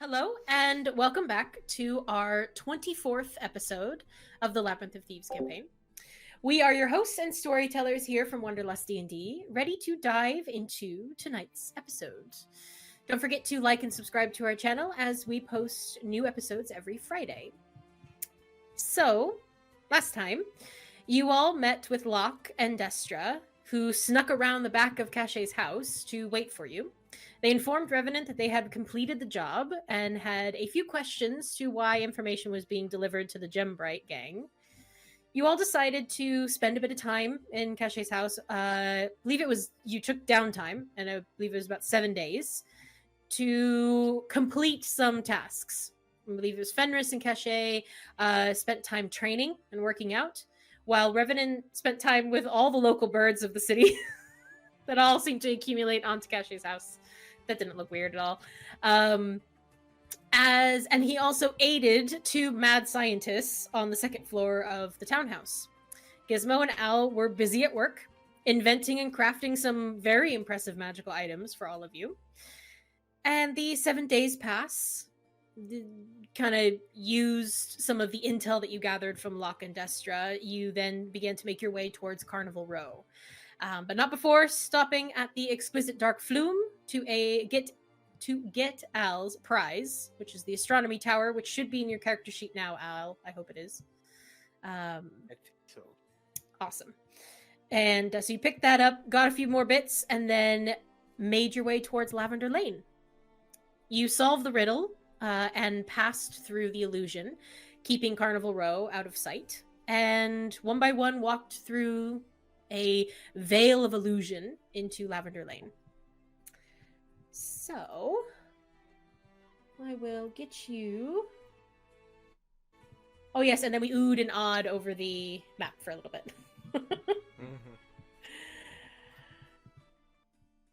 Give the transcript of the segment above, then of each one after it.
Hello, and welcome back to our 24th episode of the Labyrinth of Thieves campaign. We are your hosts and storytellers here from Wanderlustdnd, ready to dive into tonight's episode. Don't forget to like and subscribe to our channel as we post new episodes every Friday. So, last time, you all met with Locke and Destra, who snuck around the back of Caché's house to wait for you. They informed Revenant that they had completed the job and had a few questions to why information was being delivered to the Gembright gang. You all decided to spend a bit of time in Caché's house. I believe you took downtime, and I believe it was about 7 days, to complete some tasks. I believe it was Fenris and Caché spent time training and working out, while Revenant spent time with all the local birds of the city that all seemed to accumulate onto Caché's house. That didn't look weird at all. And he also aided two mad scientists on the second floor of the townhouse. Gizmo and Al were busy at work, inventing and crafting some very impressive magical items for all of you. And the 7 days pass. Kind of used some of the intel that you gathered from Locke and Destra. You then began to make your way towards Carnival Row. But not before stopping at the exquisite dark flume to get Al's prize, which is the astronomy tower, which should be in your character sheet now, Al. I hope it is. I think so. Awesome. And so you picked that up, got a few more bits, and then made your way towards Lavender Lane. You solved the riddle and passed through the illusion, keeping Carnival Row out of sight, and one by one walked through a veil of illusion into Lavender Lane. So, I will get you... Oh yes, and then we oohed and awed over the map for a little bit.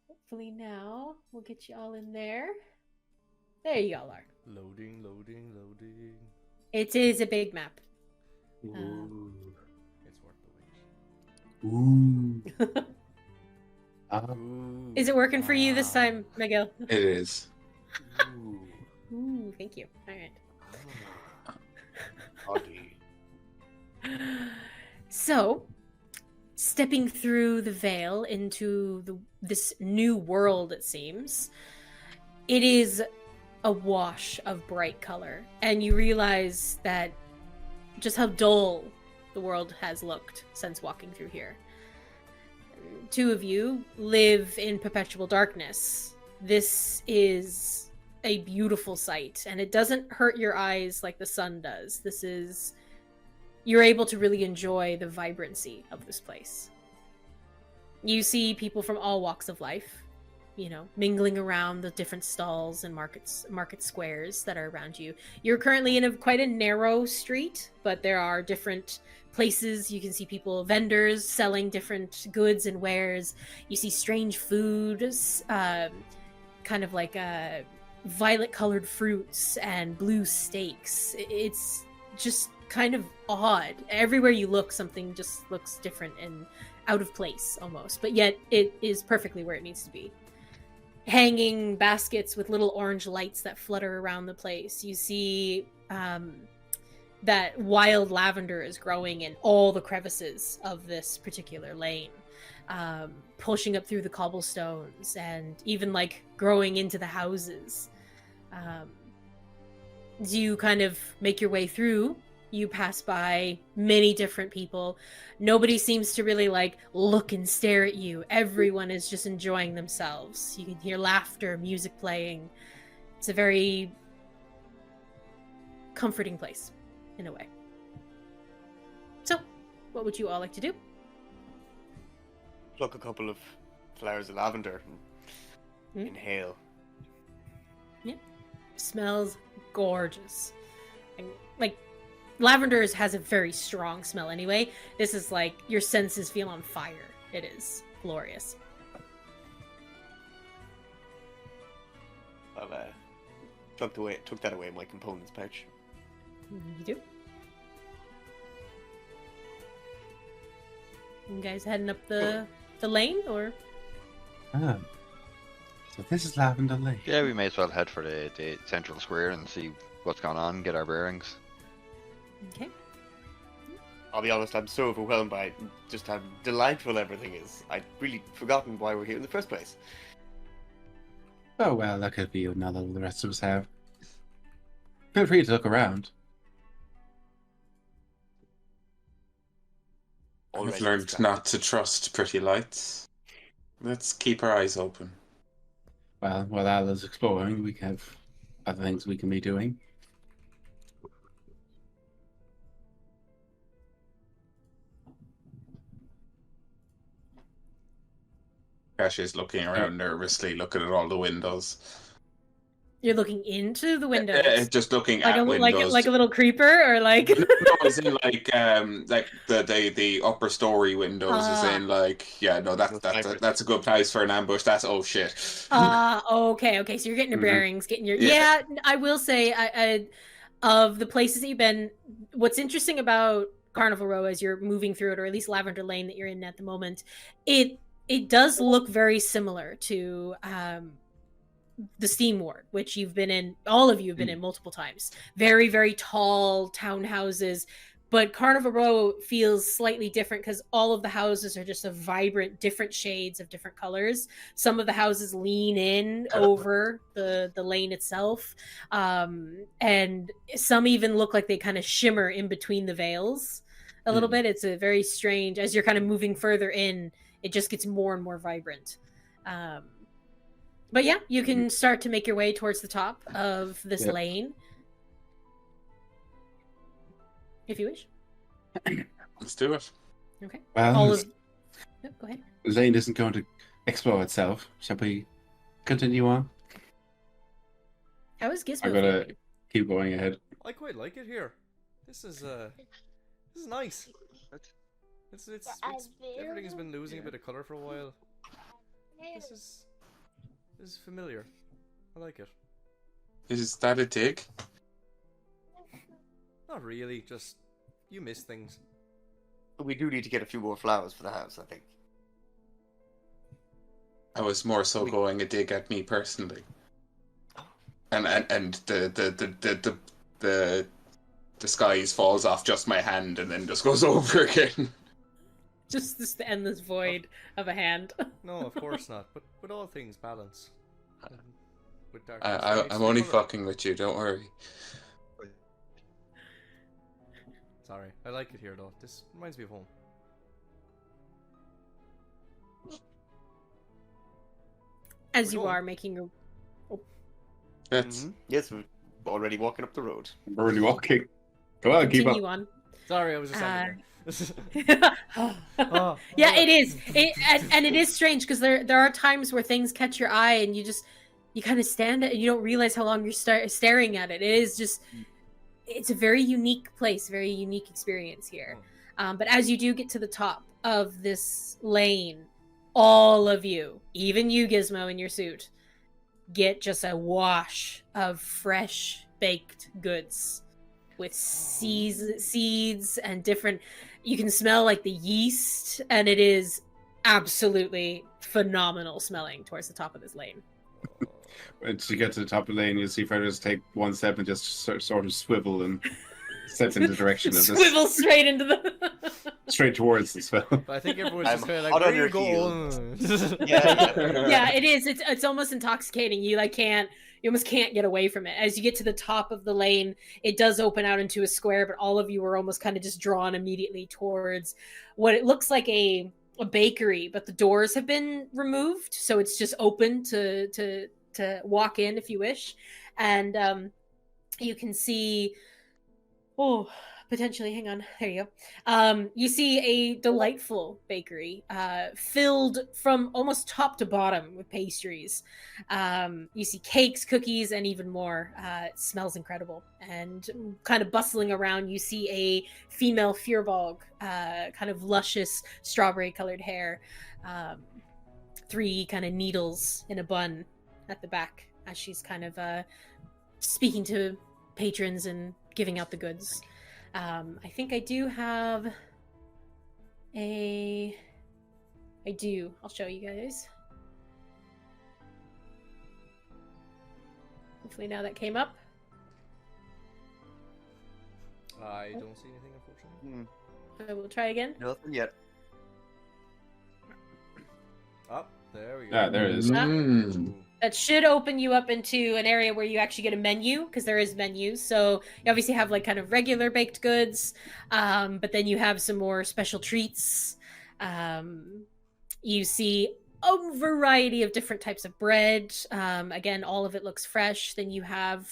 Hopefully now we'll get you all in there. There you all are. Loading. It is a big map. Ooh. It's worth the wait. Ooh. Is it working for you this time, Miguel? It is. Ooh, thank you. All right. So, stepping through the veil into this new world, it seems, it is a wash of bright color, and you realize that just how dull the world has looked since walking through here. Two of you live in perpetual darkness. This is a beautiful sight, and it doesn't hurt your eyes like the sun does. You're able to really enjoy the vibrancy of this place. You see people from all walks of life, mingling around the different stalls and market squares that are around you. You're currently in quite a narrow street, but there are different places. You can see vendors selling different goods and wares. You see strange foods, kind of like violet-colored fruits and blue steaks. It's just kind of odd. Everywhere you look, something just looks different and out of place almost, but yet it is perfectly where it needs to be. Hanging baskets with little orange lights that flutter around the place. You see that wild lavender is growing in all the crevices of this particular lane, pushing up through the cobblestones and even growing into the houses. As you kind of make your way through, you pass by many different people. Nobody seems to really look and stare at you. Everyone is just enjoying themselves. You can hear laughter, music playing. It's a very comforting place, in a way. So, what would you all like to do? Pluck a couple of flowers of lavender and inhale. Yeah. Smells gorgeous. And, lavender has a very strong smell anyway. This is your senses feel on fire. It is glorious. I'll took that away in my components pouch. You do? You guys heading up the lane, or? So this is Lavender Lake. Yeah, we may as well head for the central square and see what's going on, get our bearings. Okay. I'll be honest, I'm so overwhelmed by just how delightful everything is. I'd really forgotten why we're here in the first place. Oh well, that could be another the rest of us have. Feel free to look around. I've Already learned distracted. not to trust pretty lights. Let's keep our eyes open. Well, while Al is exploring, we have other things we can be doing. Caché's looking around nervously, looking at all the windows. You're looking into the windows, Just looking like at windows. like a little creeper, or like. No, as in like the upper story windows. As in like, yeah, no, that's a good place for an ambush. That's oh shit. Okay. So you're getting your bearings, getting your yeah. I will say, I of the places that you've been, what's interesting about Carnival Row as you're moving through it, or at least Lavender Lane that you're in at the moment, it does look very similar to the Steam Ward, which you've been in, all of you have been in multiple times. Very, very tall townhouses, but Carnival Row feels slightly different because all of the houses are just a vibrant, different shades of different colors. Some of the houses lean in over the lane itself, and some even look like they kind of shimmer in between the veils a little bit. It's a very strange, as you're kind of moving further in, it just gets more and more vibrant. But yeah, you can start to make your way towards the top of this lane. If you wish. Let's do it. Okay. Well, go ahead. the lane isn't going to explore itself. Shall we continue on? How is Gizmo? I'm gonna keep going ahead. I quite like it here. This is nice. It's everything has been losing a bit of color for a while. This is familiar. I like it. Is that a dig? Not really, just you miss things. We do need to get a few more flowers for the house, I think. I was more so going a dig at me personally. And the skies falls off just my hand and then just goes over again. Just this endless void of a hand. No, of course not. But with all things, balance. With I'm only fucking with you. Don't worry. Sorry, I like it here though. This reminds me of home. As you are making your. That's Yes, we're already walking up the road. We're already walking. Come on, keep up. Continue on. Sorry, I was just standing there. Yeah, it is. And it is strange because there are times where things catch your eye and you kind of stand it and you don't realize how long you're staring at it. It is just, it's a very unique place, very unique experience here. But as you do get to the top of this lane, all of you, even you, Gizmo, in your suit, get just a wash of fresh baked goods with seeds and different. You can smell like the yeast, and it is absolutely phenomenal smelling towards the top of this lane. Once you get to the top of the lane, you'll see Fenris take one step and just sort of swivel and step in the direction of this. Swivel straight into the... straight towards the spell. But I think everyone's just kind of like, hot on where your you going? Yeah, it is. It's almost intoxicating. You almost can't get away from it. As you get to the top of the lane, it does open out into a square, but all of you are almost kind of just drawn immediately towards what it looks like a bakery, but the doors have been removed, so it's just open to walk in if you wish. And you can see potentially, hang on, there you go. You see a delightful bakery filled from almost top to bottom with pastries. You see cakes, cookies, and even more. It smells incredible. And kind of bustling around, you see a female Feuerbog, kind of luscious strawberry colored hair, 3 kind of needles in a bun at the back as she's kind of speaking to patrons and giving out the goods. I think I do have I'll show you guys. Hopefully now that came up. I don't see anything, unfortunately. I will try again. Nothing yet. Oh, there we go. Yeah, there it is. Ooh. That should open you up into an area where you actually get a menu, because there is menus. So you obviously have like kind of regular baked goods, but then you have some more special treats. You see a variety of different types of bread. Again, all of it looks fresh. Then you have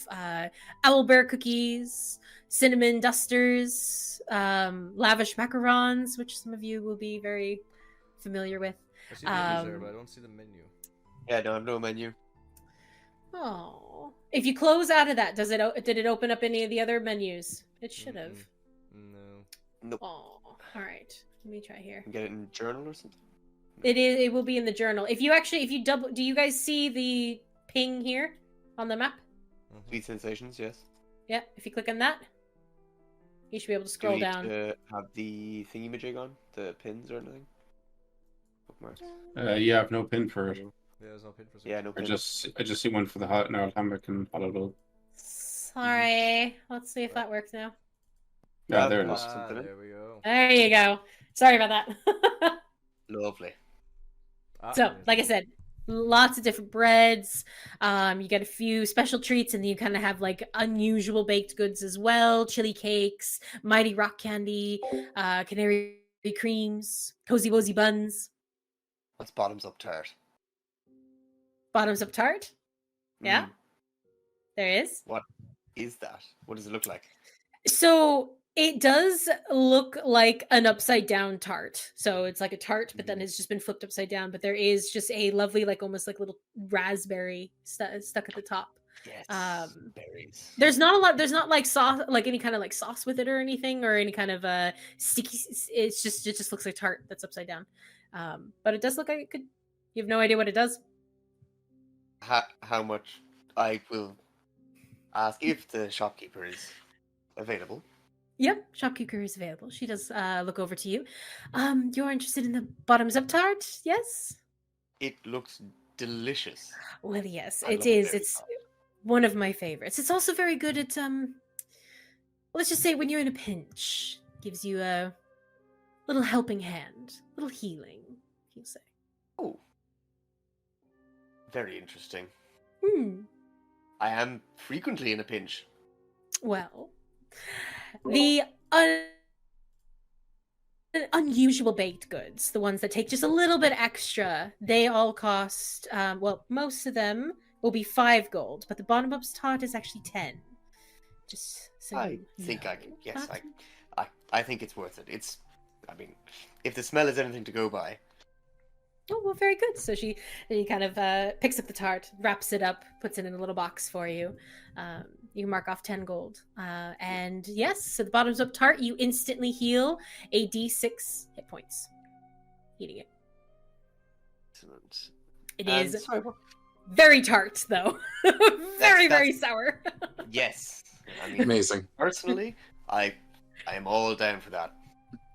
owlbear cookies, cinnamon dusters, lavish macarons, which some of you will be very familiar with. I see the menus there, but I don't see the menu. Yeah, no, I have no menu. Oh, if you close out of that, did it open up any of the other menus? It should have. No. Nope. Oh, all right. Let me try here. Get it in journal or something? It will be in the journal. If you double, do you guys see the ping here on the map? Sweet sensations, yes. Yeah. If you click on that, you should be able to Do scroll we need down. to have the thingy-majig on? The pins or anything? Bookmarks? Yeah, I have no pin for it. Yeah, there's no pin for Yeah, no I pins. just see one for the hot now. Hammock and Hollow. Sorry. Let's see if that works now. Yeah, there it is. Something in. There we go. There you go. Sorry about that. Lovely. So, like I said, lots of different breads. You get a few special treats, and then you kind of have like unusual baked goods as well. Chili cakes, mighty rock candy, canary creams, cozy wozy buns, What's bottoms up tart? bottoms up tart. Yeah, Mm, there is. what is that? What does it look like? So it does look like an upside down tart. So it's like a tart, but then it's just been flipped upside down. But there is just a lovely, like almost like little raspberry stuck at the top. Yes. Berries. There's not a lot. There's not like sauce, like any kind of like sauce with it or anything, or any kind of sticky. It just looks like tart that's upside down. But it does look like it could. You have no idea what it does. How much? I will ask if the shopkeeper is available. Yep, shopkeeper is available. She does look over to you. You're interested in the bottoms up tart, yes? It looks delicious. Well, yes, I it love is. berry It's tart. one of my favorites. It's also very good at let's just say when you're in a pinch, gives you a little helping hand, little healing, you say. Oh. Very interesting. Hmm. I am frequently in a pinch. Well, the unusual baked goods, the ones that take just a little bit extra, they all cost, well, most of them will be 5 gold, but the bottom up's tart is actually 10. Just so I you think know. I can. Yes, Not- I think it's worth it. It's. I mean, if the smell is anything to go by. Oh, well, very good. So she kind of picks up the tart, wraps it up, puts it in a little box for you. You can mark off 10 gold. And yes, so the bottoms up tart, you instantly heal a d6 hit points. Eating it. Excellent. It And is sorry, what- very tart, though. Very, very that's- sour. Yes. I mean, Amazing. personally, I am all down for that.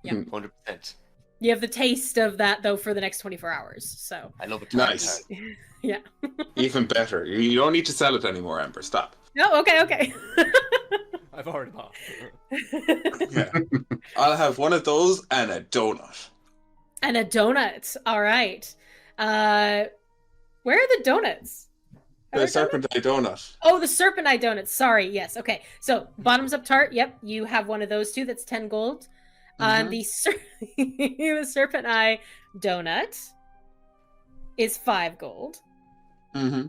Yeah. 100%. You have the taste of that, though, for the next 24 hours. So, I love it. Nice. yeah. Even better. You don't need to sell it anymore, Ember. Stop. Oh, okay. I've already bought. Yeah. I'll have one of those and a donut. And a donut. All right. Where are the donuts? Are The there serpent eye donut. Oh, the serpent eye donuts. Sorry. Yes. Okay. So bottoms up tart. Yep. You have one of those too. That's 10 gold. The serpent eye donut is 5 gold. Mm-hmm.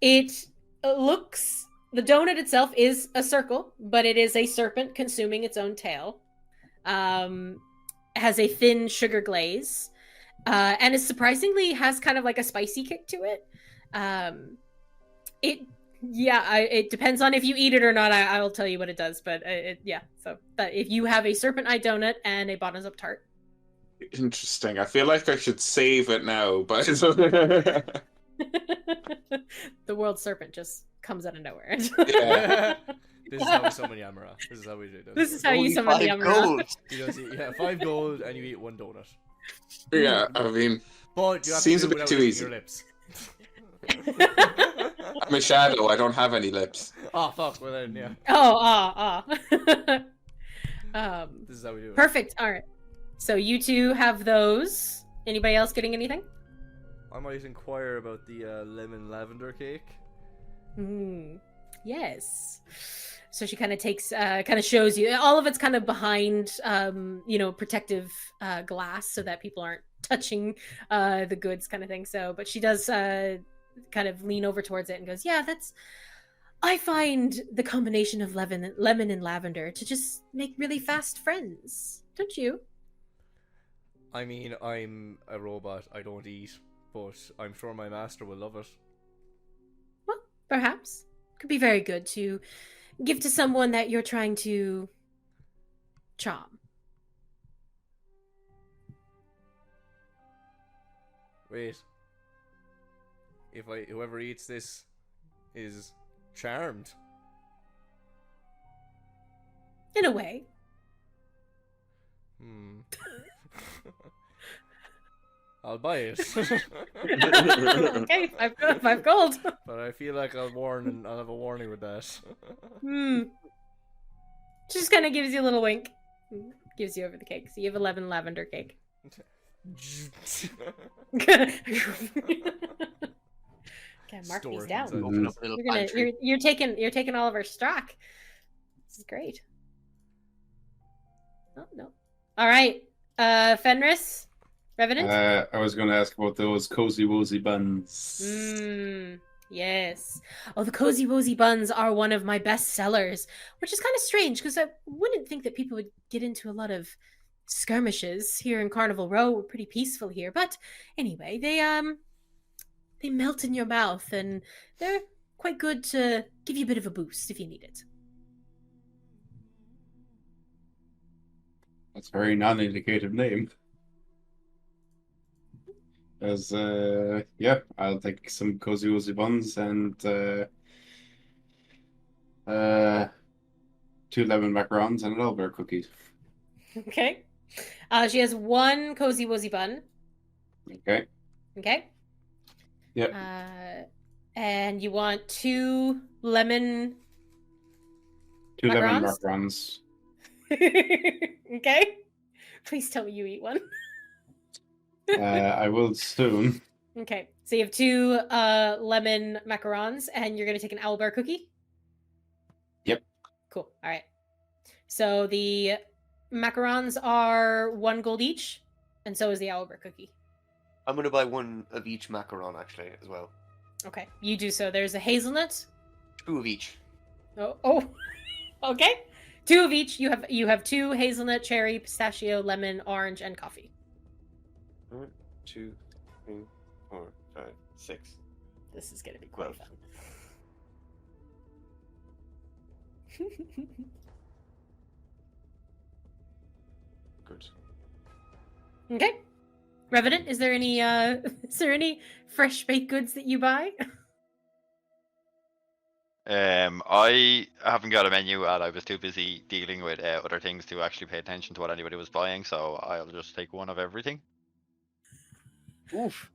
It looks, the donut itself is a circle, but it is a serpent consuming its own tail. Has a thin sugar glaze. And it surprisingly has kind of like a spicy kick to it. It depends on if you eat it or not. I'll tell you what it does, but so but if you have a serpent eye donut and a bottoms up tart. Interesting. I feel like I should save it now, but The world serpent just comes out of nowhere. yeah. This is how we summon Yamara. This is how we do this. This is how Only you summon the 5 Umbrella. gold. You don't see, 5 gold and you eat 1 donut. Yeah, I mean, But you have Seems to a do it bit without too licking easy. your lips. I'm a shadow. I don't have any lips. Oh fuck! Well then, yeah. This is how we do it. Perfect. All right. So you two have those. Anybody else getting anything? I might inquire about the lemon lavender cake. Yes. So she kind of takes, kind of shows you. All of it's kind of behind, protective glass so that people aren't touching the goods, kind of thing. So, but she does kind of lean over towards it and goes, "Yeah, I find the combination of lemon and lavender to just make really fast friends, don't you?" I mean, I'm a robot. I don't eat, but I'm sure my master will love it. Well, perhaps. Could be very good to give to someone that you're trying to charm. Wait. Whoever eats this is charmed. In a way. I'll buy it. Okay, 5 gold. But I feel like I'll have a warning with that. Just kind of gives you a little wink. Gives you over the cake. So you have 11 lavender cake. Okay, mark Store these it down. inside the Open chest. up a little You're pantry. you're taking all of our stock. This is great. Oh no. All right. Fenris, Revenant. I was going to ask about those cozy wozy buns. Yes. Oh, the cozy wozy buns are one of my best sellers, which is kind of strange because I wouldn't think that people would get into a lot of skirmishes here in Carnival Row. We're pretty peaceful here, but anyway, they melt in your mouth and they're quite good to give you a bit of a boost if you need it. That's a very non-indicative name. As I'll take some cozy wozy buns and 2 lemon macarons and an elder cookie. Okay. She has 1 cozy wozy bun. Okay. Okay. Yep. And you want 2 lemon 2 lemon macarons? macarons. Okay. Please tell me you eat one. I will soon. Okay. So you have 2 lemon macarons and you're going to take an owlbear cookie? Yep. Cool. All right. So the macarons are 1 gold each, and so is the owlbear cookie. I'm going to buy 1 of each macaron, actually, as well. Okay. You do so. There's a hazelnut. 2 of each. Oh. Okay. 2 of each. You have 2 hazelnut, cherry, pistachio, lemon, orange, and coffee. 1, 2, 3, 4, 5, 6. This is gonna be quite 12. fun. Good. Okay. Revenant, is there any fresh baked goods that you buy? I haven't got a menu and I was too busy dealing with other things to actually pay attention to what anybody was buying, so I'll just take 1 of everything. Oof.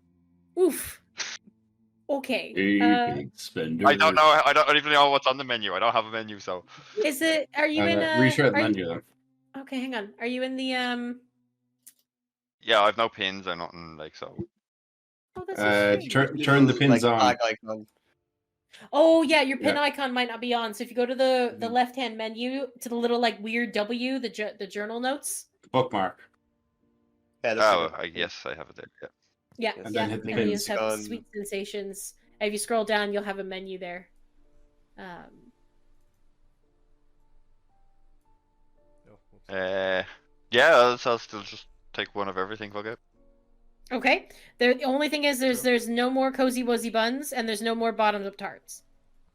Okay. Big spender. I don't know. I don't even know what's on the menu. I don't have a menu, so. Is it? Are you in? Reshare the are you- menu then. Okay, hang on. Are you in the Yeah, I've no pins or nothing like so. Oh, that's so strange. Turn the pins on. Flag icon. Oh yeah, your pin Yeah. icon might not be on. So if you go to the left hand menu to the little like weird W, the journal notes. Bookmark. Yeah, that's Oh, good. I guess I have it there. Yeah. Yeah, And then yeah. hit the And you pins. just have On- sweet sensations. And if you scroll down, you'll have a menu there. Yeah, I'll still just take 1 of everything. Fuck it. Okay. The only thing is there's no more cozy wuzzy buns and there's no more bottoms up tarts.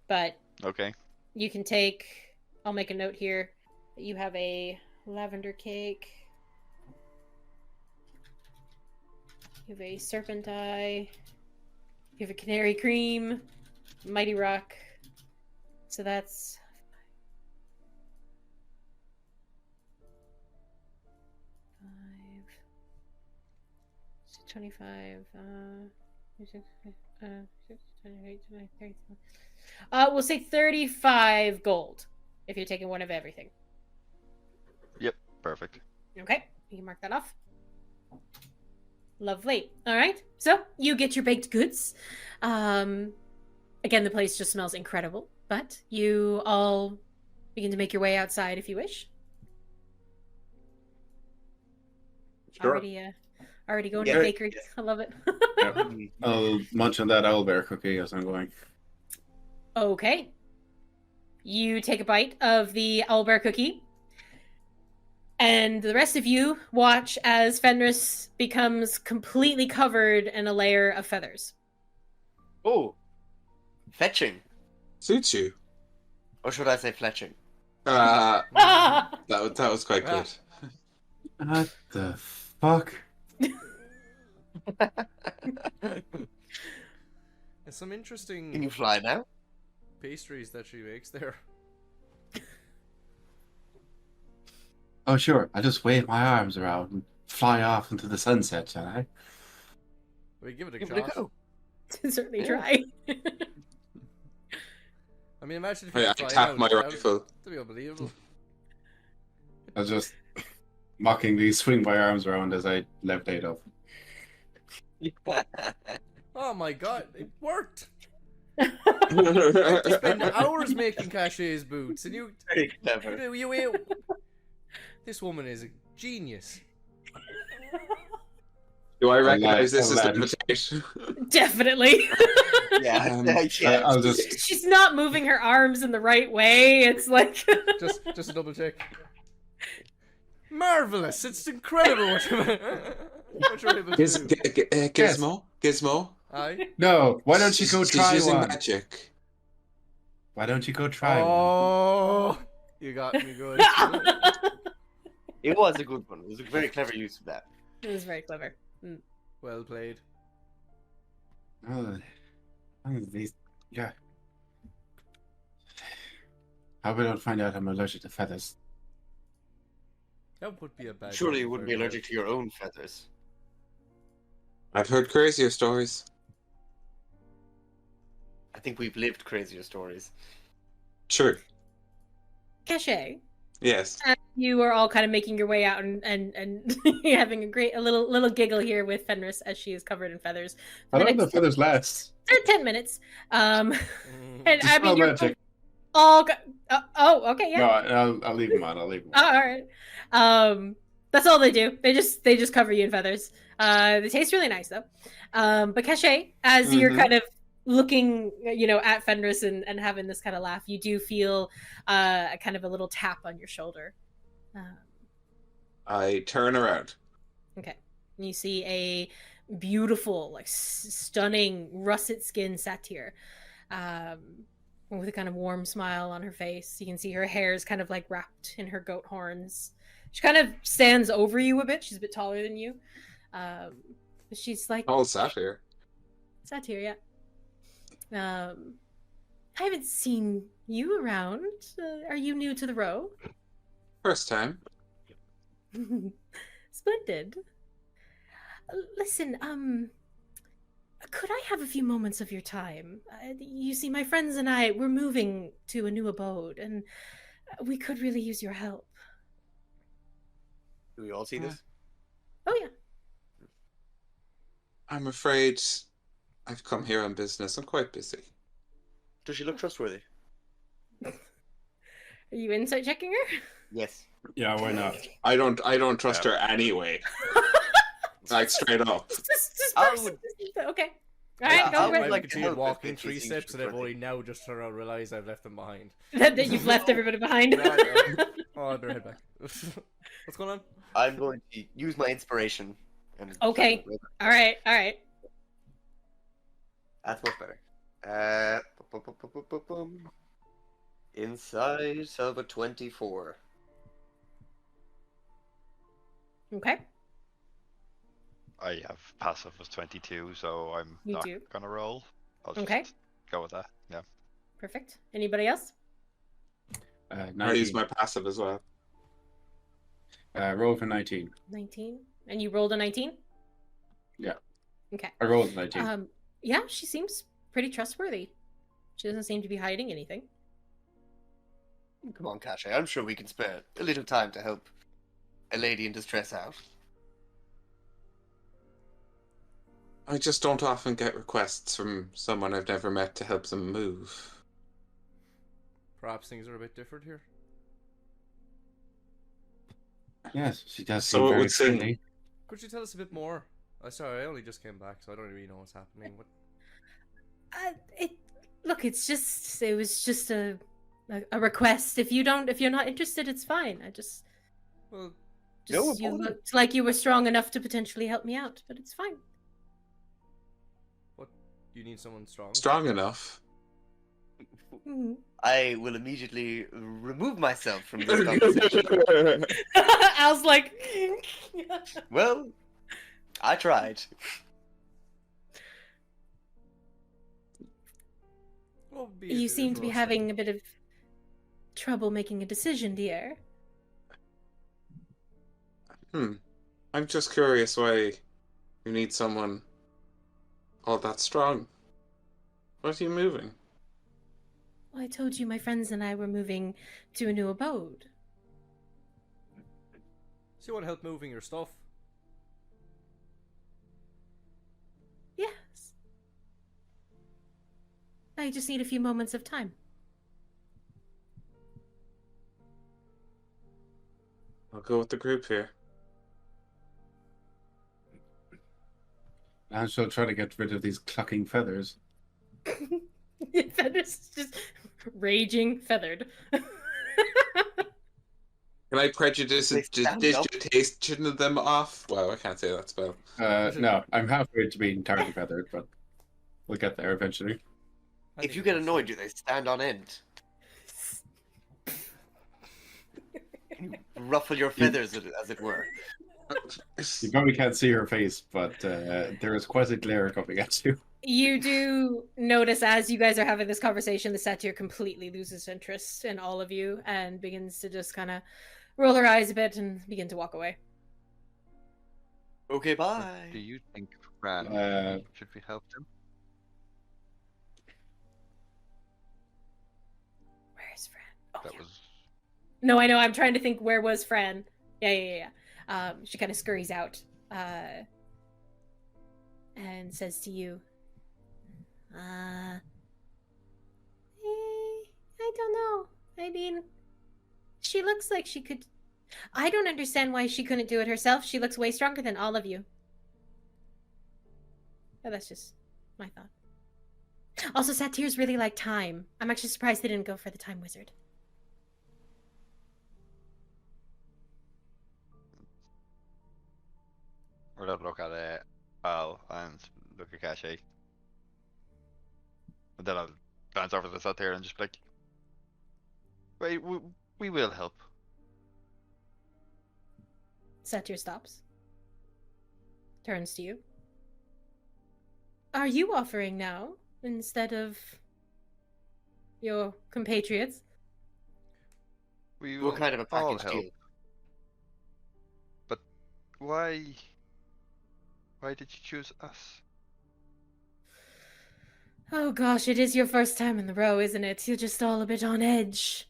But Okay. you can take. I'll make a note here. You have a lavender cake. You have a serpent eye. You have a canary cream. Mighty rock. So that's 5, 25. We'll say 35 gold if you're taking one of everything. Yep, perfect. Okay, you can mark that off. Lovely. All right, so you get your baked goods. Again, the place just smells incredible, but you all begin to make your way outside if you wish. Sure. Already going Yeah. to bakery. Yeah. I love it. Yeah. I'll munch on that owlbear cookie as I'm going. Okay. You take a bite of the owlbear cookie. And the rest of you watch as Fenris becomes completely covered in a layer of feathers. Oh, fetching. Suits you. Or should I say fletching? That was quite good. What the fuck? There's some interesting Can you fly now? pastries that she makes there. Oh, sure. I just wave my arms around and fly off into the sunset, shall I? We give it a Give shot. it a go. Certainly Yeah. try. I mean, imagine if I you have fly to tap out. my That'd rifle. be unbelievable. I was just mockingly swing my arms around as I levitate up. Oh my god, it worked! Very You spend hours making Caché's boots, and you clever. This woman is a genius. Do I recognize this as the Aladdin. invitation? Definitely. Yeah, Um, I'll just She's not moving her arms in the right way. It's like Just a double check. Marvelous! It's incredible what you're able to do. Gizmo? Aye. no. Why don't you go She's try using one? magic. Why don't you go try one? Oh, you got me good. It was a good one. It was a very clever use of that. it was very clever. Well played. Oh, these, yeah. How we don't find out I'm allergic to feathers? That would be a bad. Surely idea you wouldn't for be a allergic to your own feathers. I've heard crazier stories. I think we've lived crazier stories. Sure. Caché. Yes. And you are all kind of making your way out and having a little giggle here with Fenris as she is covered in feathers. How The long do next- feathers last? 10 minutes. And Mm. I Just mean, you're magic. all. Okay, yeah. No, I'll leave them on. I'll leave them on. All right. That's all they do. They just cover you in feathers. They taste really nice though. But Caché, as you're Mhm. kind of looking, at Fenris and having this kind of laugh, you do feel kind of a little tap on your shoulder. I turn around. Okay. And you see a beautiful, like stunning russet skin satyr. With a kind of warm smile on her face. You can see her hair is kind of like wrapped in her goat horns. She kind of stands over you a bit. She's a bit taller than you. But she's like All sat here. satyr, yeah. I haven't seen you around. Are you new to the row? First time. Splendid. Listen, could I have a few moments of your time? You see, my friends and I, we're moving to a new abode, and we could really use your help. Do we all see this? Oh, yeah. I'm afraid I've come here on business. I'm quite busy. Does she look trustworthy? Are you insight checking her? Yes. Yeah, why not? I don't trust her anyway. Like straight up. This I person. Okay. All Yeah, right, go I for would it. I've like to continued help if walking it 3 seems steps, and I've trustworthy. only now just realised I've left them behind. that you've left everybody behind. Yeah, I know. Oh, I better head back. What's going on? I'm going to use my inspiration. And Okay. All right. That's much better. Inside of a 24. Okay. I have passive was 22, so I'm You not do. gonna roll. I'll just Okay. go with that. Yeah. Perfect. Anybody else? I 19. use my passive as well. Roll for 19. 19. And you rolled a 19? Yeah. Okay. I rolled a 19. Yeah, she seems pretty trustworthy. She doesn't seem to be hiding anything. Come on, Caché. I'm sure we can spare a little time to help a lady in distress out. I just don't often get requests from someone I've never met to help them move. Perhaps things are a bit different here. Yes, she does So seem it very would seem- friendly. Could you tell us a bit more? Sorry, I only just came back, so I don't really know what's happening. What? Look, it was just a request. If you're not interested, it's fine. Well, No, you bother. looked like you were strong enough to potentially help me out, but it's fine. what? You need someone strong? Strong enough. Mhm. I will immediately remove myself from this conversation. Al's like, Well, I tried. What would be a you do seem for to be us having then? a bit of trouble making a decision, dear. I'm just curious why you need someone all that strong. What are you moving? Well, I told you my friends and I were moving to a new abode. So you want help moving your stuff? Yes. I just need a few moments of time. I'll go with the group here. And she'll try to get rid of these clucking feathers. Fenris is just raging feathered. Can I prejudice They stand up. digitation them off? Wow, I can't say that spell. No, I'm halfway to being entirely feathered, but we'll get there eventually. I If think you it get makes annoyed, sense. do they stand on end? Ruffle your feathers, as it were. You probably can't see her face, but there is quite a glare coming at you. You do notice as you guys are having this conversation, the satyr completely loses interest in all of you and begins to just kind of roll her eyes a bit and begin to walk away. Okay, bye. Do you think, Fran, should we help them? Where's Fran? Oh, That yeah. was No, I know. I'm trying to think where was Fran. Yeah. She kind of scurries out and says to you, I don't know. I mean, she looks like she could. I don't understand why she couldn't do it herself. She looks way stronger than all of you. But that's just my thought. Also, satyrs really like time. I'm actually surprised they didn't go for the time wizard. We're gonna look at Al and look at Caché. And then I'll glance over to the out there and just be like, wait, we will help. Satyr stops. Turns to you. Are you offering now instead of your compatriots? We What will kind of a all package help. deal? But why did you choose us? Oh gosh, it is your first time in the row, isn't it? You're just all a bit on edge.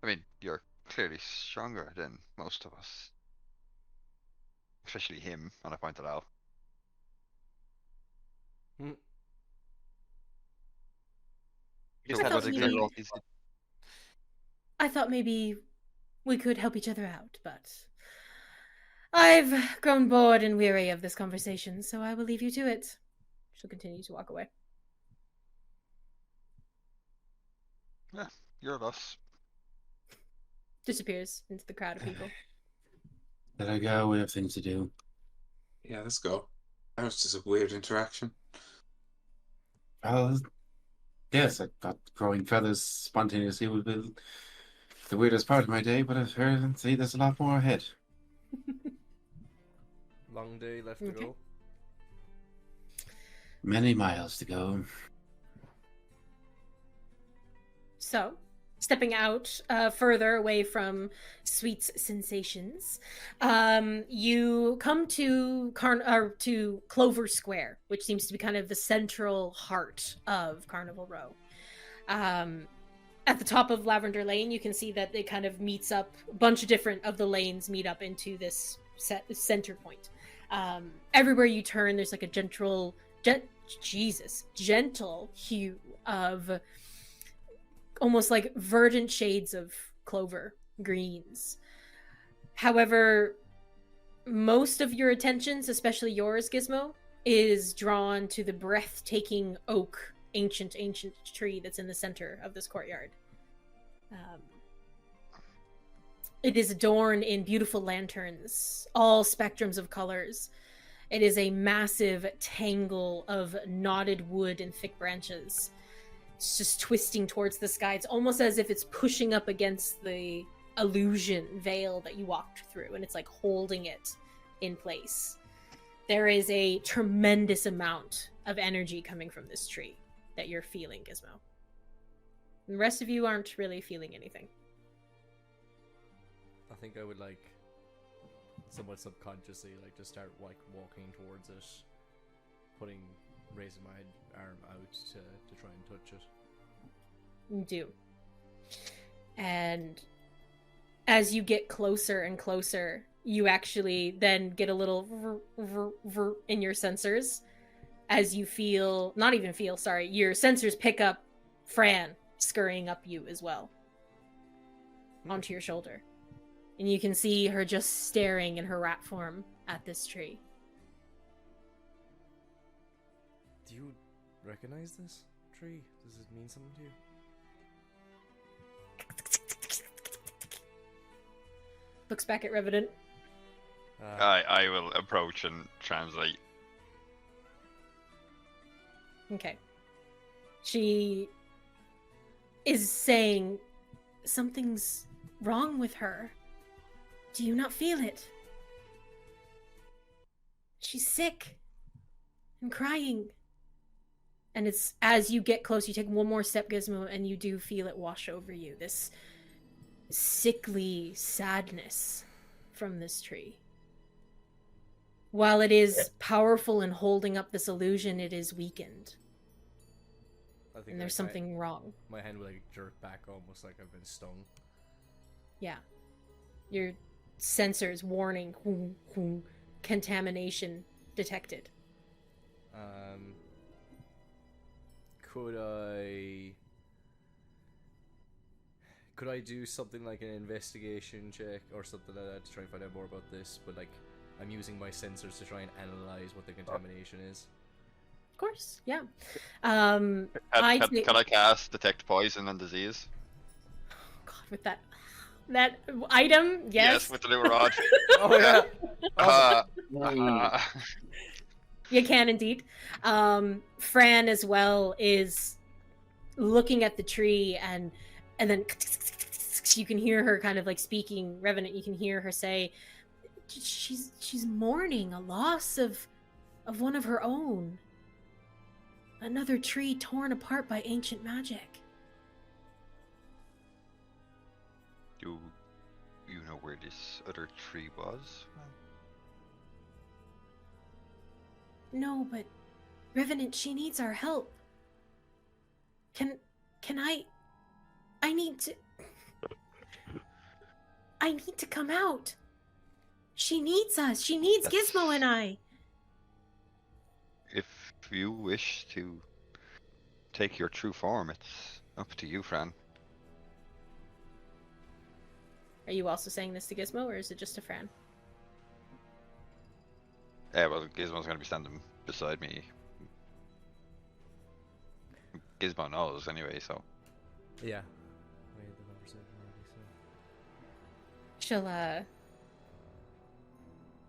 I mean, you're clearly stronger than most of us. Especially him, and I pointed out. You So just had thought to maybe- clear off. I thought maybe we could help each other out, but I've grown bored and weary of this conversation, so I will leave you to it. She'll continue to walk away. Yeah, you're us. Disappears into the crowd of people. Let her go, we have things to do. Yeah, let's go. That was just a weird interaction. Well, yes, I thought growing feathers spontaneously would be the weirdest part of my day, but I've heard and see there's a lot more ahead. Long day left to Okay. go. Many miles to go. So, stepping out further away from Sweet's sensations, you come to Clover Square, which seems to be kind of the central heart of Carnival Row. At the top of Lavender Lane, you can see that it kind of meets up. A bunch of different of the lanes meet up into this center point. Everywhere you turn, there's like a gentle hue of almost like verdant shades of clover greens. However, most of your attentions, especially yours, Gizmo, is drawn to the breathtaking oak, ancient tree that's in the center of this courtyard. It is adorned in beautiful lanterns, all spectrums of colors. It is a massive tangle of knotted wood and thick branches. It's just twisting towards the sky. It's almost as if it's pushing up against the illusion veil that you walked through, and it's like holding it in place. There is a tremendous amount of energy coming from this tree that you're feeling, Gizmo. The rest of you aren't really feeling anything. I think I would like somewhat subconsciously like just start like walking towards it, raising my arm out to try and touch it. You do. And as you get closer and closer, you actually then get a little in your sensors as you feel, your sensors pick up Fran scurrying up you as well onto your shoulder. And you can see her just staring in her rat form at this tree. Do you recognize this tree? Does it mean something to you? Looks back at Revenant. I will approach and translate. Okay. She is saying something's wrong with her. Do you not feel it? She's sick and crying. And it's as you get close, you take one more step, Gizmo, and you do feel it wash over you. This sickly sadness from this tree. While it is powerful in holding up this illusion, it is weakened. I think And there's something wrong. My hand will like jerk back almost like I've been stung. Yeah. Your sensors warning contamination detected. Could I do something like an investigation check or something like that to try and find out more about this? But like, I'm using my sensors to try and analyze what the contamination is. Of course, yeah. Can I cast Detect Poison and Disease? God, with that item, yes. Yes, with the little rod. Oh yeah. You can indeed. Fran as well is looking at the tree, and then you can hear her kind of like speaking Revenant. You can hear her say, "She's mourning a loss of one of her own. Another tree torn apart by ancient magic." Do you know where this other tree was? No, but Revenant, she needs our help. Can I need to come out. She needs us. She needs Gizmo and I. If you wish to take your true form, it's up to you, Fran. Are you also saying this to Gizmo, or is it just to Fran? Yeah, well, Gizmo's gonna be standing beside me. Gizmo knows anyway, so. Yeah. She'll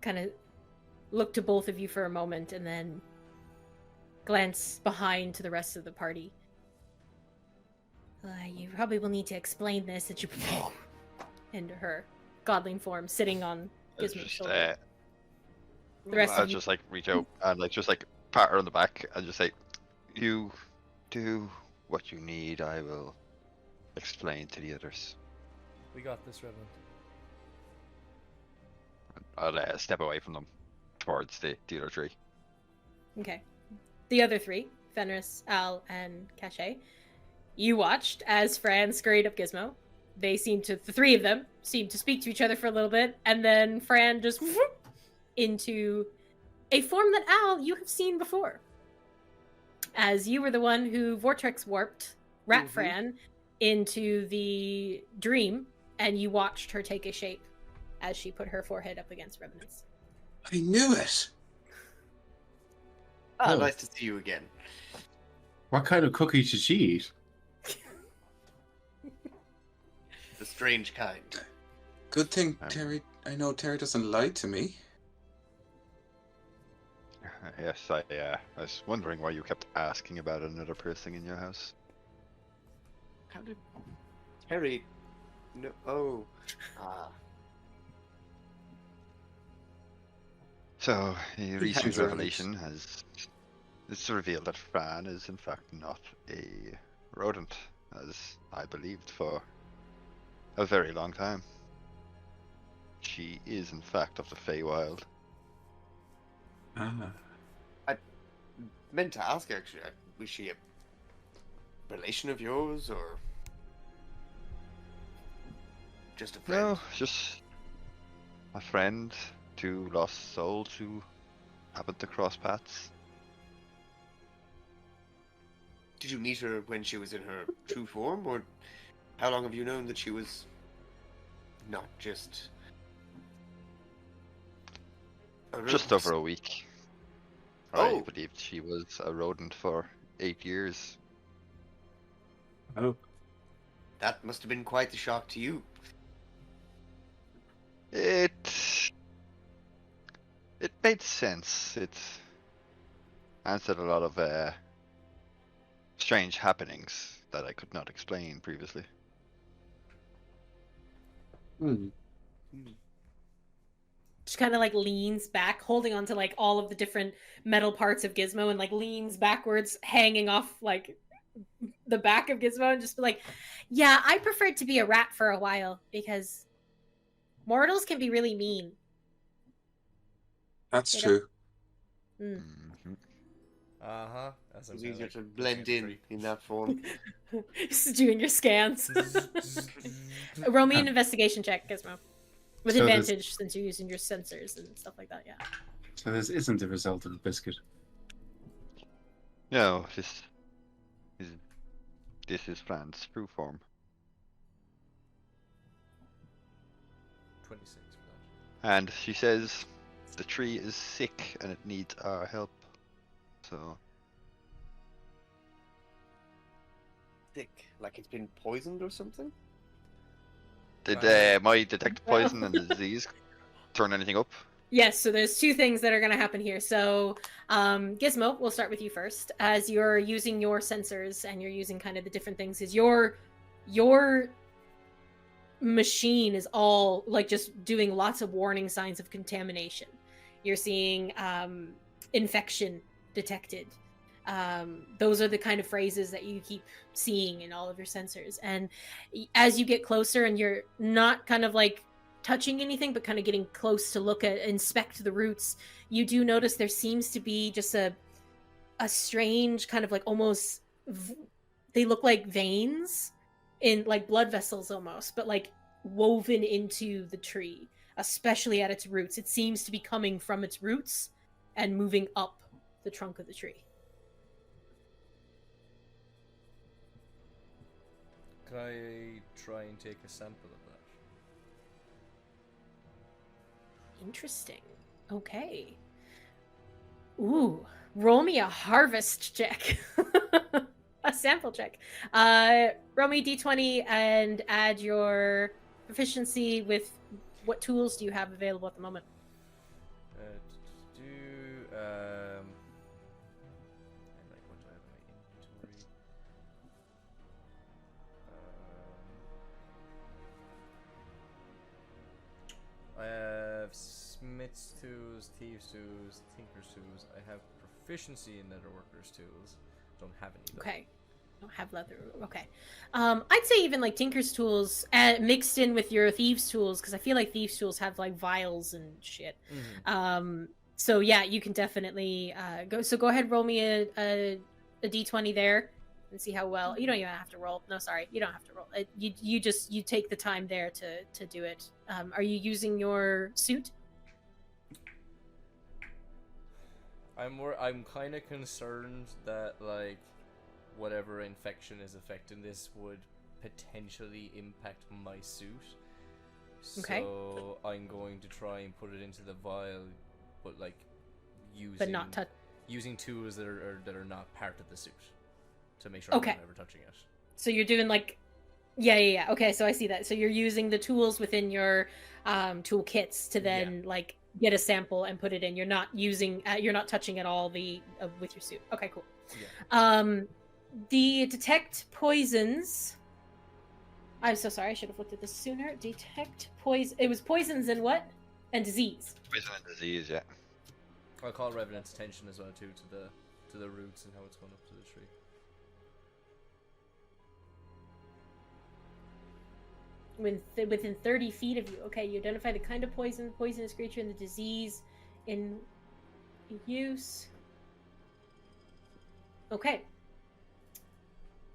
kind of look to both of you for a moment and then glance behind to the rest of the party. You probably will need to explain this, that you into her godling form sitting on Gizmo's shoulder. The rest I'll of you... just like reach out and like just like pat her on the back and just say, "You do what you need. I will explain to the others. We got this, Revenant. I'll step away from them towards the other tree. Okay. The other three, Fenris, Al, and Caché, you watched as Fran scurried up Gizmo. The three of them seemed to speak to each other for a little bit, and then Fran just into a form that, Al, you have seen before. As you were the one who vortex warped Rat Fran into the dream, and you watched her take a shape as she put her forehead up against Revenant's. I knew it. Oh. Nice to see you again. What kind of cookie should she eat? The strange kind. Good thing Terry. I know Terry doesn't lie to me. Yes, I was wondering why you kept asking about another person in your house. How did Terry? No. Oh. Ah. So, a recent hands revelation has revealed that Fran is in fact not a rodent, as I believed for a very long time. She is in fact of the feywild. Ah. I meant to ask actually. Was she a relation of yours, or just a friend? No, just a friend, two lost souls who happened to cross paths. Did you meet her when she was in her true form, or how long have you known that she was not just a Just rodent? over a week. Oh. I believed she was a rodent for 8 years. Oh. That must have been quite the shock to you. It made sense. It answered a lot of strange happenings that I could not explain previously. She kind of like leans back, holding onto like all of the different metal parts of Gizmo, and like leans backwards, hanging off like the back of Gizmo, and just be like, yeah, I preferred to be a rat for a while because mortals can be really mean. That's They true. Uh-huh. It was easier to blend in that form. Just doing your scans. Roll me an investigation check, Gizmo. With So advantage since you're using your sensors and stuff like that, yeah. So this isn't the result of the biscuit. No, this is Fran's true form. 26 for that. And she says the tree is sick and it needs our help. So Thick, like it's been poisoned or something? did my detect poison and disease turn anything up? Yes, so there's two things that are going to happen here. So, Gizmo, we'll start with you first. As you're using your sensors and you're using kind of the different things, is your machine is all like just doing lots of warning signs of contamination. You're seeing infection detected. Those are the kind of phrases that you keep seeing in all of your sensors. And as you get closer and you're not kind of like touching anything, but kind of getting close to inspect the roots, you do notice there seems to be just a strange kind of like almost, they look like veins in like blood vessels almost, but like woven into the tree, especially at its roots. It seems to be coming from its roots and moving up the trunk of the tree. Can I try and take a sample of that? Interesting. Okay. Ooh, roll me a harvest check. A sample check. Roll me d20 and add your proficiency with what tools do you have available at the moment? Like what do I have in my inventory? I have Smith's tools, Thieves tools, Tinker's tools. I have proficiency in Netherworkers tools. Don't have any though. Okay. don't have leather. Okay. I'd say even like Tinker's tools mixed in with your Thieves' tools, because I feel like Thieves' tools have like vials and shit. So yeah, you can definitely go. So go ahead, roll me a d20 there, and see how well. You don't even have to roll. No, sorry, you don't have to roll. You just take the time there to do it. Are you using your suit? I'm kind of concerned that like whatever infection is affecting this would potentially impact my suit. Okay. So I'm going to try and put it into the vial, but like using But not touch. using tools that are not part of the suit to make sure Okay. I'm never touching it. So you're doing like, yeah. Okay, so I see that. So you're using the tools within your tool kits to then like get a sample and put it in. You're not using, you're not touching at all with your suit. Okay, cool. Yeah. The detect poisons. I'm so sorry. I should have looked at this sooner. Detect poison. It was poisons and what? And disease. Poison and disease, yeah. I'll call Revenant's attention as well too to the roots and how it's going up to the tree. Within 30 feet of you. Okay, you identify the kind of poisonous creature, and the disease in use. Okay.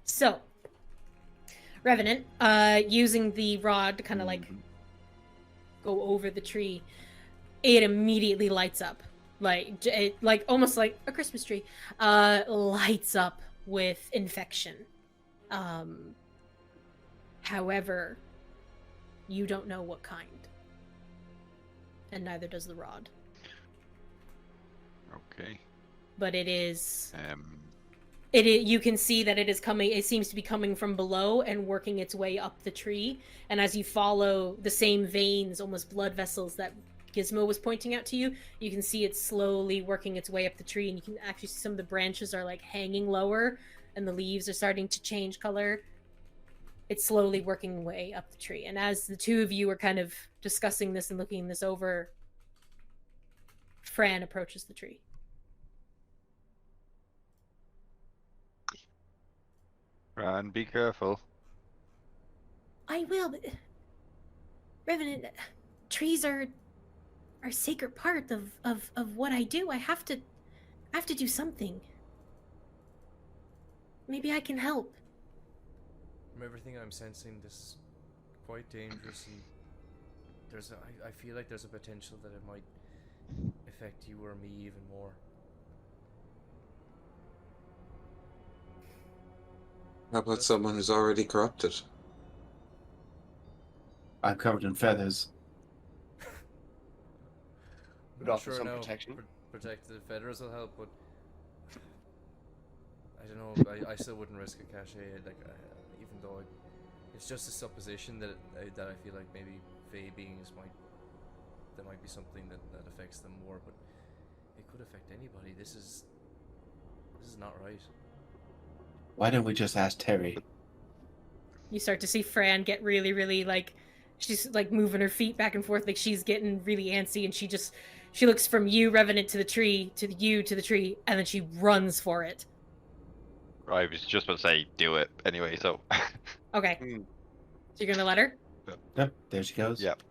So, Revenant, using the rod to kind of like go over the tree, it immediately lights up, like almost like a Christmas tree, lights up with infection. However, you don't know what kind, and neither does the rod. Okay. But it is. You can see that it is coming. It seems to be coming from below and working its way up the tree. And as you follow the same veins, almost blood vessels that Gizmo was pointing out to you, you can see it slowly working its way up the tree. And you can actually see some of the branches are like hanging lower, and the leaves are starting to change color. It's slowly working way up the tree. And as the two of you are kind of discussing this and looking this over, Fran approaches the tree. Fran, be careful. I will, but Revenant, trees are a sacred part of what I do. I have to do something. Maybe I can help. From everything I'm sensing, this is quite dangerous, and I feel like there's a potential that it might affect you or me even more. How about someone who's already corrupted? I'm covered in feathers. Would Not offer sure some now. protection. Protect the feathers will help, but I don't know. I still wouldn't risk a Caché. Like, even though it's just a supposition that I feel like maybe Fey beings there might be something that affects them more, but it could affect anybody. This is not right. Why don't we just ask Terry? You start to see Fran get really, really like, she's like moving her feet back and forth, like she's getting really antsy, and she looks from you, Revenant, to the tree, to you, to the tree, and then she runs for it. I was just about to say, do it anyway, so. Okay. So you're gonna let her? Yep, there she goes. Yep.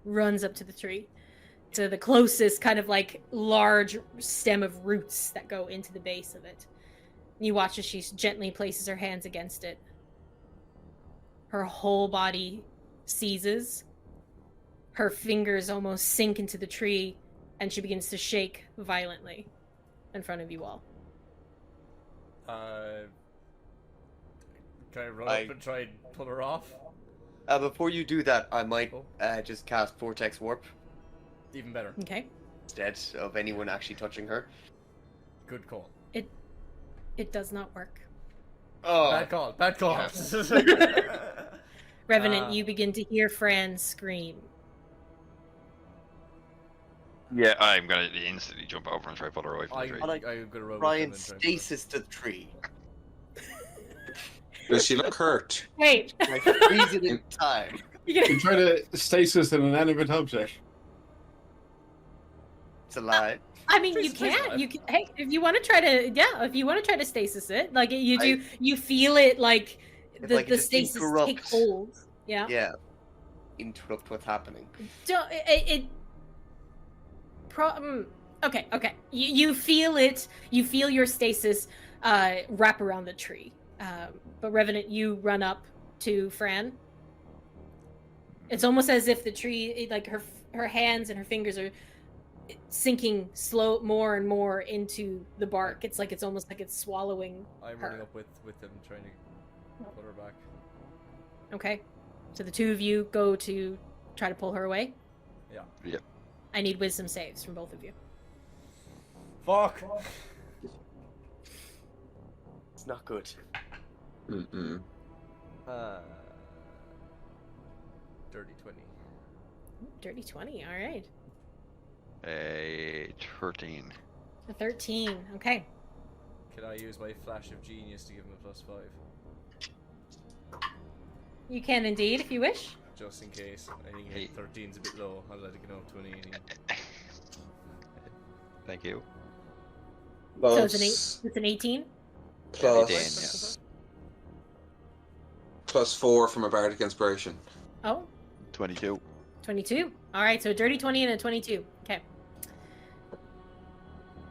Runs up to the tree, to the closest kind of like large stem of roots that go into the base of it. You watch as she gently places her hands against it. Her whole body seizes. Her fingers almost sink into the tree, and she begins to shake violently in front of you all. Can I run up and try and pull her off? Before you do that, I might just cast Vortex Warp Even better. Okay. instead of anyone actually touching her. Good call. It does not work. Oh, Bad call. Bad call. Yes. Revenant, you begin to hear Fran scream. Yeah, I'm gonna instantly jump over and try to pull her away from the tree. I'm gonna run try with and them and try and pull her. stasis to the tree. Does she look hurt? Wait. Like freeze it in time. You try to stasis an inanimate object. It's alive. I mean, you Tree's can. alive. You can. Hey, if you want to try to, if you want to try to stasis it, like you do, I- you feel it like It's the like it just stasis take interrupts. hold. Yeah. Yeah. Interrupt what's happening. Don't okay. You feel it. You feel your stasis wrap around the tree. But Revenant, you run up to Fran. It's almost as if the tree, like her hands and her fingers are sinking more and more into the bark. It's almost like it's swallowing I'm her. running up with them, trying to pull her back. Okay. So the two of you go to try to pull her away. Yeah. Yep. I need wisdom saves from both of you. Fuck! It's not good. Mm-mm. Dirty 20. Dirty 20. All right. A 13. A 13. Okay. Can I use my flash of genius to give him a +5? You can indeed, if you wish. Just in case. I think Hey. 13's a bit low. I'll let it go to an 18. Thank you. So it's an 18. Plus +4 from a bardic inspiration. Oh, 22. 22. All right, so a dirty 20 and a 22. Okay.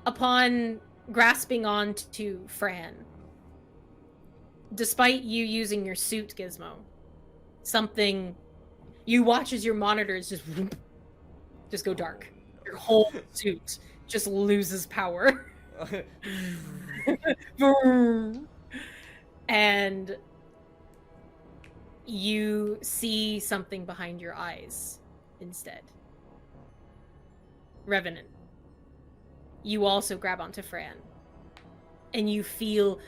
Upon grasping on to Fran, despite you using your suit, Gizmo, you watch as your monitors just go dark. Your whole suit just loses power. And you see something behind your eyes instead. Revenant. You also grab onto Fran. And you feel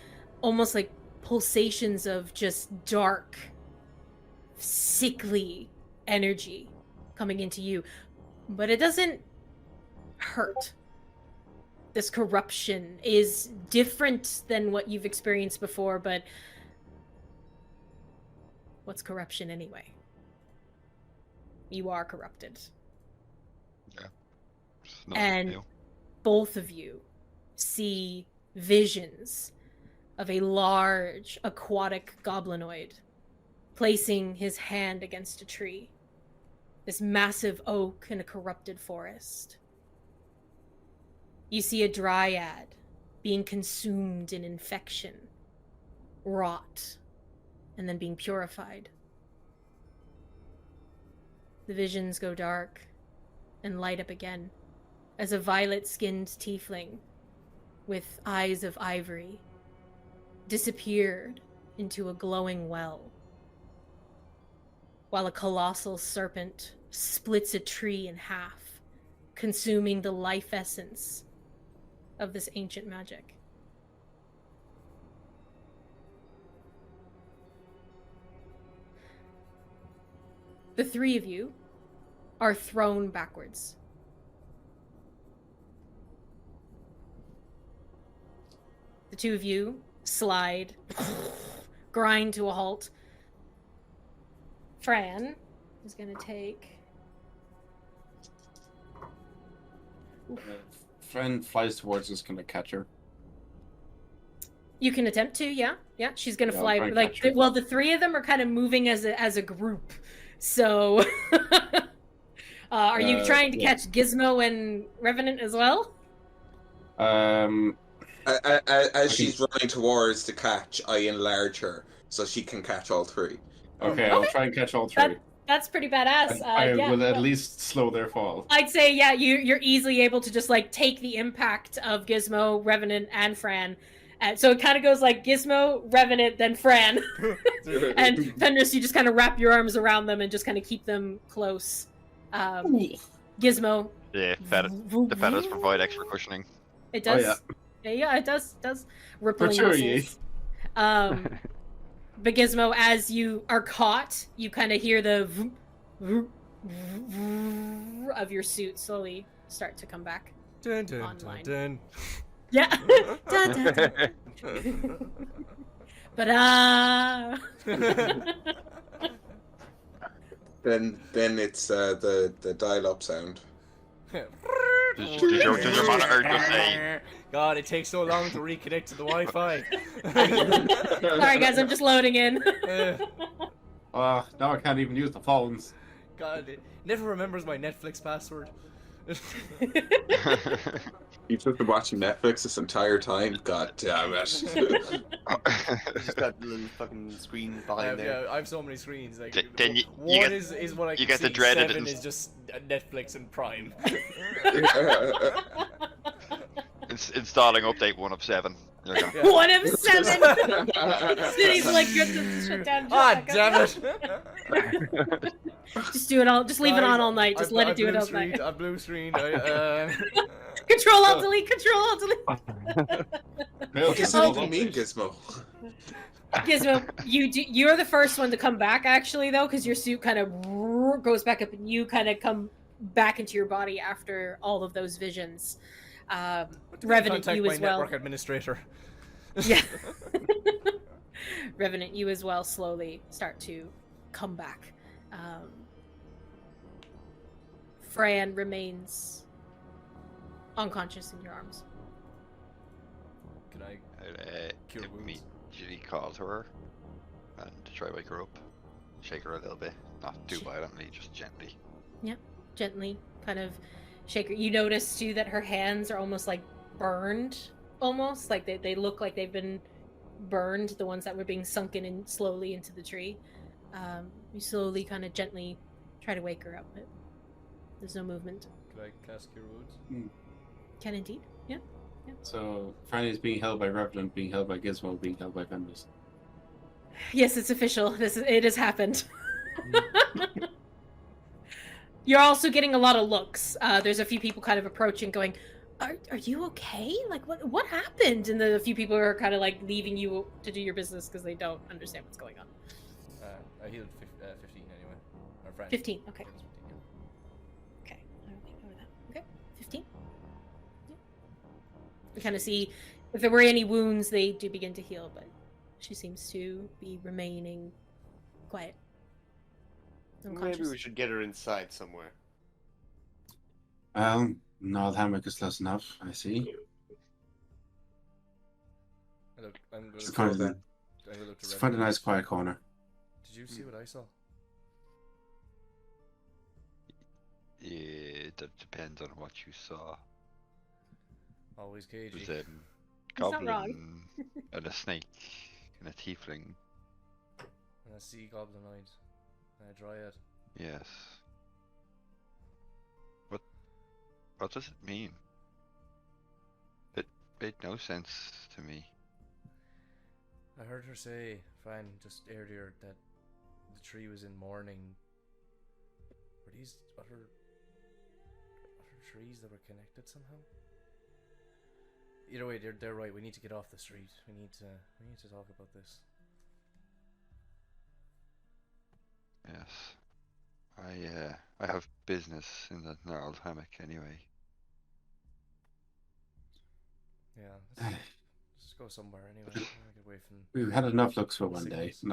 almost like pulsations of just dark, sickly energy coming into you. But it doesn't hurt. This corruption is different than what you've experienced before, but what's corruption anyway? You are corrupted. Yeah. It's not And new. both of you see visions of a large aquatic goblinoid placing his hand against a tree. This massive oak in a corrupted forest. You see a dryad being consumed in infection, rot, and then being purified. The visions go dark and light up again as a violet-skinned tiefling with eyes of ivory disappeared into a glowing well, while a colossal serpent splits a tree in half, consuming the life essence of this ancient magic. The three of you are thrown backwards. The two of you slide, grind to a halt. Fran is going to take... Friend flies towards us, gonna catch her. You can attempt to, yeah. Yeah, she's going to Yeah, fly. I'll try and Like, catch her. well, the three of them are kind of moving as a group. So, are you trying to yeah. catch Gizmo and Revenant as well? As she's running towards the catch, I enlarge her so she can catch all three. Okay, I'll try and catch all three. That's pretty badass. I Yeah, will at well, least slow their fall. I'd say, yeah, you're easily able to just like take the impact of Gizmo, Revenant, and Fran. So it kind of goes like Gizmo, Revenant, then Fran. And Fenris, you just kind of wrap your arms around them and just kind of keep them close. Gizmo. Yeah, the feathers provide extra cushioning. It does. Oh, Yeah, it does. Rippling sure, muscles. But Gizmo, as you are caught, you kind of hear the of your suit slowly start to come back. Dun, dun, Online. dun, Yeah. Dun, dun, dun. But Then it's the dial-up sound. dun. Does your monitor just say... God, it takes so long to reconnect to the Wi-Fi. Sorry guys, I'm just loading in. Now I can't even use the phones. God, it never remembers my Netflix password. You've just been watching Netflix this entire time. God damn it! Just got the little fucking screen behind there. Yeah, I have so many screens. Like, Then you one get- is what I you can get see. the dreaded 7 is just Netflix and Prime. Installing update 1 of 7. There you go. 1 of 7. City's like good to shut down. Damn it! Just do it all. Just leave it on all night. Just let it do it all night. A blue screen. Control Alt Delete. Control Alt Delete. What does that even mean, Gizmo? Gizmo, you're the first one to come back, actually, though, because your suit kind of goes back up, and you kind of come back into your body after all of those visions. Revenant, you as well. Network administrator. Yeah. Revenant, you as well slowly start to come back. Fran remains unconscious in your arms. Can I cure wounds? Immediately call to her and try to wake her up. Shake her a little bit. Not too violently, just gently. Yeah, gently, kind of shake her. You notice, too, that her hands are almost like burned. Almost like they look like they've been burned, the ones that were being sunken in slowly into the tree. You slowly, kind of gently try to wake her up, but there's no movement. Can I cast cure wounds? Can indeed, yeah. So, Franny is being held by Revenant, being held by Gizmo, being held by Fenris. Yes, it's official. It has happened. You're also getting a lot of looks. There's a few people kind of approaching, going, "Are you okay? Like, what happened?" And the few people are kind of like leaving you to do your business because they don't understand what's going on. I healed 15 anyway. Our friend. 15. Okay. Heals 15, yeah. Okay. I don't think over that. Okay. 15. Yeah. You kind of see if there were any wounds, they do begin to heal, but she seems to be remaining quiet. Maybe we should get her inside somewhere. No, the hammock is close enough, I see. Look, I'm Just going find, to a, look to just find a nice quiet corner. Did you see what I saw? Yeah, that depends on what you saw. Always It was cagey. not goblin wrong. and a snake and a tiefling. And a sea goblinoid. And a dryad. Yes. What does it mean? It made no sense to me. I heard her say, Fran, just earlier, that the tree was in mourning. Were these other trees that were connected somehow? Either way, they're right. We need to get off the street. We need to talk about this. Yes. I have business in the gnarled hammock anyway. Yeah, let's go somewhere anyway. Get away from. We've had enough looks for one day, and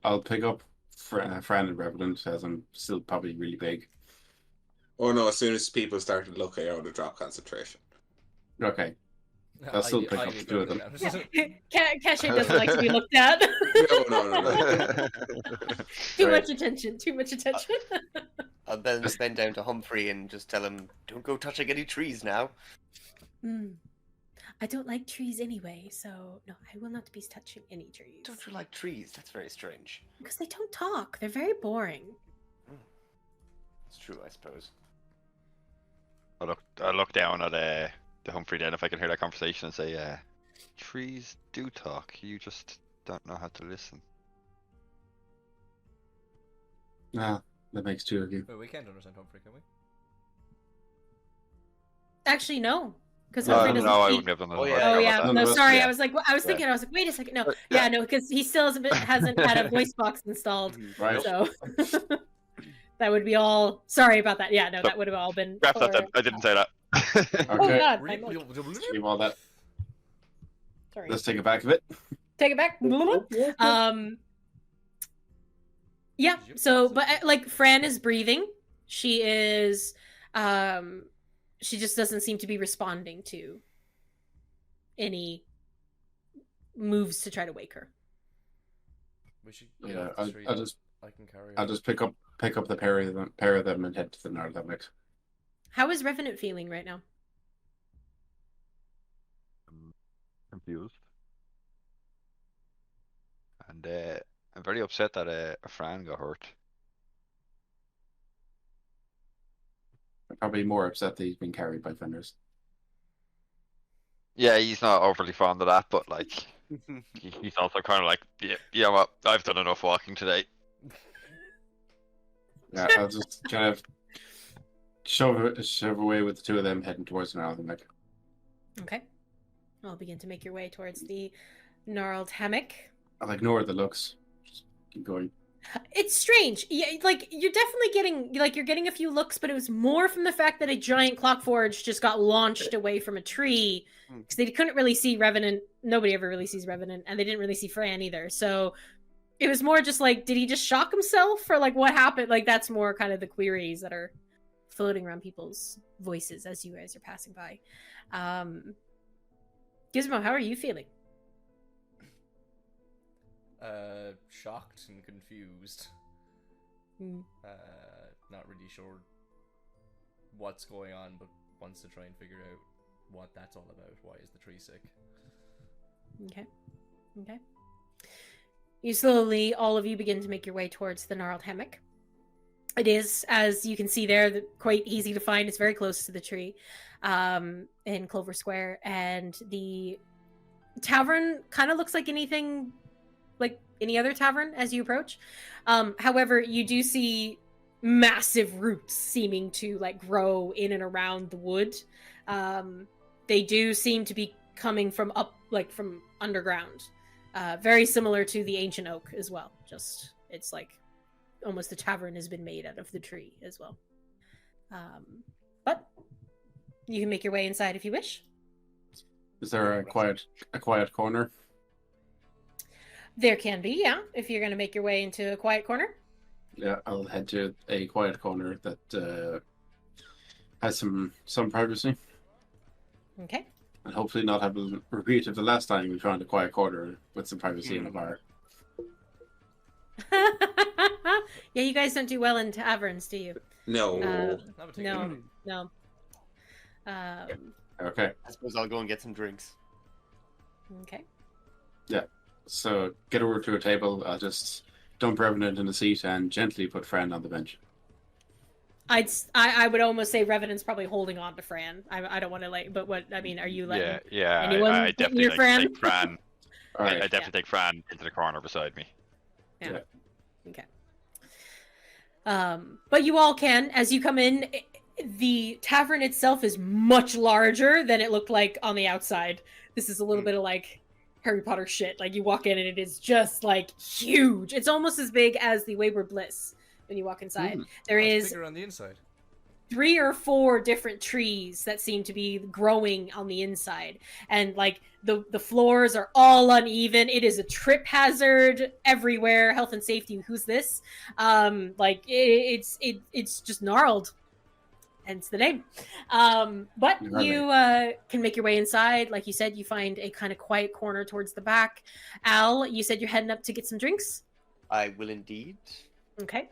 I'll pick up Fran and Revenant, as I'm still probably really big. Oh no! As soon as people started looking, I would have dropped concentration. Okay. I'll still pick up the two of them. Caché doesn't like to be looked at. No. Too much attention. Too much attention. I'll then bend down to Humphrey and just tell him, "Don't go touching any trees now." I don't like trees anyway, so no, I will not be touching any trees. Don't you like trees? That's very strange. Because they don't talk. They're very boring. It's true, I suppose. I look down at the Humphrey then if I can hear that conversation and say, trees do talk. You just don't know how to listen. Ah, that makes two of you. Wait, we can't understand Humphrey, can we? Actually, no. Because No, Humphrey doesn't I speak. wouldn't have done that. Oh, yeah. Oh yeah, None no, of us- sorry. yeah. I was thinking. I was like, wait a second. No, yeah, no, because he still hasn't had a voice box installed. Right. So that would be all. Sorry about that. Yeah, no, that would have all been. Scrap that for- then. I didn't say that. Oh Okay. God, Leave all that. sorry. Let's take it back a bit. Take it back. Yeah. So, but like, Fran is breathing. She is she just doesn't seem to be responding to any moves to try to wake her. We should Yeah, I can carry I'll just pick up the pair of them and head to the Nardamek. How is Revenant feeling right now? I'm confused. And I'm very upset that a Fran got hurt. I'm probably more upset that he's been carried by Fenris. Yeah, he's not overly fond of that, but like, he's also kind of like, yeah, well, I've done enough walking today. Yeah, I'll just kind of shove away with the two of them heading towards the Nardamek. Okay. I'll begin to make your way towards the gnarled hammock. I'll ignore the looks. Just keep going. It's strange. Yeah, like you're definitely getting a few looks, but it was more from the fact that a giant clock forge just got launched away from a tree because they couldn't really see Revenant. Nobody ever really sees Revenant, and they didn't really see Fran either. So it was more just like, did he just shock himself, or like what happened? Like that's more kind of the queries that are floating around people's voices as you guys are passing by. Gizmo, how are you feeling? Shocked and confused. Not really sure what's going on, but wants to try and figure out what that's all about. Why is the tree sick? Okay. You slowly, all of you, begin to make your way towards the gnarled hammock. It is, as you can see there, quite easy to find. It's very close to the tree in Clover Square, and the tavern kind of looks like anything like any other tavern as you approach. However, you do see massive roots seeming to like grow in and around the wood. They do seem to be coming from from underground. Very similar to the ancient oak as well. Just it's like almost the tavern has been made out of the tree as well. But you can make your way inside if you wish. Is there a quiet corner? There can be, yeah, if you're going to make your way into a quiet corner. Yeah, I'll head to a quiet corner that has some privacy. Okay. And hopefully not have a repeat of the last time we found a quiet corner with some privacy in a bar. Yeah, you guys don't do well in taverns, do you? No. No. Okay. I suppose I'll go and get some drinks. Okay. Yeah. So get over to a table. I'll just dump Revenant in a seat and gently put Fran on the bench. I would almost say Revenant's probably holding on to Fran. I don't want to are you letting anyone I definitely near Fran? take Fran. All right. I definitely take Fran into the corner beside me. Yeah. Okay. But you all can, as you come in, the tavern itself is much larger than it looked like on the outside. This is a little bit of like Harry Potter shit. Like you walk in and it is just like huge. It's almost as big as the Wayward Bliss when you walk inside. There is bigger on the inside. 3 or 4 different trees that seem to be growing on the inside, and like the floors are all uneven. It is a trip hazard everywhere. Health and safety, who's this? It's just gnarled, hence the name. But you can make your way inside. Like you said, you find a kind of quiet corner towards the back. Al, you said you're heading up to get some drinks? I will indeed. Okay.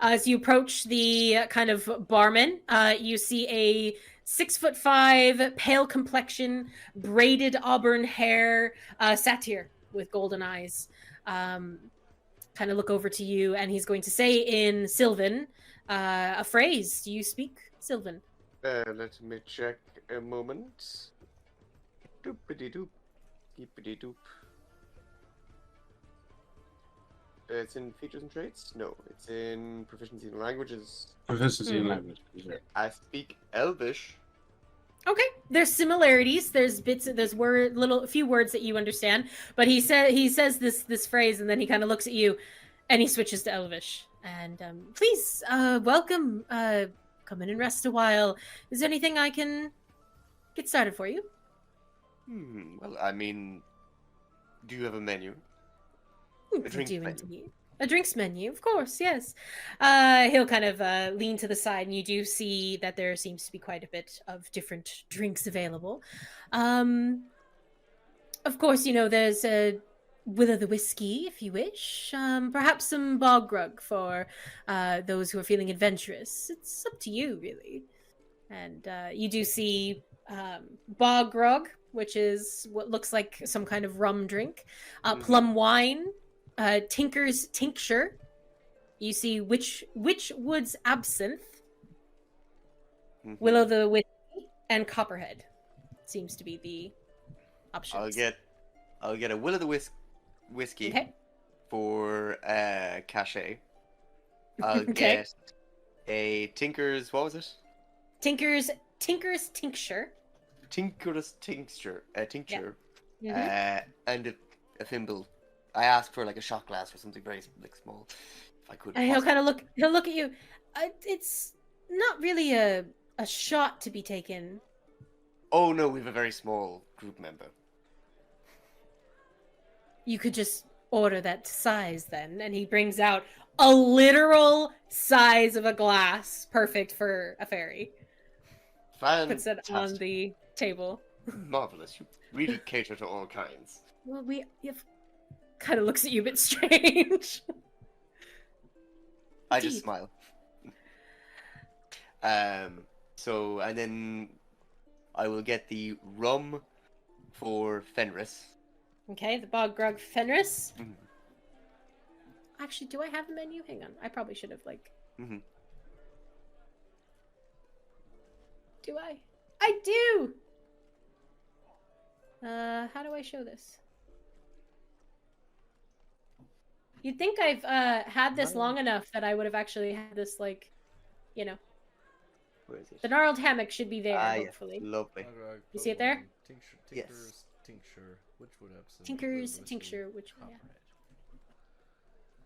As you approach the kind of barman, you see a 6'5", pale complexion, braided auburn hair, satyr with golden eyes. Kind of look over to you, and he's going to say in Sylvan a phrase. Do you speak Sylvan? Let me check a moment. Doopity-doop. Deepity-doop. It's in features and traits? No, it's in proficiency in languages. Proficiency in language. Sure. I speak Elvish. Okay, there's similarities. There's a few words that you understand. But he says this phrase, and then he kind of looks at you, and he switches to Elvish. And please, welcome. Come in and rest a while. Is there anything I can get started for you? Well, I mean, do you have a menu? I do indeed. A drinks menu, of course, yes. He'll kind of lean to the side, and you do see that there seems to be quite a bit of different drinks available. Of course, there's a will o' the whiskey, if you wish. Perhaps some bog grog for those who are feeling adventurous. It's up to you, really. And you do see bog grog, which is what looks like some kind of rum drink. Plum wine. Tinker's tincture. You see Witchwood's absinthe, Will o' the whiskey, and Copperhead seems to be the options. I'll get a Will o' the whiskey for Caché. I'll get a Tinker's, what was it? Tinker's tincture. Tinker's tincture. Tincture. Yeah. And a thimble. I asked for like a shot glass or something very like small, if I could. And he'll look at you. It's not really a shot to be taken. Oh no, we have a very small group member. You could just order that size then. And he brings out a literal size of a glass, perfect for a fairy. Fantastic. Puts it on the table. Marvelous. You really cater to all kinds. Well, kind of looks at you a bit strange. I just smile. So, and then I will get the rum for Fenris. Okay, the bog grog Fenris. Actually, do I have the menu? Hang on. I probably should have, Do I? I do! How do I show this? You'd think I've had this long enough that I would have actually had this, Where is it? The gnarled hammock should be there, hopefully. Yeah. Lovely. You see it there? Tinker's tincture, Witchwood absinthe. Tinker's tincture, which one? Yeah.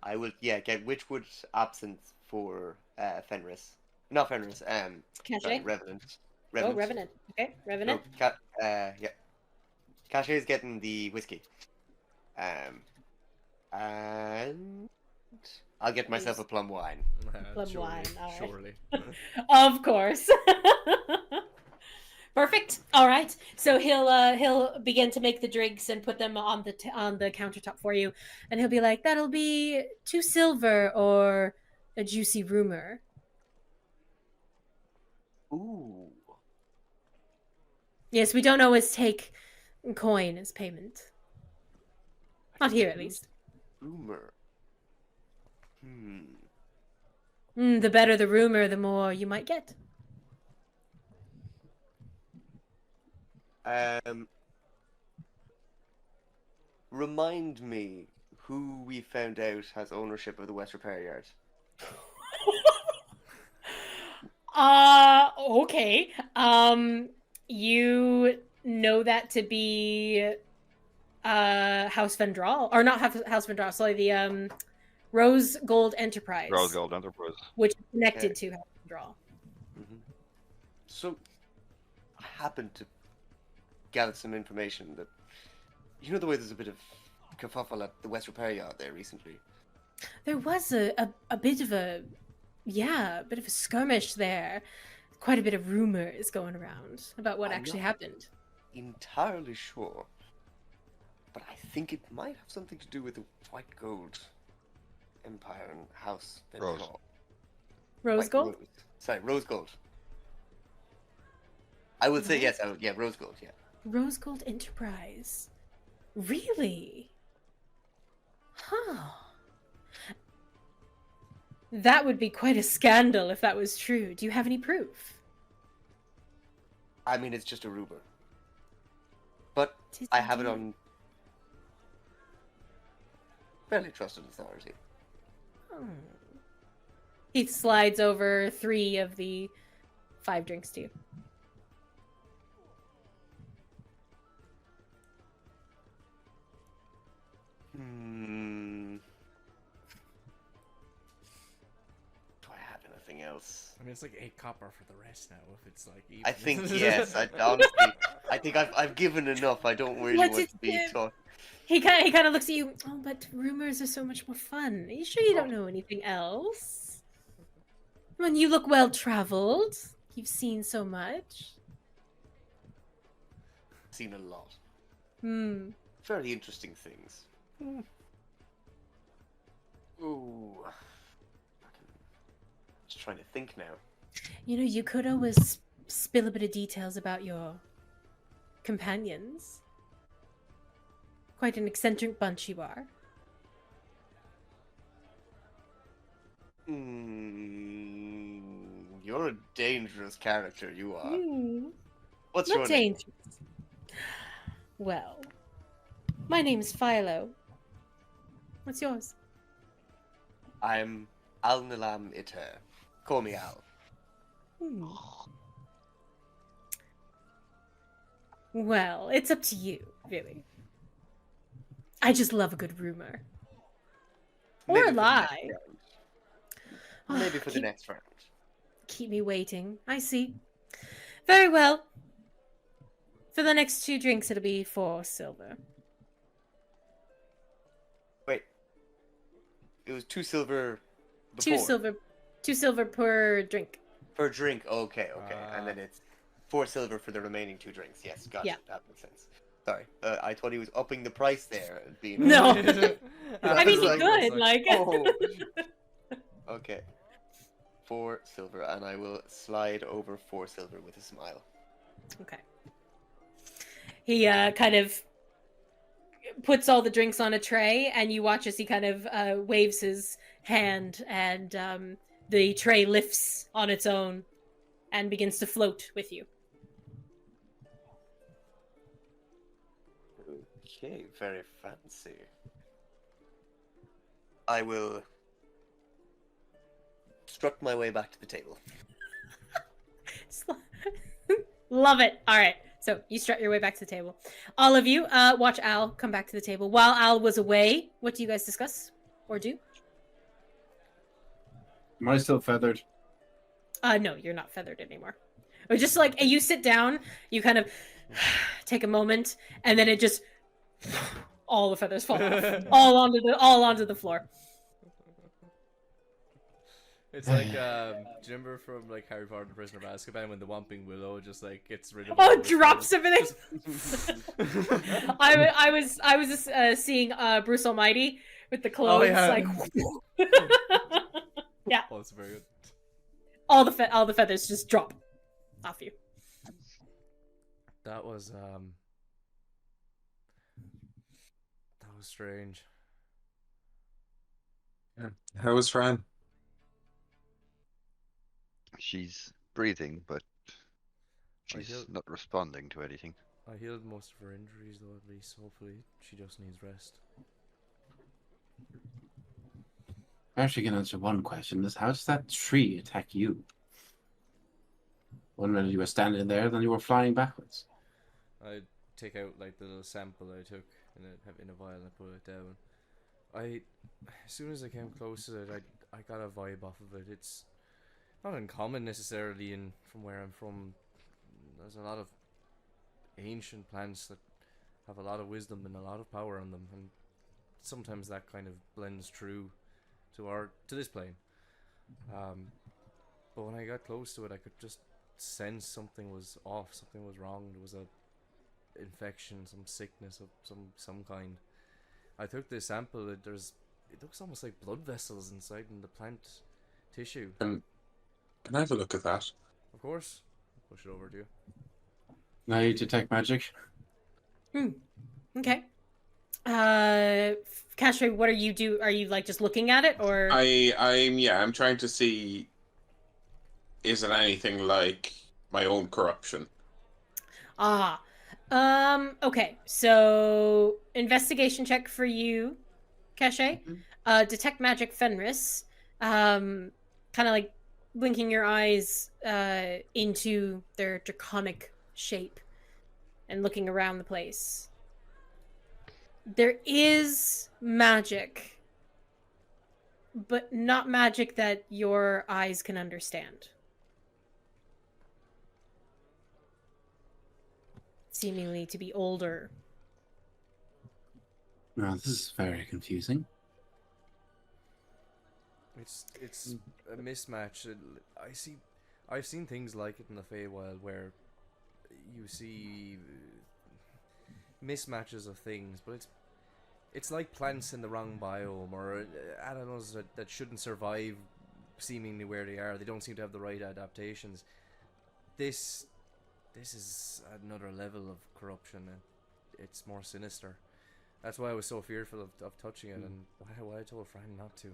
I will, get Witchwood absinthe for Fenris. Not Fenris, Caché? Revenant. Oh, Revenant. Okay, Revenant. No, Caché is getting the whiskey. And I'll get myself a plum wine. Plum wine, all right. Surely. Of course. Perfect. All right. So he'll begin to make the drinks and put them on the countertop for you, and he'll be like, "That'll be 2 silver or a juicy rumor." Ooh. Yes, we don't always take coin as payment. Not here, at least. Rumor. The better the rumor, the more you might get. Remind me who we found out has ownership of the West Repair Yard. Okay. You know that to be House Vendral, or not House Vendral, sorry, the Rose Gold Enterprise. Rose Gold Enterprise. Which is connected to House Vendral. So, I happened to gather some information that, the way there's a bit of kerfuffle at the West Repair Yard there recently. There was a bit of a skirmish there. Quite a bit of rumors going around about what actually happened. Entirely sure. But I think it might have something to do with the White Gold Empire and House Vendral. Rose Gold? Sorry, Rose Gold. I would say yes. Rose Gold, yeah. Rose Gold Enterprise. Really? Huh. That would be quite a scandal if that was true. Do you have any proof? I mean, it's just a rumor. But I have it on fairly trusted authority. He slides over 3 of the 5 drinks to you. Do I have anything else? I mean, it's like 8 copper for the rest now. If it's like even. I think yes. Honestly, I think I've given enough. I don't really want to be taught. he kind of looks at you. Oh, but rumors are so much more fun. Are you sure you don't know anything else? When you look well traveled, you've seen so much. Seen a lot. Hmm. Very interesting things. Ooh. Just trying to think now. You know, you could always spill a bit of details about your companions. Quite an eccentric bunch you are. You're a dangerous character, you are. What's Not your name? dangerous. Well, my name's Philo. What's yours? I'm Alnilam Enethær. Call me Al. Well, it's up to you, really. I just love a good rumor. Or Maybe a for the lie. next round. Maybe for the next round. Keep me waiting. I see. Very well. For the next 2 drinks, it'll be 4 silver. Wait. It was 2 silver before. 2 silver per drink. Per drink. Okay. And then it's 4 silver for the remaining 2 drinks. Yes, got it. That makes sense. Sorry. I thought he was upping the price there. Being... No. I mean, he could, like... Oh. Okay. 4 silver, and I will slide over 4 silver with a smile. Okay. He kind of puts all the drinks on a tray, and you watch as he kind of waves his hand, and the tray lifts on its own and begins to float with you. Okay, very fancy. I will strut my way back to the table. Love it. All right. So you strut your way back to the table. All of you, watch Al come back to the table. While Al was away, what do you guys discuss or do? Am I still feathered? No, you're not feathered anymore. Or just like you sit down, you kind of take a moment, and then it just all the feathers fall off, all onto the floor. It's like, do you remember from like Harry Potter and the Prisoner of Azkaban when the Whomping Willow just like gets rid of all its drops feathers? everything. I was seeing Bruce Almighty with the clothes like yeah. Oh, that's very good. All the feathers just drop off you. That was strange. Yeah. How was Fran? She's breathing, but she's not responding to anything. I healed most of her injuries, though, at least. Hopefully, she just needs rest. I actually can answer one question. Is how does that tree attack you? One minute you were standing there, then you were flying backwards. I take out like the little sample I took in a vial and I put it down. As soon as I came close to it, I got a vibe off of it. It's not uncommon necessarily from where I'm from. There's a lot of ancient plants that have a lot of wisdom and a lot of power on them, and sometimes that kind of blends true to this plane. But when I got close to it, I could just sense something was off, something was wrong. There was a infection, some sickness of some kind. I took the sample. It looks almost like blood vessels inside in the plant tissue. Can I have a look at that? Of course. I'll push it over to you. Now you detect magic. Okay. Caché, what are you Are you like just looking at it, or? I'm trying to see. Is it anything like my own corruption? Okay. So investigation check for you, Caché. Detect magic Fenris. Kind of like blinking your eyes into their draconic shape and looking around the place. There is magic, but not magic that your eyes can understand. Seemingly to be older. Well, this is very confusing. It's a mismatch. I've seen things like it in the Feywild where you see mismatches of things, but it's like plants in the wrong biome or animals that shouldn't survive seemingly where they are. They don't seem to have the right adaptations. This is another level of corruption, and it's more sinister. That's why I was so fearful of touching it, and why I told Frank not to.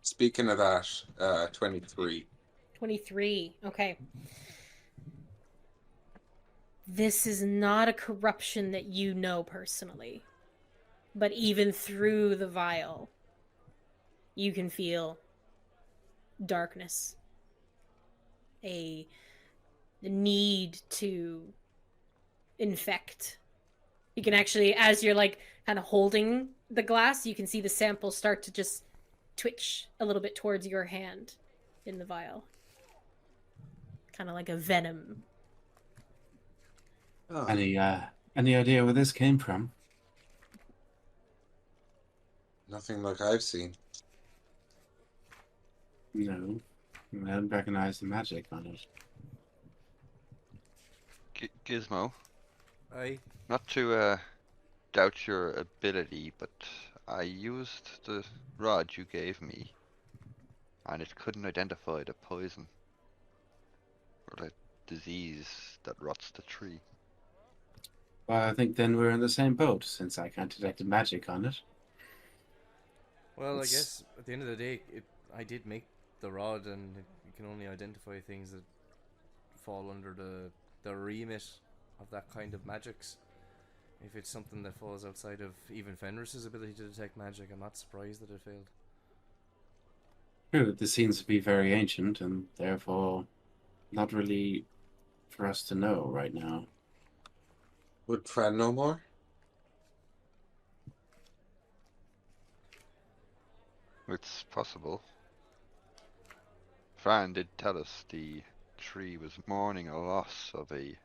Speaking of that, 23. 23. Okay. This is not a corruption that you know personally. But even through the vial, you can feel darkness. A need to infect. You can actually, as you're like kind of holding the glass, you can see the sample start to just twitch a little bit towards your hand in the vial. Kind of like a venom. Oh. Any idea where this came from? Nothing like I've seen. No. I don't recognize the magic on it. Gizmo, Aye. not to doubt your ability, but I used the rod you gave me, and it couldn't identify the poison or the disease that rots the tree. Well, I think then we're in the same boat, since I can't detect the magic on it. Well, I guess at the end of the day, I did make the rod, and you can only identify things that fall under the remit of that kind of magics. If it's something that falls outside of even Fenris's ability to detect magic, I'm not surprised that it failed. True, this seems to be very ancient, and therefore not really for us to know right now. Would Fran know more? It's possible. Fran did tell us the tree was mourning a loss of a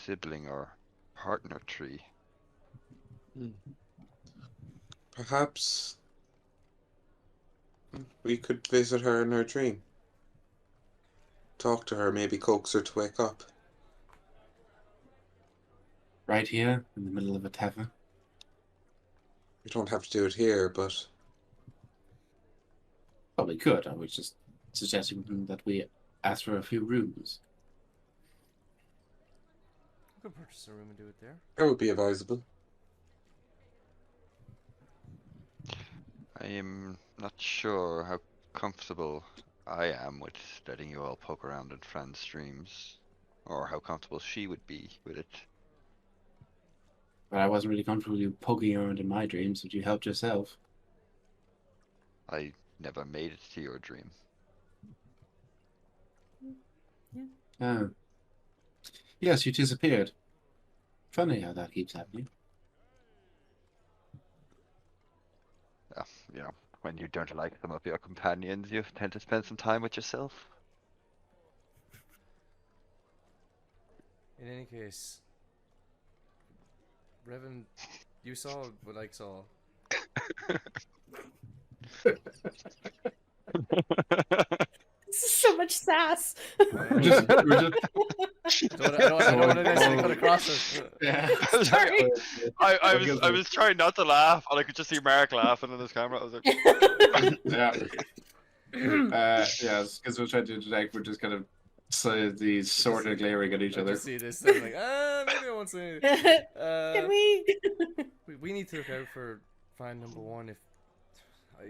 sibling or partner tree. Perhaps we could visit her in her dream. Talk to her, maybe coax her to wake up. Right here, in the middle of a tavern. We don't have to do it here, but Probably could. I was just suggesting that we ask for a few rooms. We could purchase a room and do it there. that would be advisable. I am not sure how comfortable I am with letting you all poke around in Fran's streams, or how comfortable she would be with it. But I wasn't really comfortable with you poking around in my dreams, but you helped yourself. I never made it to your dream. Oh. Yes, you disappeared. Funny how that keeps happening. You know, when you don't like some of your companions, you tend to spend some time with yourself. In any case, Revenant, you saw what I saw. This is so much sass. We're just I don't want to necessarily cut across it. yeah. Sorry. I was trying not to laugh, and I could just see Mark laughing on his camera. I was like, Yeah. Yeah, because we're trying to interject, we're just kind of these sort of glaring at each I other. just see this and I'm like, maybe I won't say anything. Can we? We need to look out for fan number one.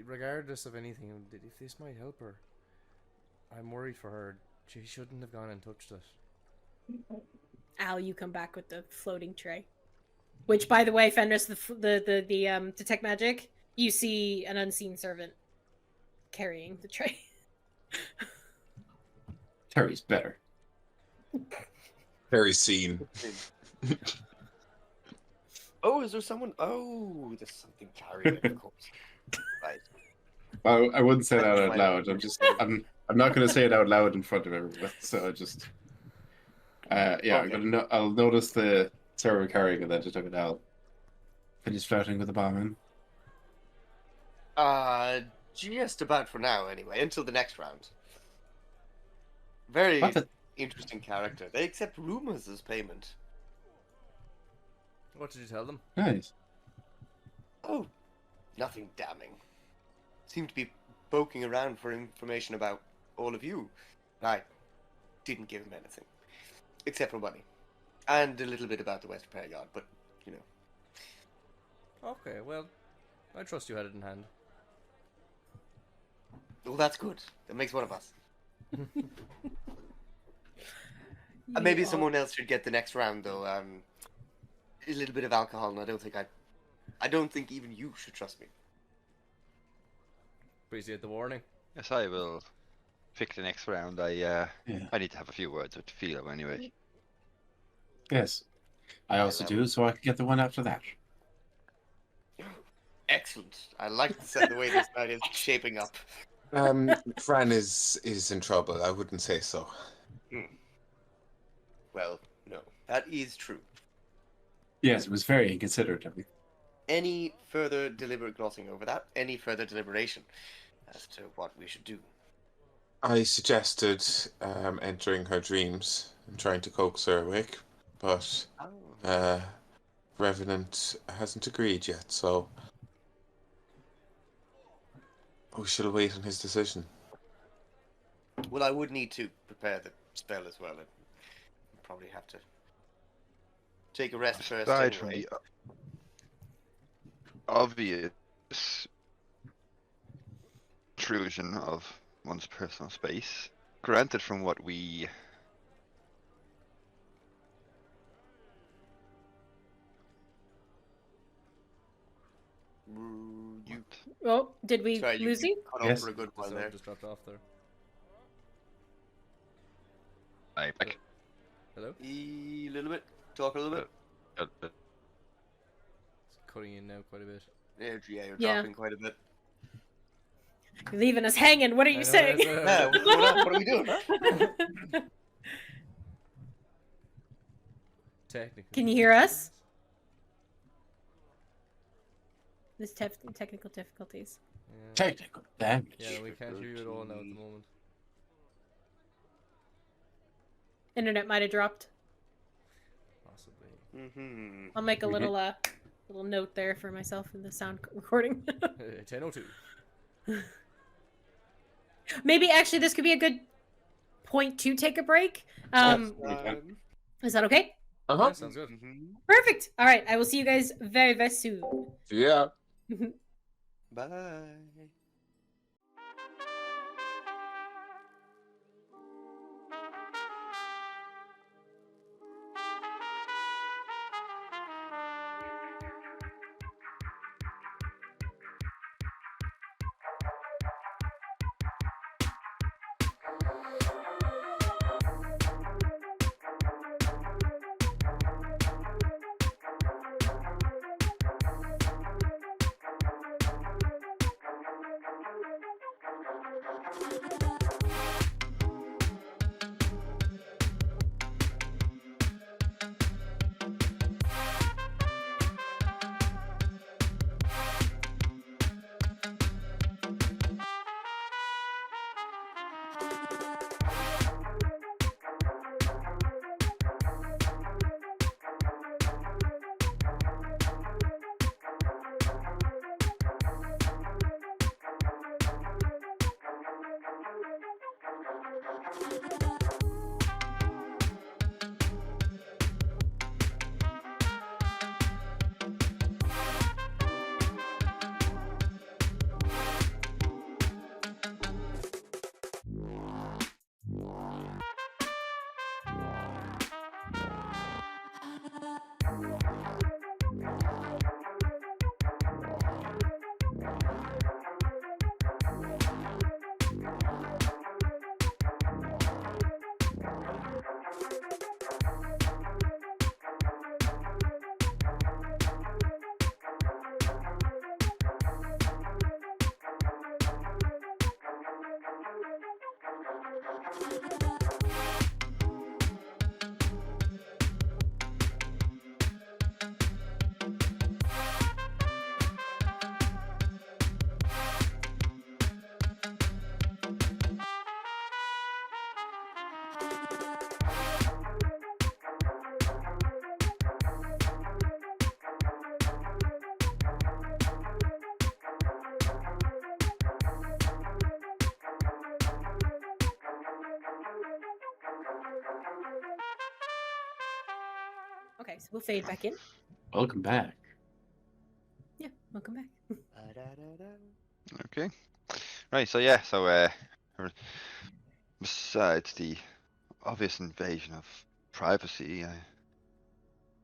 Regardless of anything, if this might help her, I'm worried for her. She shouldn't have gone and touched it. Al, you come back with the floating tray. Which, by the way, Fenris, the detect magic, you see an unseen servant carrying the tray. Terry's better. Very seen. Oh, is there someone? Oh, there's something carrying it, of course. Right. I wouldn't say that out loud. I'm not going to say it out loud in front of everyone. So I just, yeah, Okay. I'll notice the server carrying and then just look at Al. Finish flirting with the barman. Just about for now, anyway, until the next round. Very What the- interesting character. They accept rumors as payment. What did you tell them? Nice. Oh, nothing damning. Seemed to be poking around for information about all of you. I didn't give him anything. Except for money. And a little bit about the West Repair Yard, but, you know. Okay, well, I trust you had it in hand. Well, that's good. That makes one of us. Maybe someone else should get the next round, though. A little bit of alcohol, and I don't think even you should trust me. Appreciate the warning. Yes, I will pick the next round. I need to have a few words with Philo anyway. Yes. I also do, so I can get the one after that. Excellent. I like the way this night is shaping up. Fran is in trouble. I wouldn't say so. Well, no, that is true. Yes, it was very inconsiderate of me. Any further deliberate glossing over that? Any further deliberation as to what we should do? I suggested entering her dreams and trying to coax her awake, but Revenant hasn't agreed yet, so we shall wait on his decision. Well, I would need to prepare the spell as well. I'd probably have to take a rest first. Aside from Anyway. the obvious intrusion of one's personal space, granted from what we You Oh, did we sorry, lose you you? cut off Yes. for a good The while sound there. just dropped off there. like Hello? A little bit. Talk a little bit. It's cutting in now quite a bit. Yeah, you're Yeah. dropping quite a bit. You're leaving us hanging. What are I you know, saying? Yeah, what's going on? What are we doing? Huh? Technically. Can you hear us? There's technical difficulties. Yeah. Technical damage. Yeah, we can't hear you at all now at the moment. Internet might have dropped. Possibly. Mm-hmm. I'll make a little little note there for myself in the sound recording. 10:02. Maybe actually this could be a good point to take a break. Is that okay? Yeah, sounds good. Perfect. All right. I will see you guys very, very soon. Yeah. Bye. so we'll fade back in. Welcome back. Yeah, welcome back. Okay. Right, so besides the obvious invasion of privacy,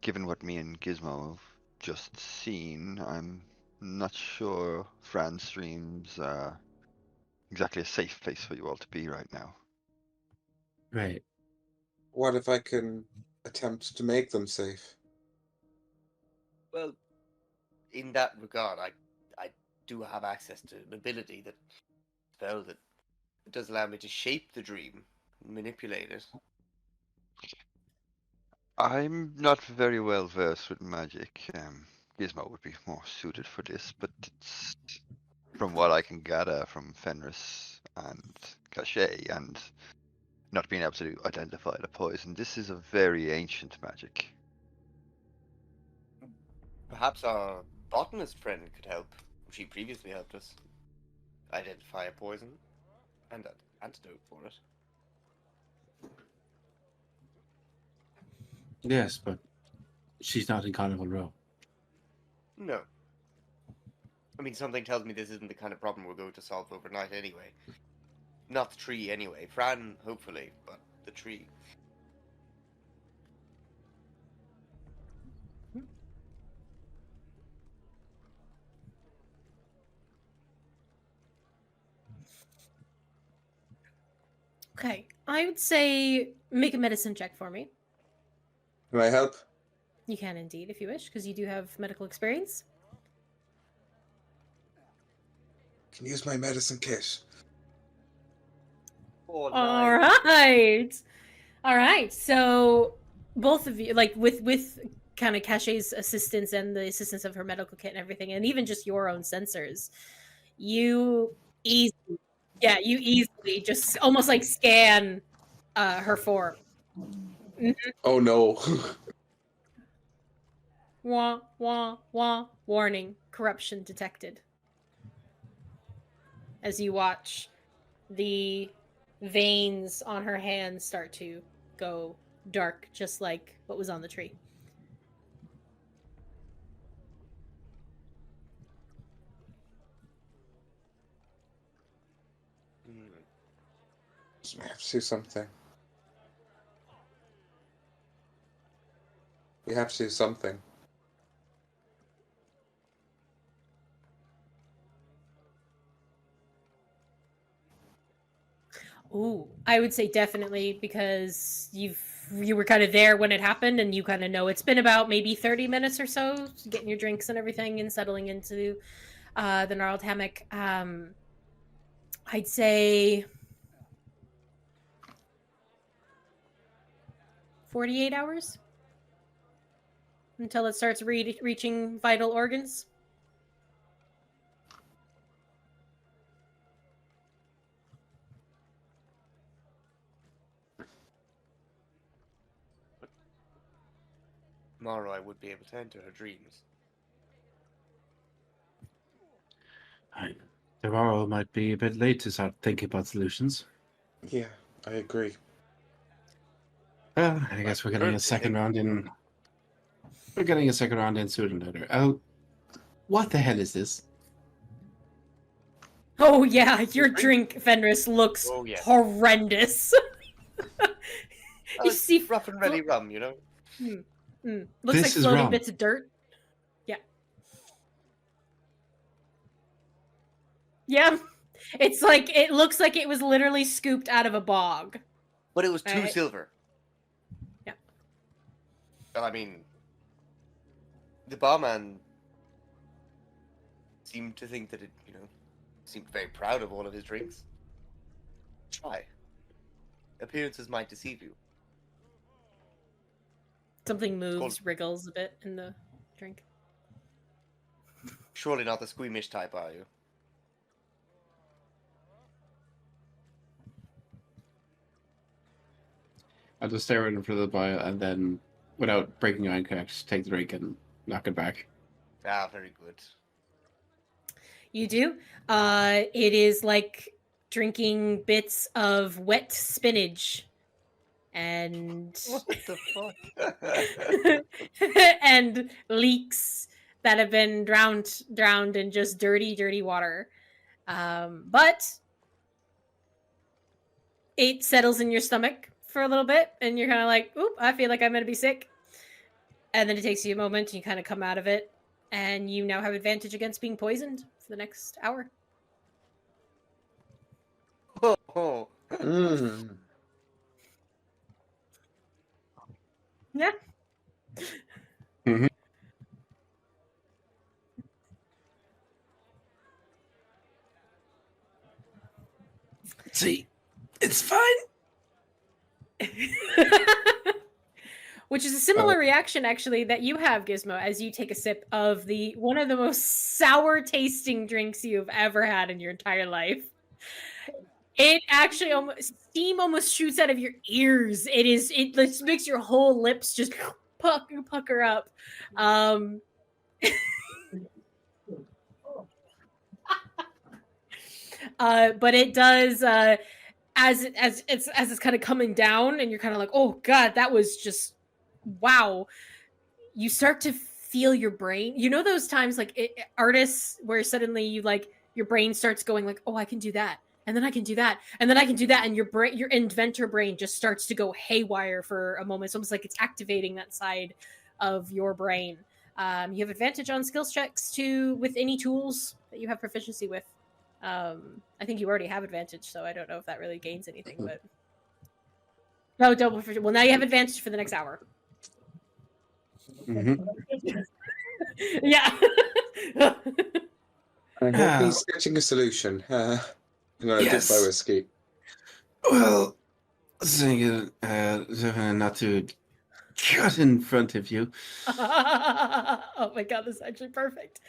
given what me and Gizmo have just seen, I'm not sure Fran's streams are exactly a safe place for you all to be right now. Right. What if I can attempt to make them safe? Well, in that regard, I do have access to an ability that does allow me to shape the dream, manipulate it. I'm not very well versed with magic. Gizmo would be more suited for this, but it's, from what I can gather from Fenris and Caché and not being able to identify the poison, this is a very ancient magic. Perhaps our botanist friend could help. She previously helped us identify a poison and an antidote for it. Yes, but she's not in Carnival Row. No. I mean, something tells me this isn't the kind of problem we're going to solve overnight anyway. Not the tree anyway. Fran, hopefully, but the tree. Okay, I would say make a medicine check for me. Can I help? You can indeed, if you wish, because you do have medical experience. Can use my medicine kit. Oh, All right. All right. So both of you, like with kind of Caché's assistance and the assistance of her medical kit and everything, and even just your own sensors, you easily just almost like scan her form. Oh no. Wah wah wah. Warning: corruption detected. As you watch the veins on her hands start to go dark, just like what was on the tree. We have to do something. We have to do something. Ooh, I would say definitely, because you were kind of there when it happened, and you kind of know it's been about maybe 30 minutes or so, getting your drinks and everything and settling into the gnarled hammock. I'd say 48 hours until it starts reaching vital organs. Tomorrow I would be able to enter her dreams. Tomorrow might be a bit late to start thinking about solutions. Yeah, I agree. Well, I guess we're getting a second round in. We're getting a second round in sooner or later. Oh, what the hell is this? Oh yeah, your drink, Fenris, looks horrendous. You see, rough and ready rum, you know. Looks This like is floating rum. bits of dirt. Yeah. Yeah. It's like, it looks like it was literally scooped out of a bog. But it was two silver. Yeah. Well, I mean, the barman seemed to think that it, seemed very proud of all of his drinks. Try. Appearances might deceive you. Something moves, wriggles a bit in the drink. Surely not the squeamish type, are you? I'll just stare at him for the while and then, without breaking eye contact, take the drink and knock it back. Ah, very good. You do? It is like drinking bits of wet spinach and What the fuck? and leaks that have been drowned in just dirty water. But it settles in your stomach for a little bit, and you're kind of like, oop, I feel like I'm going to be sick. And then it takes you a moment, and you kind of come out of it, and you now have advantage against being poisoned for the next hour. Oh. Yeah. See, it's fine. Which is a similar reaction, actually, that you have, Gizmo, as you take a sip of one of the most sour tasting drinks you've ever had in your entire life. It actually steam almost shoots out of your ears. It just makes your whole lips just pucker up. But it does as it's kind of coming down, and you're kind of like, oh god, that was just wow. You start to feel your brain. You know those times like artists where suddenly you like your brain starts going like, oh, I can do that, and then I can do that, and then I can do that, and your inventor brain just starts to go haywire for a moment. It's almost like it's activating that side of your brain. You have advantage on skills checks too with any tools that you have proficiency with. I think you already have advantage, so I don't know if that really gains anything, but no, double for well, now you have advantage for the next hour. Yeah. I hope he's getting a solution. I'm gonna dip my whiskey. Well, saying not to cut in front of you. Oh my god, this is actually perfect.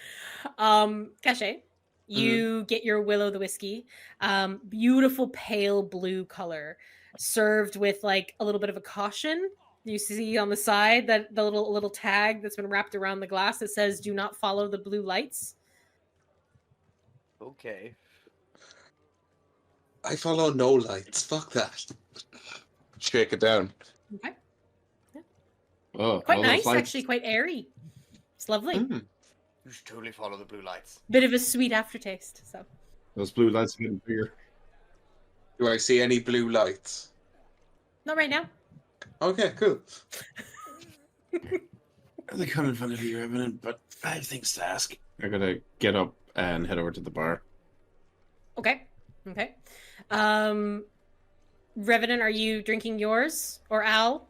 Caché, you get your Willow the whiskey. Beautiful pale blue color, served with like a little bit of a caution. You see on the side that the little tag that's been wrapped around the glass that says "Do not follow the blue lights." Okay. I follow no lights. Fuck that. Shake it down. Okay. Yeah. Oh, Quite all those nice, lights. actually, quite airy. It's lovely. You should totally follow the blue lights. Bit of a sweet aftertaste. So Those blue lights are getting bigger. Do I see any blue lights? not right now. Okay, cool. They come in front of you, Revenant, but I have things to ask. I'm gonna get up and head over to the bar. Okay. Revenant, are you drinking yours or Al?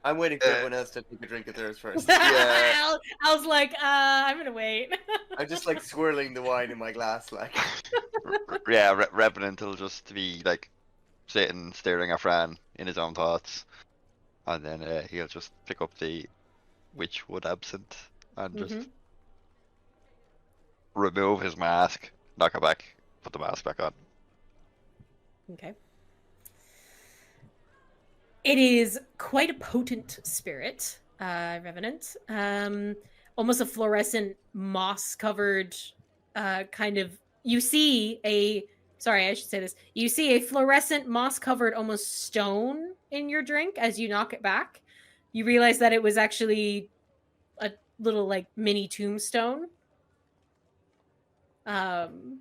I'm waiting for everyone else to take a drink of theirs first. Yeah. Al's like, I'm gonna wait. I'm just like swirling the wine in my glass, like. Yeah, Revenant will just be like sitting staring at Fran in his own thoughts, and then he'll just pick up the Witchwood absinthe and just remove his mask, knock it back, put the mask back on. Okay. It is quite a potent spirit, Revenant. Almost a fluorescent, moss-covered kind of... You see a... Sorry, I should say this. You see a fluorescent, moss-covered, almost stone in your drink as you knock it back. You realize that it was actually a little, like, mini tombstone. You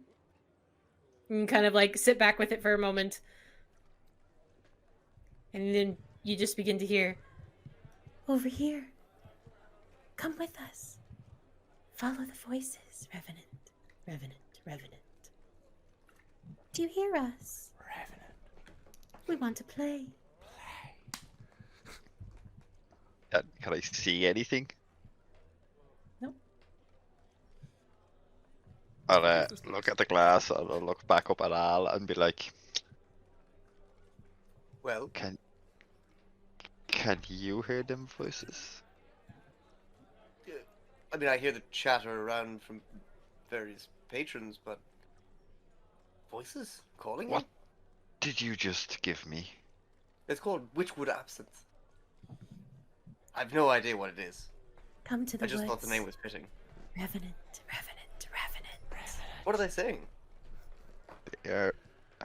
can kind of, like, sit back with it for a moment. And then you just begin to hear, over here. Come with us. Follow the voices, Revenant. Revenant, Revenant. Do you hear us? Revenant. We want to play. Can I see anything? Nope. I'll look at the glass, I'll look back up at Al and be like, Well, Can you hear them voices? I mean, I hear the chatter around from various patrons, but voices calling What me? did you just give me? It's called Witchwood Absinthe. I've no idea what it is. Come to the I just woods. thought the name was fitting. Revenant, Revenant, Revenant. What are they saying? They're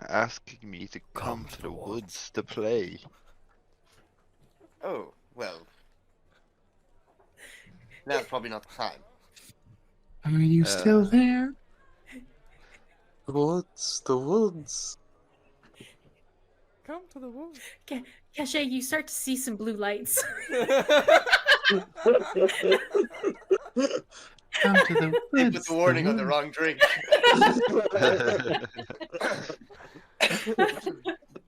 asking me to come to the woods to play. Oh, well. Now's probably not the time. Are you still there? The woods, the woods. Come to the woods. Caché, you start to see some blue lights. Come to the They woods. put the warning on the wrong drink.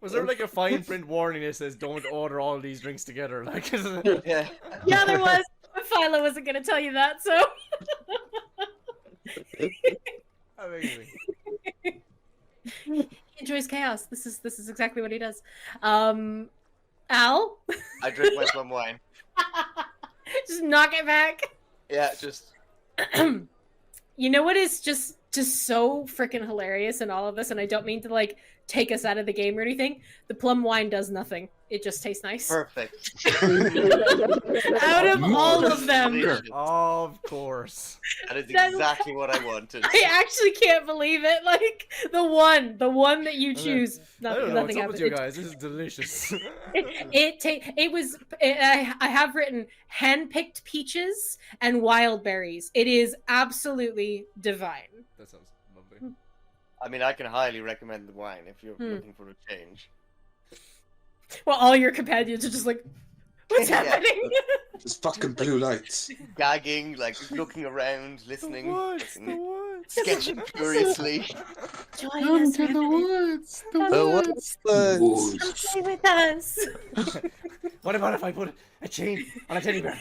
Was there like a fine print warning that says don't order all these drinks together? Like, Yeah. Yeah, there was. Philo wasn't going to tell you that, so. amazing. He enjoys chaos. This is exactly what he does. Al? I drink my plum wine. Just knock it back. Yeah, just. You know what is just so freaking hilarious in all of this, and I don't mean to like take us out of the game or anything. The plum wine does nothing. It just tastes nice. Perfect. Out of all of them. Of course. That is exactly what I wanted. I actually can't believe it. Like the one that you choose. I don't know Nothing what's up with happens. you guys. This is delicious. I have written hand-picked peaches and wild berries. It is absolutely divine. That sounds lovely. I mean, I can highly recommend the wine if you're looking for a change. Well, all your companions are just like, what's Yeah. happening? There's fucking blue lights. Gagging, like looking around, listening, The woods, fucking the woods. sketching furiously. Join us, to the woods. The woods, the woods. come play with us. What about if I put a chain on a teddy bear?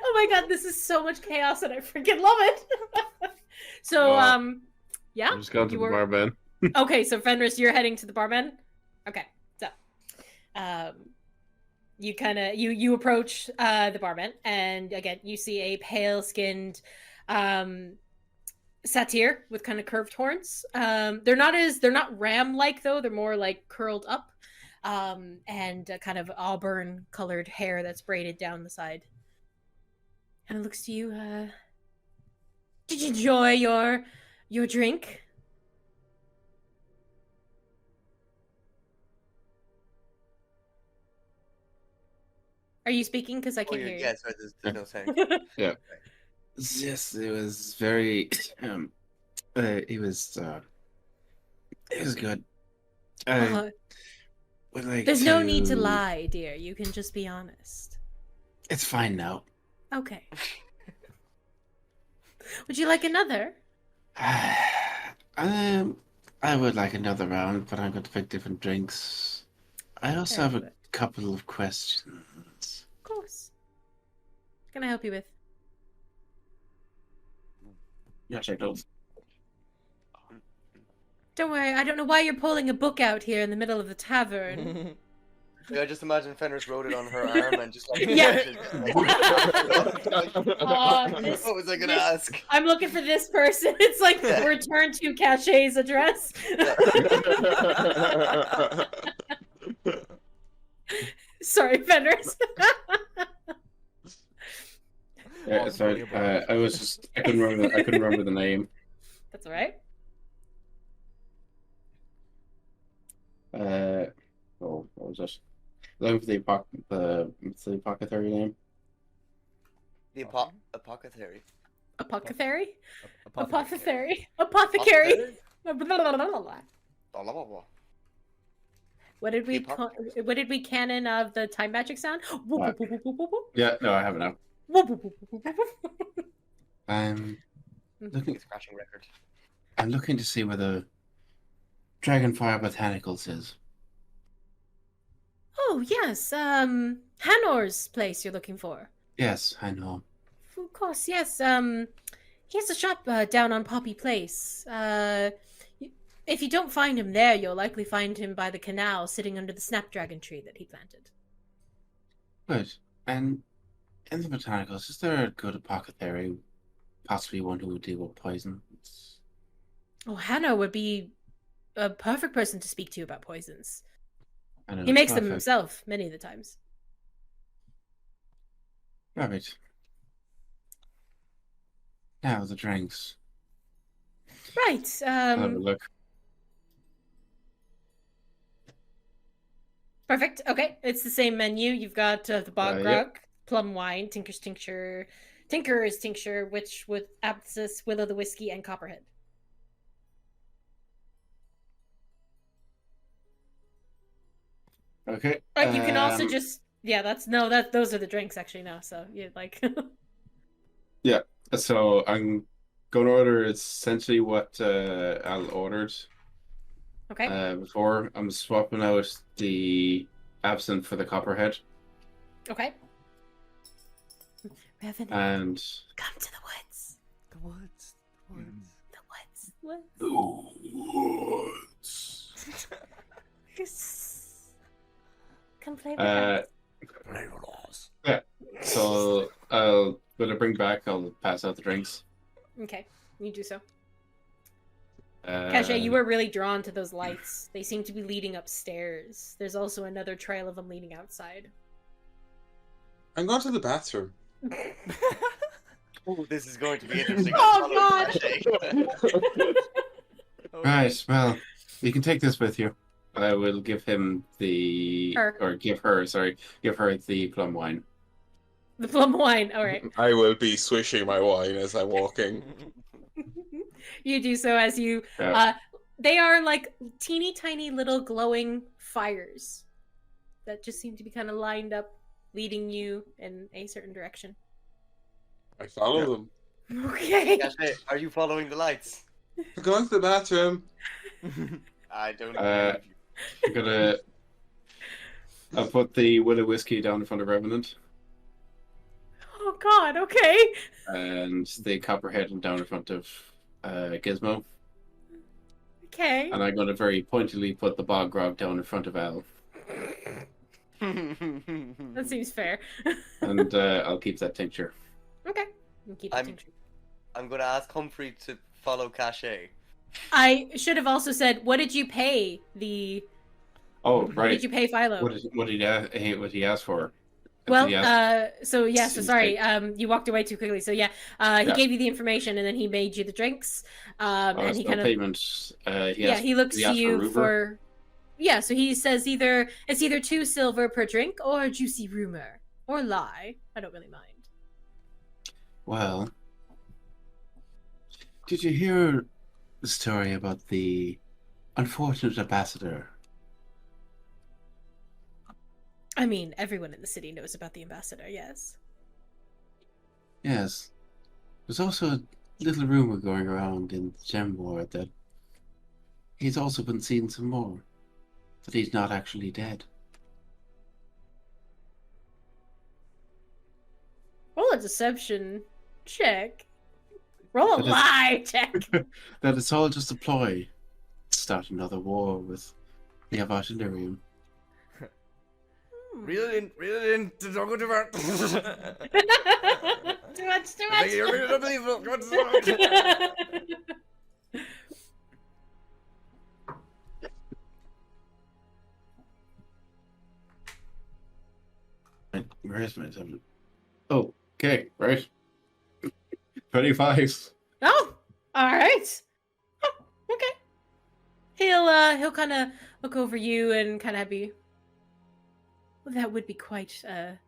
Oh my god, this is so much chaos and I freaking love it. So, Wow. yeah. I'm just going to you the were- barman. Okay, so Fenris, you're heading to the barman? Okay, so you approach the barman, and again you see a pale-skinned satyr with kind of curved horns. They're not ram-like though, they're more like curled up, and kind of auburn-colored hair that's braided down the side. And it looks to you, did you enjoy your drink? Are you speaking? Because I Oh, can hear you. yeah, sorry, there's no sound. Yes, it was very. It was good. Uh, Would like there's no need to lie, dear. You can just be honest. It's fine now. Okay. Would you like another? I would like another round, but I'm going to pick different drinks. I also Very have a good. couple of questions. Of course. What can I help you with? Yeah, check those. Don't worry, I don't know why you're pulling a book out here in the middle of the tavern. I just imagine Fenris wrote it on her arm and just like. Yeah. What was I gonna ask? I'm looking for this person. It's like return to Caché's address. Sorry, Fenris. Yeah, sorry. I couldn't remember the name. That's all right. What was it? Looking for the apothecary name. The apothecary. Apothecary? Apothecary. Apothecary. What did we The what did we canon of the time magic sound? Yeah, no, I have it now. Looking, Scratching record. I'm looking to see where the Dragonfire Botanicals is. Oh yes, Hanor's place you're looking for. Yes, I know. Of course, yes. He has a shop down on Poppy Place. If you don't find him there, you'll likely find him by the canal, sitting under the snapdragon tree that he planted. Good. And in the botanicals, is there a good apothecary? Possibly one who would deal with poisons? Oh, Hanor would be a perfect person to speak to about poisons. I know, He makes them perfect. himself many of the times. Right. Now the drinks. Right. I'll have a look. Perfect. Okay, it's the same menu. You've got the bog grog, Yep. plum wine, tinker's tincture, witch with abscess, will o' the whiskey, and copperhead. Okay. You can also just those are the drinks actually now. So you like. Yeah. So I'm going to order essentially what Al ordered Okay. before. I'm swapping out the absinthe for the copperhead, Okay. Revenant, and come to the woods. The woods. The woods. The woods. Come play with us. Play with us. Yeah. So I'll when I bring back, I'll pass out the drinks. Okay, you do so. Caché, you were really drawn to those lights. They seem to be leading upstairs. There's also another trail of them leading outside. I'm going to the bathroom. Oh, this is going to be interesting. Oh, God! Right. Well, you can take this with you. I will give him the give her the plum wine. The plum wine. All right. I will be swishing my wine as I'm walking. You do so as you. Yeah. They are like teeny tiny little glowing fires that just seem to be kind of lined up, leading you in a certain direction. I follow them. Okay. Caché, are you following the lights? I'm going to the bathroom. I don't believe you. I'll put the willow whiskey down in front of Revenant, Oh God. Okay. and the copperhead down in front of Gizmo. Okay. And I'm going to very pointedly put the bog grog down in front of Al. That seems fair. And I'll keep that tincture. Okay. You keep the tincture. I'm going to ask Humphrey to follow Caché. I should have also said, what did you pay the? Oh, What right. did you pay Philo? What did he ask for? Well, Did he ask- so Seems sorry, like- you walked away too quickly. So he gave you the information and then he made you the drinks. And he kind of payment. he looks to you for. Yeah, so he says it's either 2 silver per drink or juicy rumor or lie. I don't really mind. Well, did you hear the story about the unfortunate ambassador? I mean, everyone in the city knows about the ambassador. Yes. Yes. There's also a little rumor going around in the Gem Ward that he's also been seeing some more. That he's not actually dead. Roll a deception check. Roll a That is- lie check. That it's all just a ploy to start another war with the Avasha Isles. Reel it in, don't go too far. Too much. You're really unbelievable. Go on. Where is my 7? Oh, okay, right. 25. Oh, all right. Oh, okay. He'll kind of look over you and kind of be. Well, that would be quite a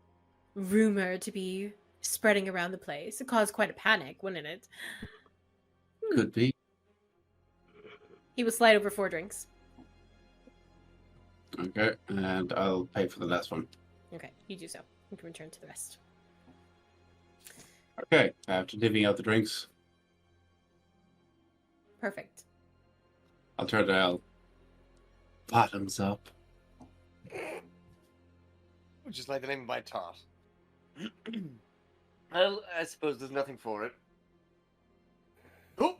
rumor to be spreading around the place. It caused quite a panic, wouldn't it? Could be. He will slide over 4 drinks. Okay, and I'll pay for the last one. Okay, you do so. You can return to the rest. Okay, after divvying out the drinks, Perfect. I'll turn to Al. Bottoms up. Just like the name of my tart. Well, I suppose there's nothing for it. Oh!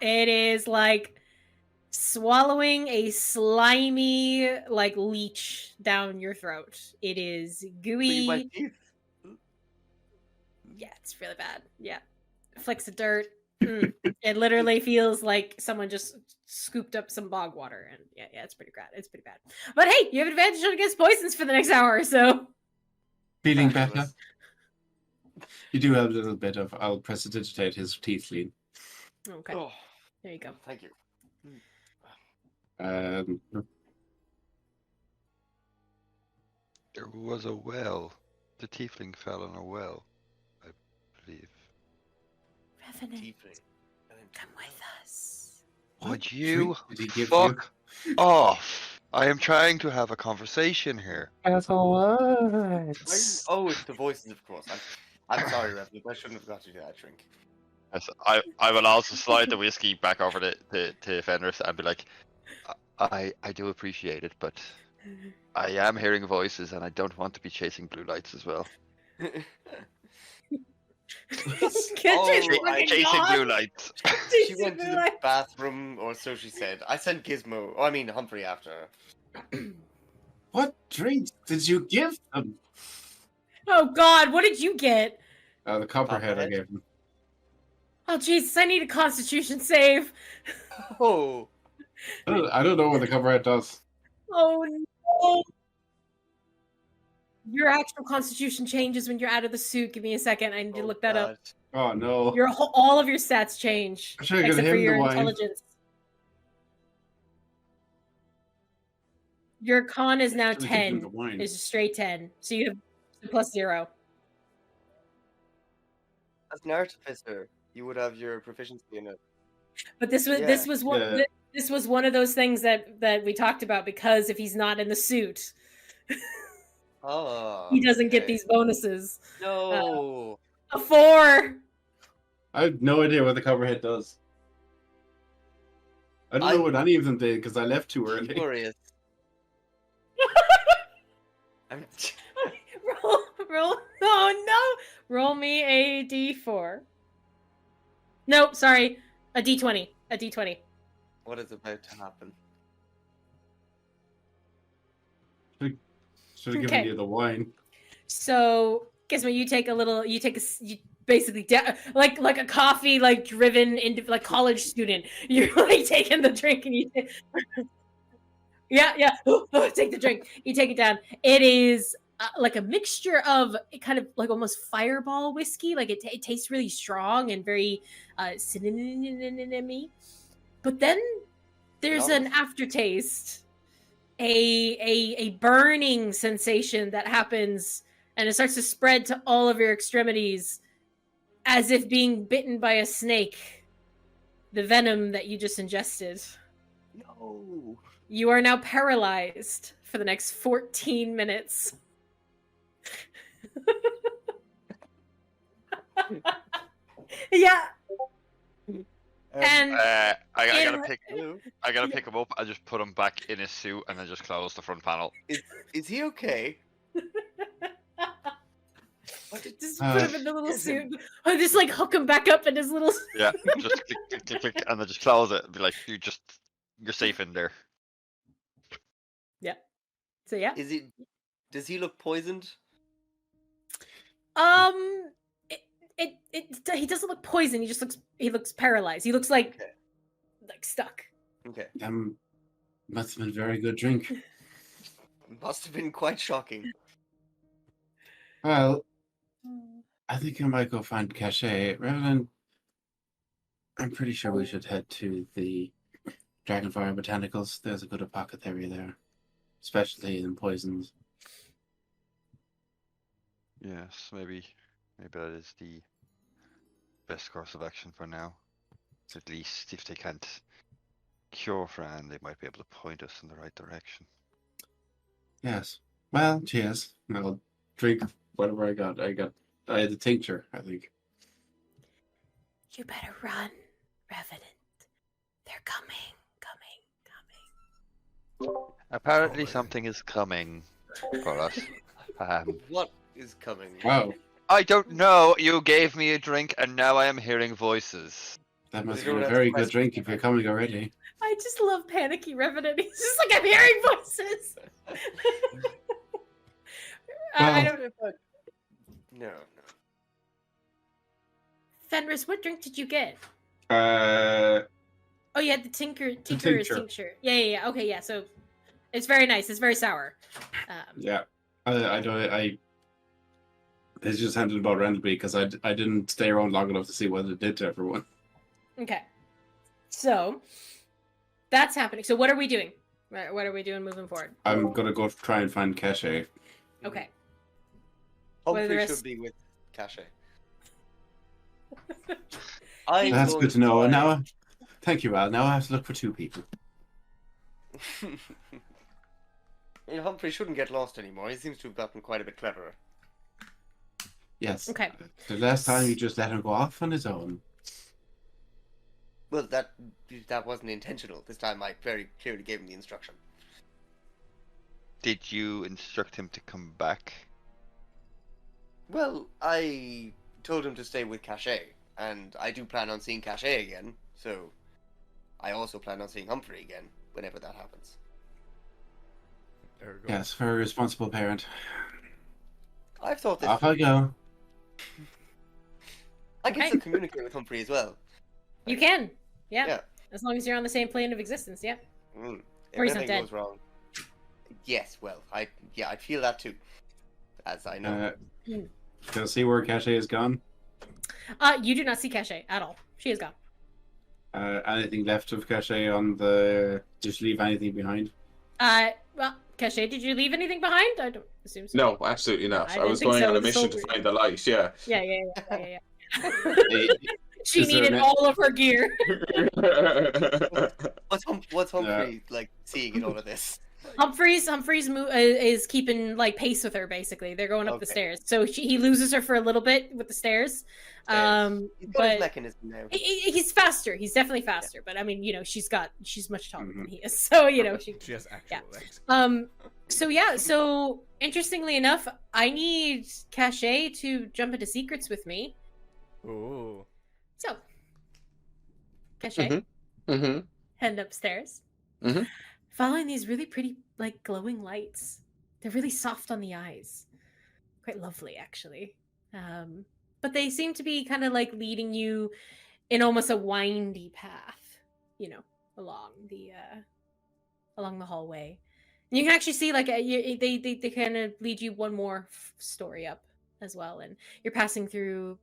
It is like swallowing a slimy like leech down your throat. It is gooey. My teeth. Yeah, it's really bad. Yeah. Flecks of dirt. It literally feels like someone just scooped up some bog water, and yeah, it's pretty bad. It's pretty bad. But hey, you have advantage against poisons for the next hour, so Feeling better? Fabulous. You do have a little bit of. I'll prestidigitate his teeth lean. Okay. Oh, There you go. thank you. There was a well. The tiefling fell in a well, I believe. Revenant, Tiefling. come with us. Would you Did he give fuck off? I am trying to have a conversation here. As always. Oh, it's the voices, of course. I'm sorry, Revenant. I shouldn't have got you that drink. Yes, I will also slide the whiskey back over to Fenris and be like, I do appreciate it, but I am hearing voices and I don't want to be chasing blue lights as well. Chasing blue lights. She went to the bathroom, or so she said. I sent Gizmo. Oh, I mean Humphrey after her. What drinks did you give them? Oh God, what did you get? The copperhead I Copperhead? gave him. Oh Jesus, I need a Constitution save. Oh, I don't know what the copperhead does. Oh no. Your actual Constitution changes when you're out of the suit. Give me a second. I need to look that up. Oh no. All of your stats change I should have given except for him your the wine. intelligence. Your con is now Should've given him 10. the wine. It's a straight 10. So you have plus 0. As an artificer, you would have your proficiency in it. But this was this was one of those things that we talked about, because if he's not in the suit, Oh, he doesn't get okay. these bonuses. No. A 4. I have no idea what the copperhead does. I don't know what any of them did because I left too early. Glorious. roll. Oh no! Roll me a d4. No, sorry, a d20. A d20. What is about to happen? Should have given you the wine. So, Gizmo, you basically like a coffee driven into like college student. You're like taking the drink and you yeah. Take the drink. You take it down. It is like a mixture of kind of like almost fireball whiskey. Like it tastes really strong and very cinnamony. But then there's an aftertaste, a burning sensation that happens, and it starts to spread to all of your extremities, as if being bitten by a snake. The venom that you just ingested. No. You are now paralyzed for the next 14 minutes. Yeah. And I gotta pick him up. I just put him back in his suit and then just close the front panel. Is he okay? Just put him in the little suit. I just like hook him back up in his little. Yeah, just click, and then just close it. And be like, you're safe in there. Yeah. So yeah. Does he look poisoned? He doesn't look poisoned. He looks paralyzed. He looks like stuck. Okay. Must have been a very good drink. Must have been quite shocking. Well, I think I might go find Caché. Revenant, I'm pretty sure we should head to the Dragonfire Botanicals. There's a good apothecary there, especially in poisons. Yes, maybe that is the best course of action for now. At least if they can't cure Fran, they might be able to point us in the right direction. Yes. Well, cheers. I'll drink whatever I got. I had the tincture, I think. You better run, Revenant. They're coming. Apparently something is coming for us. What is coming? Wow. I don't know. You gave me a drink and now I am hearing voices. That must have been a very good drink if you're coming already. I just love panicky Revenant. He's just like, I'm hearing voices. I don't know. No. Fenris, what drink did you get? Oh, yeah, the Tinker's tincture. Yeah. Okay, yeah. So it's very nice. It's very sour. Yeah, I It's just handed about randomly because I didn't stay around long enough to see what it did to everyone. Okay. So, that's happening. So what are we doing? What are we doing moving forward? I'm going to go try and find Caché. Okay. What are the Humphrey rest- should be with Caché. That's good to know. Now, thank you, Al. Now I have to look for 2 people. Humphrey shouldn't get lost anymore. He seems to have gotten quite a bit cleverer. Yes. Okay. The last time you just let him go off on his own. Well, that wasn't intentional. This time I very clearly gave him the instruction. Did you instruct him to come back? Well, I told him to stay with Caché, and I do plan on seeing Caché again, so I also plan on seeing Humphrey again, whenever that happens. Yes, very responsible parent. I've thought this. Off I go. I can still communicate with Humphrey as well. You can. Yeah. Yeah. As long as you're on the same plane of existence, yeah. If Or he's not anything dead. goes wrong. Yes, well, I feel that too. As I know. Gonna see where Caché is gone. You do not see Caché at all. She is gone. Anything left of Caché on the... Did you leave anything behind? Well, Caché, did you leave anything behind? I don't assume so. No, absolutely not. I I was didn't think going so. on a It was mission so to find the light, yeah. Yeah. She Is there needed an- all of her gear. What's Humphrey like seeing in all of this? Humphrey's is keeping like pace with her. Basically, they're going up the Okay. stairs. So he loses her for a little bit with the stairs. He's got But his mechanism now. he's faster. He's definitely faster. But I mean, she's much taller than he is. So She has actual legs. So interestingly enough, I need Caché to jump into secrets with me. Ooh. So, Caché, head upstairs, following these really pretty, like, glowing lights. They're really soft on the eyes. Quite lovely, actually. But they seem to be kind of, like, leading you in almost a windy path, along the hallway. And you can actually see, like, they kind of lead you one more story up as well. And you're passing through...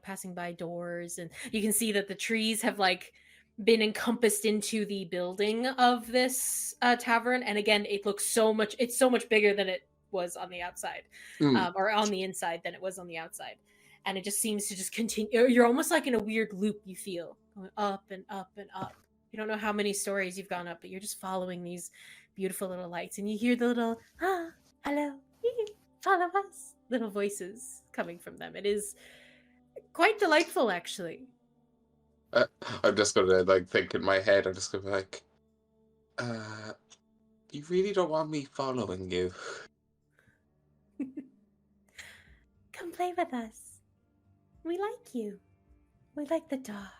passing by doors, and you can see that the trees have like been encompassed into the building of this tavern. And again, it's so much bigger than it was on the outside, or on the inside than it was on the outside. And it just seems to just continue. You're almost like in a weird loop, you feel, going up and up and up. You don't know how many stories you've gone up, but you're just following these beautiful little lights, and you hear the little, hello, follow us, little voices coming from them. It is quite delightful, actually. I'm just gonna think in my head. I'm just gonna be like, you really don't want me following you? Come play with us. We like you. We like the dark.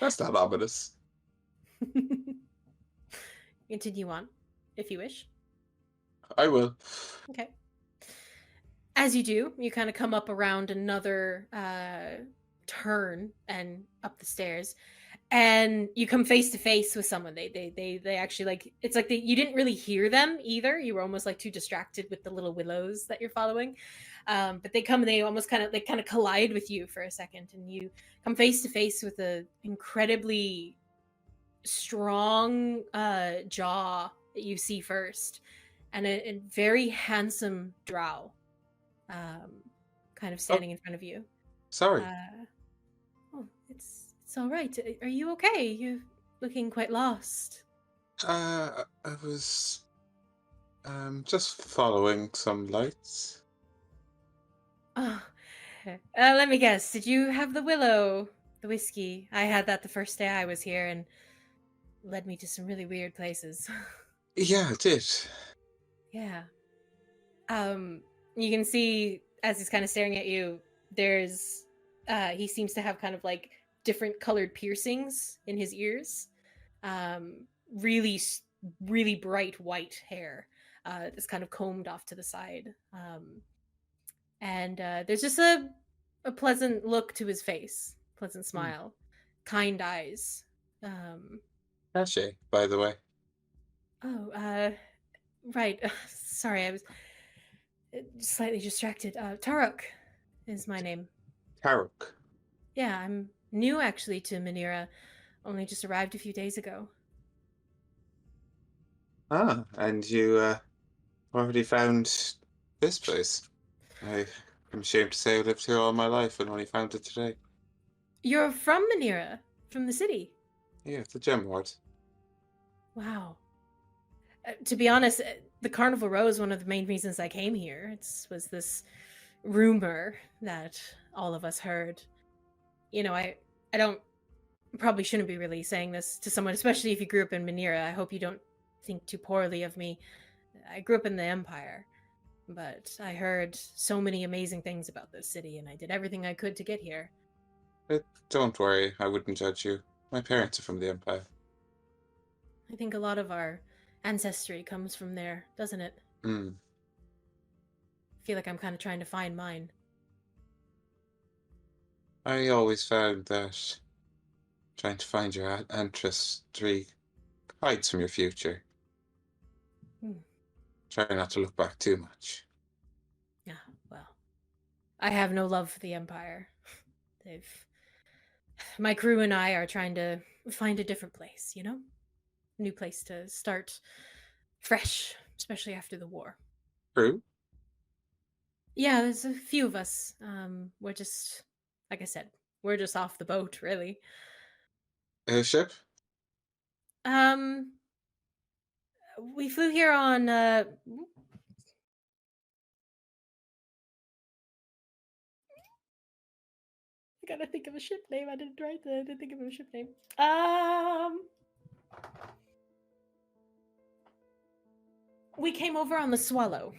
That's not ominous. Continue on, if you wish. I will. Okay. As you do, you kind of come up around another turn and up the stairs, and you come face to face with someone. They actually like, it's like you didn't really hear them either. You were almost like too distracted with the little willows that you're following. But they come and they almost kind of collide with you for a second, and you come face to face with a incredibly strong jaw that you see first, and a very handsome drow. Kind of standing in front of you. Sorry. It's all right. Are you okay? You're looking quite lost. I was just following some lights. Let me guess. Did you have the willow, the whiskey? I had that the first day I was here, and led me to some really weird places. Yeah, I did. Yeah. You can see as he's kind of staring at you, there's he seems to have kind of like different colored piercings in his ears. Really bright white hair that's kind of combed off to the side. And there's just a pleasant look to his face, pleasant smile, kind eyes. Caché, by the way. Right. Sorry, I was slightly distracted. Tarok is my name. Tarok. Yeah, I'm new actually to Minera. Only just arrived a few days ago. Ah, and you already found this place. I'm ashamed to say I lived here all my life and only found it today. You're from Minera, from the city. Yeah, it's a gem ward. Wow. To be honest, the Carnival Row is one of the main reasons I came here. Was this rumor that all of us heard. You know, I don't probably shouldn't be really saying this to someone, especially if you grew up in Minera. I hope you don't think too poorly of me. I grew up in the Empire, but I heard so many amazing things about this city, and I did everything I could to get here. But don't worry, I wouldn't judge you. My parents are from the Empire. I think a lot of our ancestry comes from there, doesn't it? Hmm. I feel like I'm kind of trying to find mine. I always found that trying to find your ancestry hides from your future. Try not to look back too much. Yeah, well, I have no love for the Empire. My crew and I are trying to find a different place, you know? A new place to start fresh, especially after the war. True. Yeah, there's a few of us. We're just, like I said, we're just off the boat, really. Ship? We flew here on, I gotta think of a ship name. I didn't think of a ship name. We came over on the Swallow.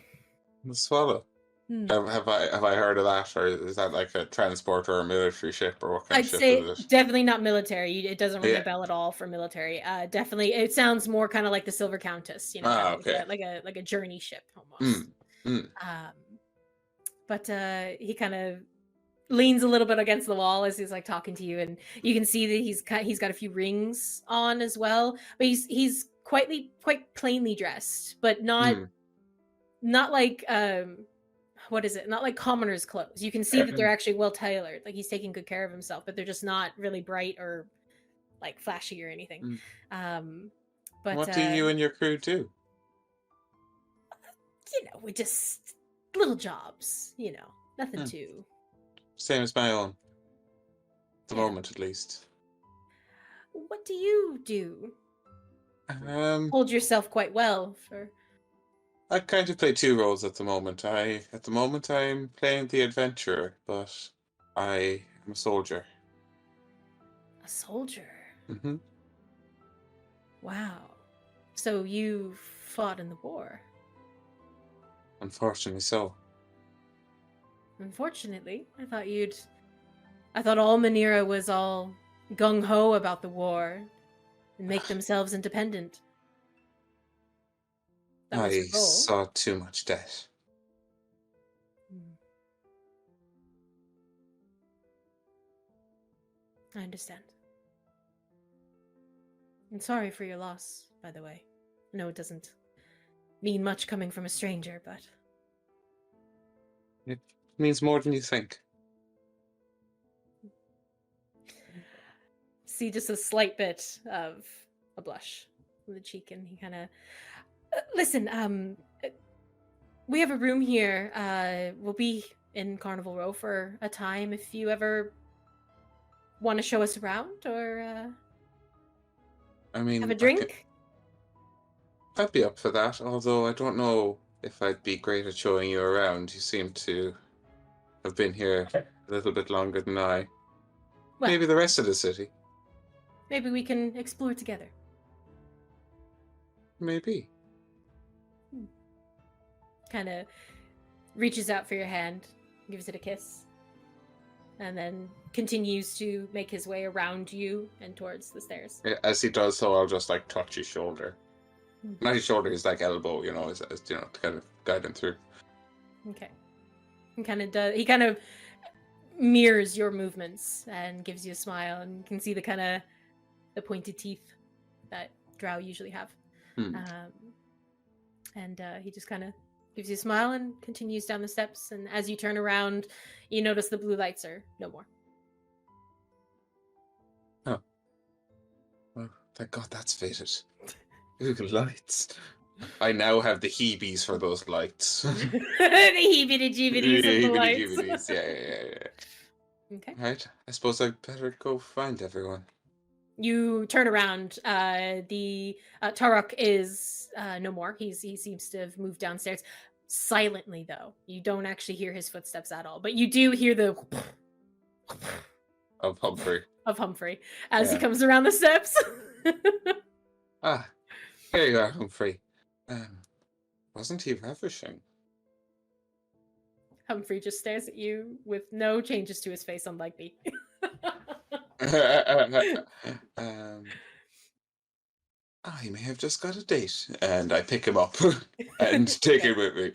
The Swallow. Have I heard of that, or is that like a transport or a military ship, or what kind of ship is it? Definitely not military. It doesn't ring a bell at all for military. Definitely, it sounds more kind of like the Silver Countess, you know, okay. like a journey ship almost. But he kind of leans a little bit against the wall as he's like talking to you, and you can see that he's got a few rings on as well. But he's quite plainly dressed, but not like what is it? Not like commoner's clothes. You can see that they're actually well tailored. Like he's taking good care of himself, but they're just not really bright or like flashy or anything. But what do you and your crew do? You know, we just little jobs. You know, nothing too. Same as my own. At the moment, at least. What do you do? Hold yourself quite well for. I kind of play two roles at the moment. At the moment I'm playing the adventurer, but I am a soldier. A soldier? Mm-hmm. Wow. So you fought in the war? Unfortunately so. Unfortunately? I thought all Minera was all gung-ho about the war and make themselves independent. I saw too much debt. I understand. I'm sorry for your loss, by the way. I know it doesn't mean much coming from a stranger, but... It means more than you think. See just a slight bit of a blush on the cheek, and he kind of... Listen, we have a room here. We'll be in Carnival Row for a time if you ever want to show us around, or I mean, have a drink. I'd be up for that, although I don't know if I'd be great at showing you around. You seem to have been here a little bit longer than I. Well, maybe the rest of the city. Maybe we can explore together. Maybe. Kind of reaches out for your hand, gives it a kiss, and then continues to make his way around you and towards the stairs. Yeah, as he does so, I'll just like touch his shoulder. Not his shoulder, his like elbow, you know, as you know, to kind of guide him through. Okay. He kind of mirrors your movements and gives you a smile, and you can see the pointed teeth that drow usually have. And he just kind of gives you a smile and continues down the steps. And as you turn around, you notice the blue lights are no more. Oh. Well, thank God that's faded. Ooh, lights. I now have the heebies for those lights. The heebie-jeebies of the lights. Heebie-jeebies, yeah. Okay. Right, I suppose I'd better go find everyone. You turn around. The Tarok is no more. He seems to have moved downstairs. Silently, though. You don't actually hear his footsteps at all. But you do hear the... Of Humphrey. Of Humphrey as he comes around the steps. Ah, here you are, Humphrey. Wasn't he ravishing? Humphrey just stares at you with no changes to his face, unlike me. He may have just got a date. And I pick him up and take him with me.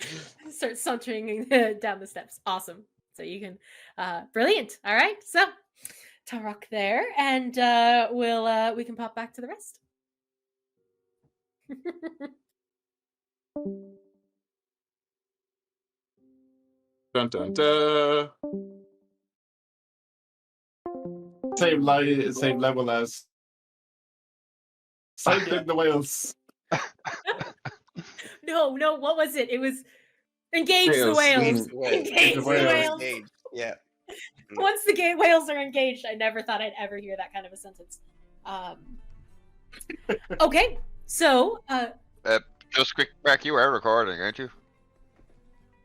Start sauntering down the steps. Awesome. So you can... brilliant. All right. So, Tarok there. And we can pop back to the rest. Dun dun dun. Same level as Cycling the Whales. No, what was it? It was Engage the Whales. Engage the Whales. Yeah. Once the whales are engaged, I never thought I'd ever hear that kind of a sentence. Okay, so... just quick back, you are recording, aren't you?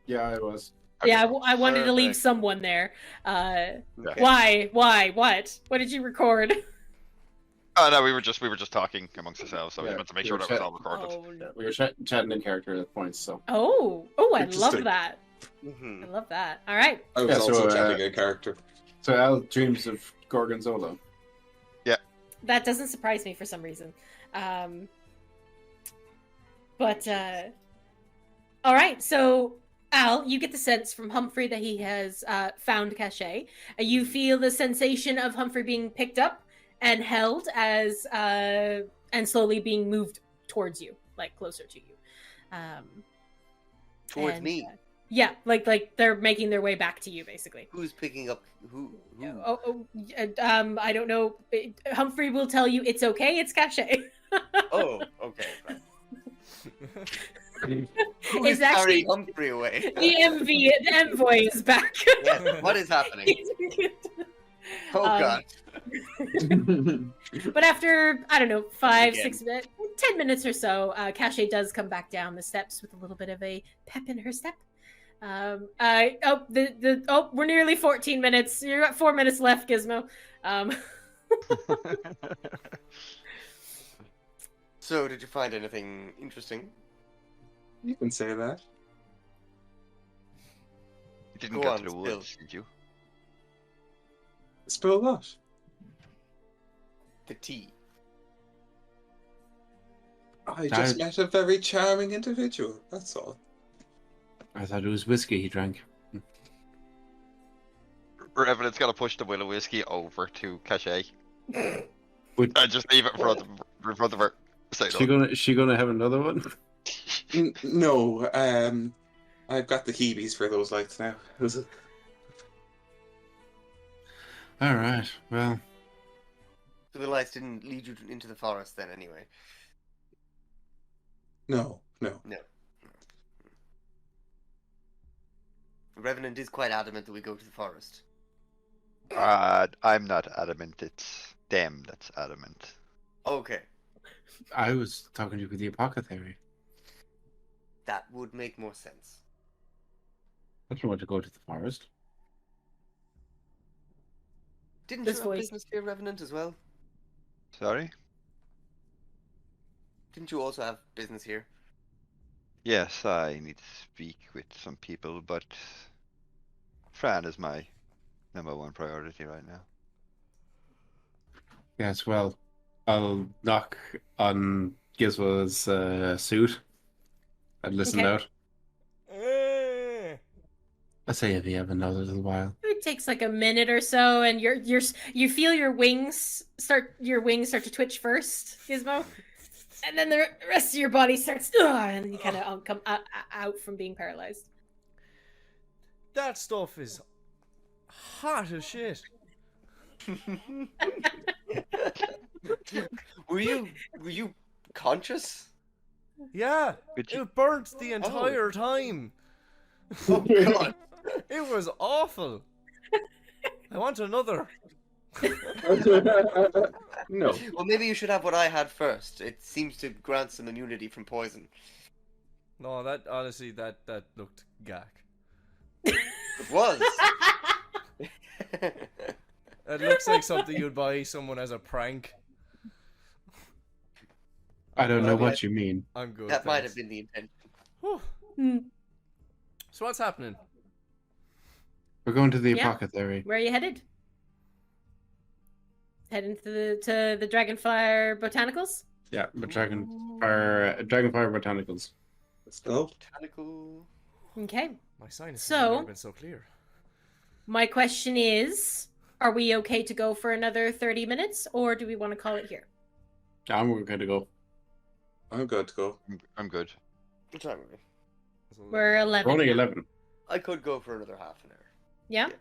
Yeah, I was. Yeah, I wanted to leave someone there. Why? What? What did you record? Oh no, we were just talking amongst ourselves, so we wanted to make sure that was all recorded. Oh, no. We were chatting in character at points, so. Oh, I love that. I love that. All right. I was also chatting in character. So Al dreams of Gorgonzola. Yeah. That doesn't surprise me for some reason. But all right, so Al, you get the sense from Humphrey that he has found Caché. You feel the sensation of Humphrey being picked up and held as and slowly being moved towards you, like closer to you. Towards me. Yeah, like they're making their way back to you, basically. Who's picking up who? I don't know. Humphrey will tell you it's okay. It's Caché. Oh, okay. Right. Who It's is actually carrying Humphrey away? the envoy is back. Yes, what is happening? Oh God. But after, I don't know, 5, 6 minutes, 10 minutes or so, Caché does come back down the steps with a little bit of a pep in her step. We're nearly 14 minutes. You got 4 minutes left, Gizmo. So, did you find anything interesting? You can say that. You didn't go to the woods, did you? Spill what? The tea. I just met a very charming individual, that's all. I thought it was whiskey he drank. Revenant's got to push the willow whiskey over to Caché. Would... And just leave it in front of her. She gonna have another one? No, I've got the heebies for those lights now. Alright, well. So the lights didn't lead you into the forest then, anyway? No. The Revenant is quite adamant that we go to the forest. I'm not adamant, it's them that's adamant. Okay. I was talking to you with the apothecary. That would make more sense. I don't want to go to the forest. Didn't you have business here, Revenant, as well? Sorry? Didn't you also have business here? Yes, I need to speak with some people, but Fran is my #1 priority right now. Yes, well, I'll knock on Gizmo's suit and listen out. I say if you have another little while. It takes like a minute or so, and you feel your wings start to twitch first, Gizmo. And then the rest of your body starts, and then you kind of come out from being paralyzed. That stuff is hot as shit. Were you conscious? Yeah, Could you- it burnt the entire time. Oh God! It was awful. I want another. No. Well, maybe you should have what I had first. It seems to grant some immunity from poison. No, that honestly, that looked gack. It was. It looks like something you'd buy someone as a prank. I don't know Well, what you mean. I'm good. That might thanks. have been the intention. Whew. Hmm. So what's happening? We're going to the Yeah. apothecary. Where are you headed? Heading to the Dragonfire Botanicals? Yeah, but Dragonfire Botanicals. Let's go. Botanical. Okay. My sinuses So- have never been so clear. My question is, are we okay to go for another 30 minutes, or do we want to call it here? I'm going to go. I'm good to go. I'm good. What time are we? We're 11 We're only now. 11. I could go for another half an hour. Yeah? Yeah.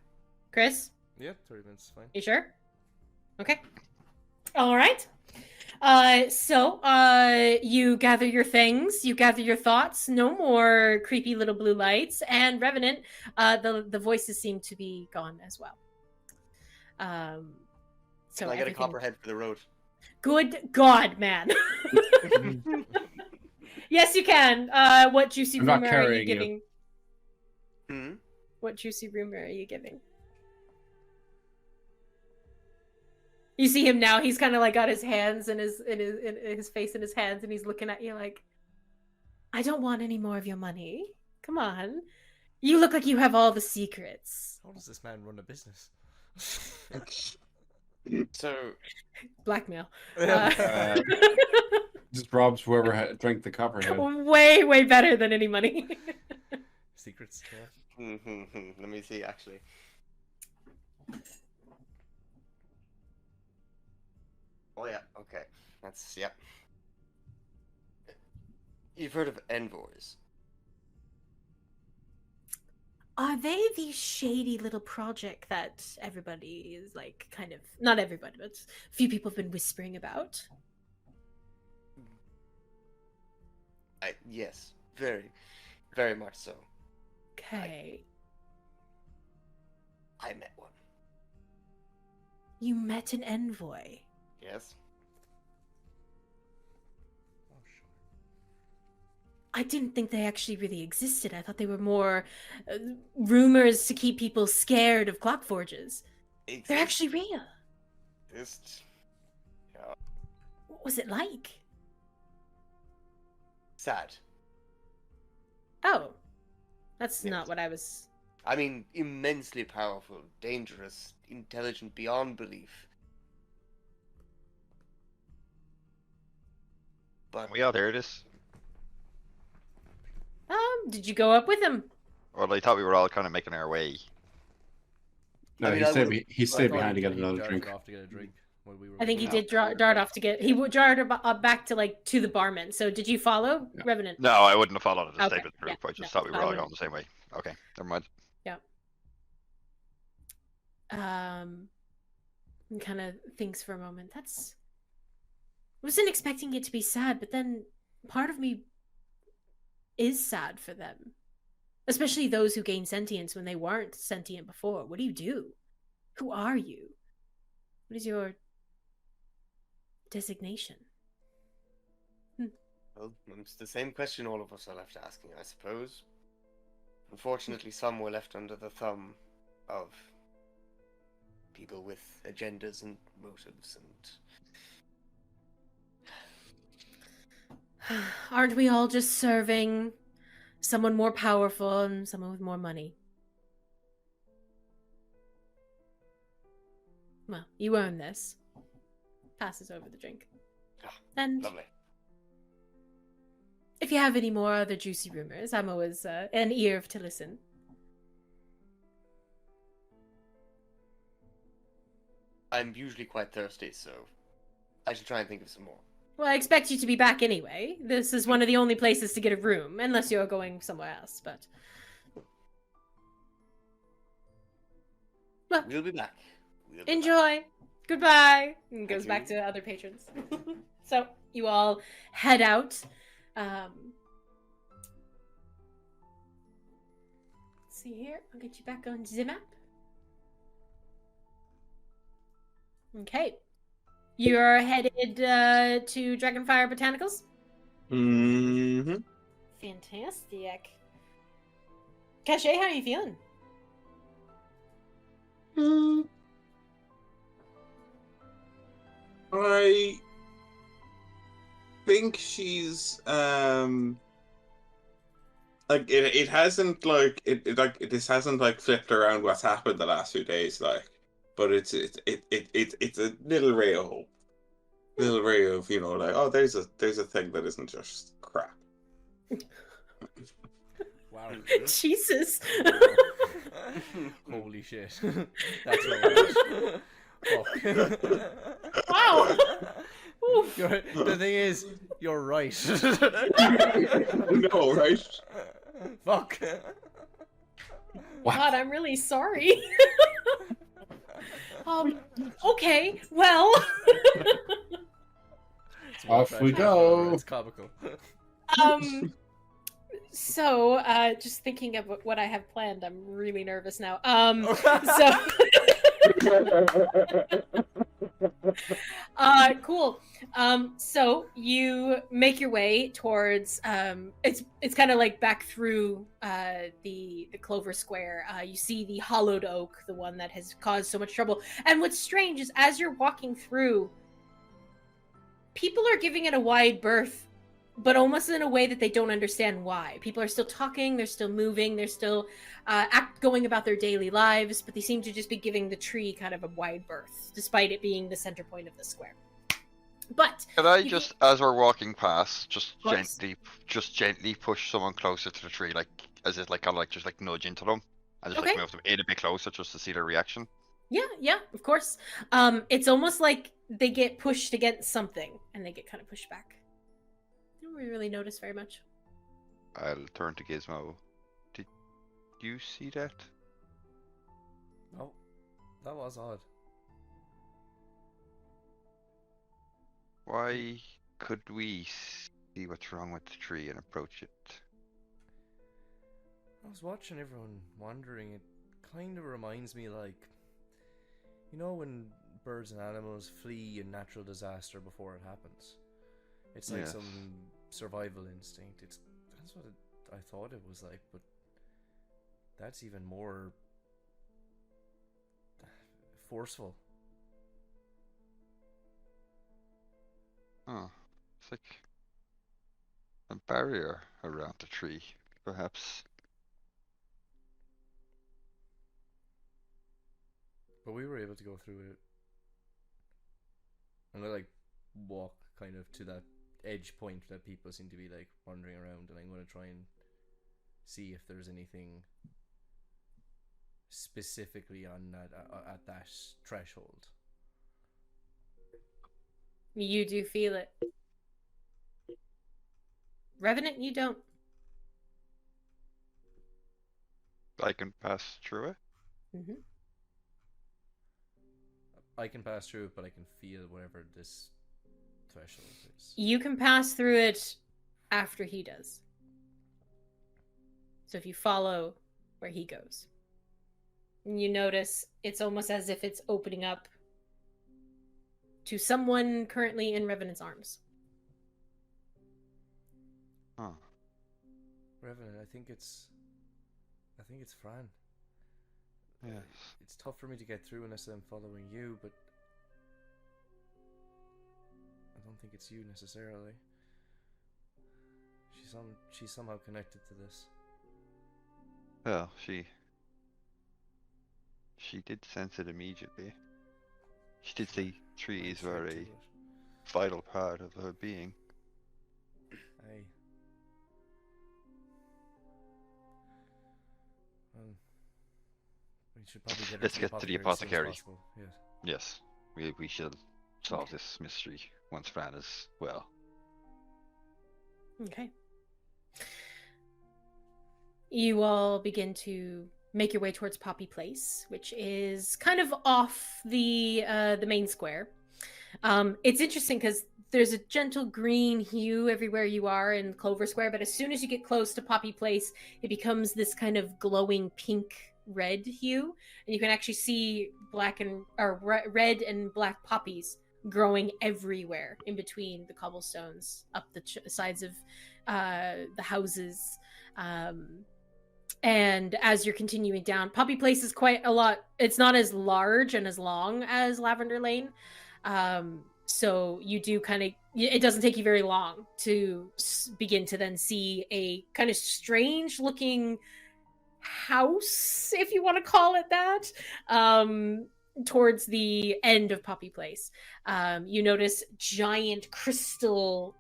Chris? Yeah, 30 minutes is fine. You sure? Okay. All right. So you gather your things, you gather your thoughts. No more creepy little blue lights. And Revenant, the voices seem to be gone as well. So Can I get a everything- copperhead for the road? Good God, man. Yes, you can. What juicy I'm not rumor are you carrying you. giving? Hmm? What juicy rumor are you giving? You see him now. He's kind of like got his hands in his face in his hands, and he's looking at you like, "I don't want any more of your money. Come on, you look like you have all the secrets." How does this man run a business? So, Blackmail. Just robs whoever drank the copperhead. Way better than any money. Secrets, yeah. let me see, actually. Oh, yeah, okay. That's, yeah. You've heard of envoys? Are they the shady little project that everybody is like kind of, not everybody, but a few people have been whispering about? Yes, very, very much so. Okay. I met one. You met an envoy. Yes? Oh, sure. I didn't think they actually really existed. I thought they were more rumors to keep people scared of clock forges. They're actually real. Just... What was it like? sad. Oh. That's Yes. not what I was... I mean, immensely powerful, dangerous, intelligent beyond belief. But We all hear this. Did you go up with him? Well, I thought we were all kind of making our way. No, I mean, he I stayed, would've- he stayed I behind to get thought another he drink. darted off to get a drink while we were I think he waiting. did dart off to get... He darted back to, like, to the barman. So did you follow Yeah. Revenant? No, I wouldn't have followed it to Okay, stay with the group. yeah, I just no, thought we were I all wouldn't. going the same way. Okay, never mind. And kind of thinks for a moment. I wasn't expecting it to be sad, but then part of me is sad for them. Especially those who gain sentience when they weren't sentient before. What do you do? Who are you? What is your designation? well, it's the same question all of us are left asking, I suppose. Unfortunately, some were left under the thumb of people with agendas and motives and Aren't we all just serving someone more powerful and someone with more money? Well, you earned this. Passes over the drink. Ah, And lovely. if you have any more other juicy rumors, I'm always an ear to listen. I'm usually quite thirsty, so I should try and think of some more. Well, I expect you to be back anyway. This is one of the only places to get a room, unless you're going somewhere else, but... Well, We'll be back. enjoy! Goodbye! And goes Thank back you. to other patrons. So, you all head out. Let's see here. I'll get you back on the map. Okay. You're headed to Dragonfire Botanicals? Mm-hmm. Fantastic. Caché, how are you feeling? I think she's like it hasn't like this hasn't like flipped around what's happened the last few days, like, but it's a little ray of hope, little ray of, you know, like, oh, there's a thing that isn't just crap. Wow. Jesus. Holy shit. That's right. Fuck. Wow. The thing is, you're right. No, right? Fuck. God, I'm really sorry. Okay, well. Off we go. It's comical. So, just thinking of what I have planned, I'm really nervous now. Cool. So you make your way towards it's kind of like back through the Clover Square. You see the hollowed oak, the one that has caused so much trouble. And what's strange is as you're walking through, people are giving it a wide berth, but almost in a way that they don't understand why. People are still talking, they're still moving, they're still going about their daily lives, but they seem to just be giving the tree kind of a wide berth, despite it being the center point of the square. But Can I just, as we're walking past, just Of course. gently push someone closer to the tree, like, as if like kind of like just like nudge into them, and just Okay. like move them in a bit closer just to see their reaction. Yeah, of course. It's almost like they get pushed against something, and they get kind of pushed back. Don't really notice very much. I'll turn to Gizmo. Did you see that? Oh, that was odd. Why could we see what's wrong with the tree and approach it? I was watching everyone wandering. It kind of reminds me, like, you know, when birds and animals flee a natural disaster before it happens. It's like Yes. some survival instinct. That's what I thought it was like, but that's even more forceful. Oh, it's like a barrier around the tree, perhaps. But we were able to go through it. And I like walk kind of to that edge point that people seem to be like wandering around, and I'm going to try and see if there's anything specifically on that at that threshold. You do feel it. Revenant, you don't. I can pass through it. Mm-hmm. I can pass through it, but I can feel whatever this threshold is. You can pass through it after he does. So if you follow where he goes, and you notice it's almost as if it's opening up to someone currently in Revenant's arms. Oh, Revenant, I think it's Fran. yes. It's tough for me to get through unless I'm following you, but I don't think it's you necessarily. She's somehow connected to this. Well, she did sense it immediately. She did say trees were a vital part of her being. Aye. Well, we should probably get her Let's get to the as soon as apothecary. possible. Yes. Yes, we shall solve this mystery once Fran is well. Okay. You all begin to make your way towards Poppy Place, which is kind of off the main square. It's interesting because there's a gentle green hue everywhere you are in Clover Square, but as soon as you get close to Poppy Place, it becomes this kind of glowing pink red hue, and you can actually see red and black poppies growing everywhere in between the cobblestones up the sides of the houses. And as you're continuing down, Poppy Place is quite a lot. It's not as large and as long as Lavender Lane. So you do it doesn't take you very long to begin to then see a kind of strange looking house, if you want to call it that, towards the end of Poppy Place. You notice giant crystal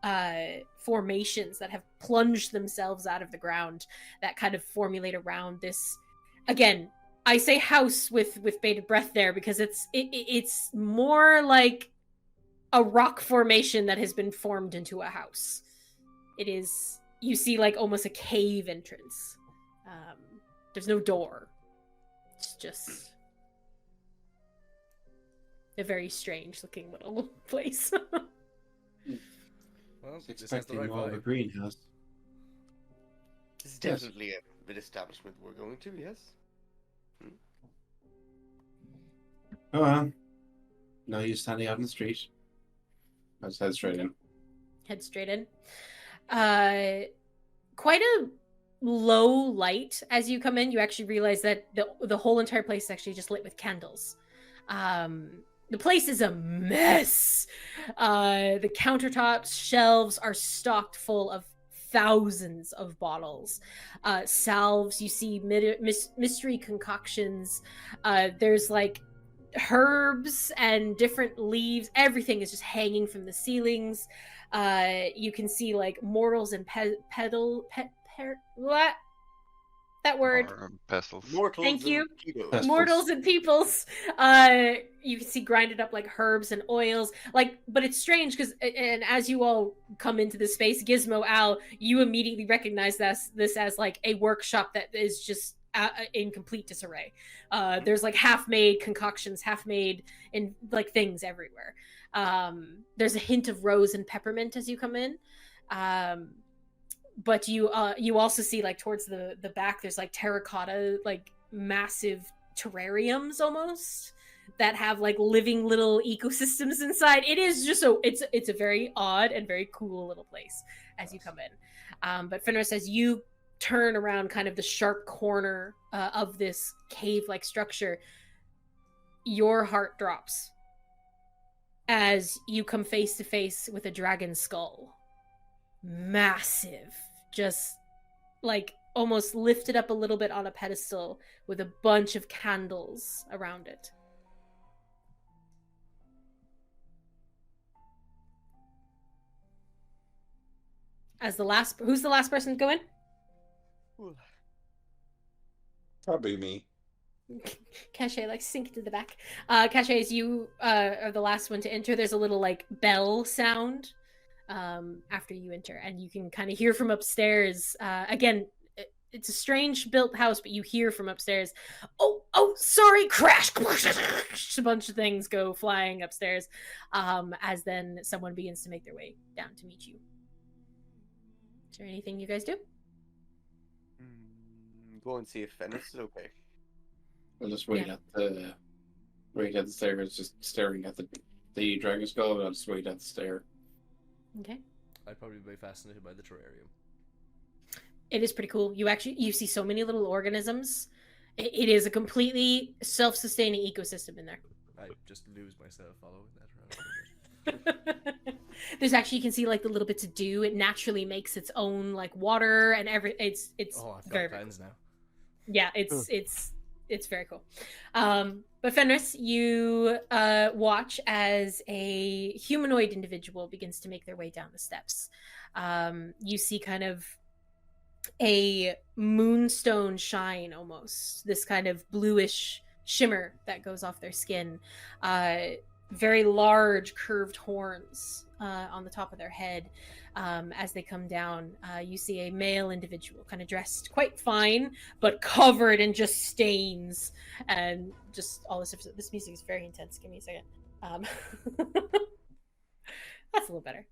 formations that have plunged themselves out of the ground that kind of formulate around this. Again, I say house with bated breath there because it's more like a rock formation that has been formed into a house. It is, you see like almost a cave entrance. There's no door. It's just a very strange looking little place. Well, It's this has the expecting right more of a vibe. greenhouse. This is Yes. definitely an establishment we're going to, yes? Oh well. No use standing out in the street. Let's head straight in. Head straight in. Quite a low light as you come in. You actually realize that the whole entire place is actually just lit with candles. The place is a mess. The countertops, shelves are stocked full of thousands of bottles. Salves, you see mystery concoctions. There's like herbs and different leaves. Everything is just hanging from the ceilings. You can see like mortals and what? That word. Pestles. Mortals Thank you. and pedos. Pestles. Mortals and peoples. You can see grinded up like herbs and oils. But it's strange because, and as you all come into this space, Gizmo, Al, you immediately recognize this as like a workshop that is just in complete disarray. There's like half-made concoctions, half-made in like things everywhere. There's a hint of rose and peppermint as you come in. But you also see like towards the back there's like terracotta, like massive terrariums almost that have like living little ecosystems inside. It is just it's a very odd and very cool little place as you come in. But Fenris, as you turn around kind of the sharp corner of this cave-like structure, your heart drops as you come face to face with a dragon skull. Massive, just like almost lifted up a little bit on a pedestal with a bunch of candles around it. Who's the last person to go in? Probably me. Caché, like sink to the back. Caché, as you are the last one to enter, there's a little like bell sound after you enter, and you can kind of hear from upstairs. Again, it's a strange built house, but you hear from upstairs, oh, sorry, crash! A bunch of things go flying upstairs, as then someone begins to make their way down to meet you. Is there anything you guys do? Go and see if Fenris is okay. I'll just wait at the stairs, just staring at the dragon skull, and I'll just wait at the stair. Okay. I'd probably be fascinated by the terrarium. It is pretty cool. You see so many little organisms. It is a completely self-sustaining ecosystem in there. I just lose myself following that around. There's actually, you can see like the little bits of dew. It naturally makes its own like water and it's Oh, I've very, got plans now. yeah, it's very cool. But Fenris, you watch as a humanoid individual begins to make their way down the steps. You see kind of a moonstone shine almost, this kind of bluish shimmer that goes off their skin. very large curved horns on the top of their head. As they come down, you see a male individual, kind of dressed quite fine, but covered in just stains and just all this. This music is very intense. Give me a second. That's a little better.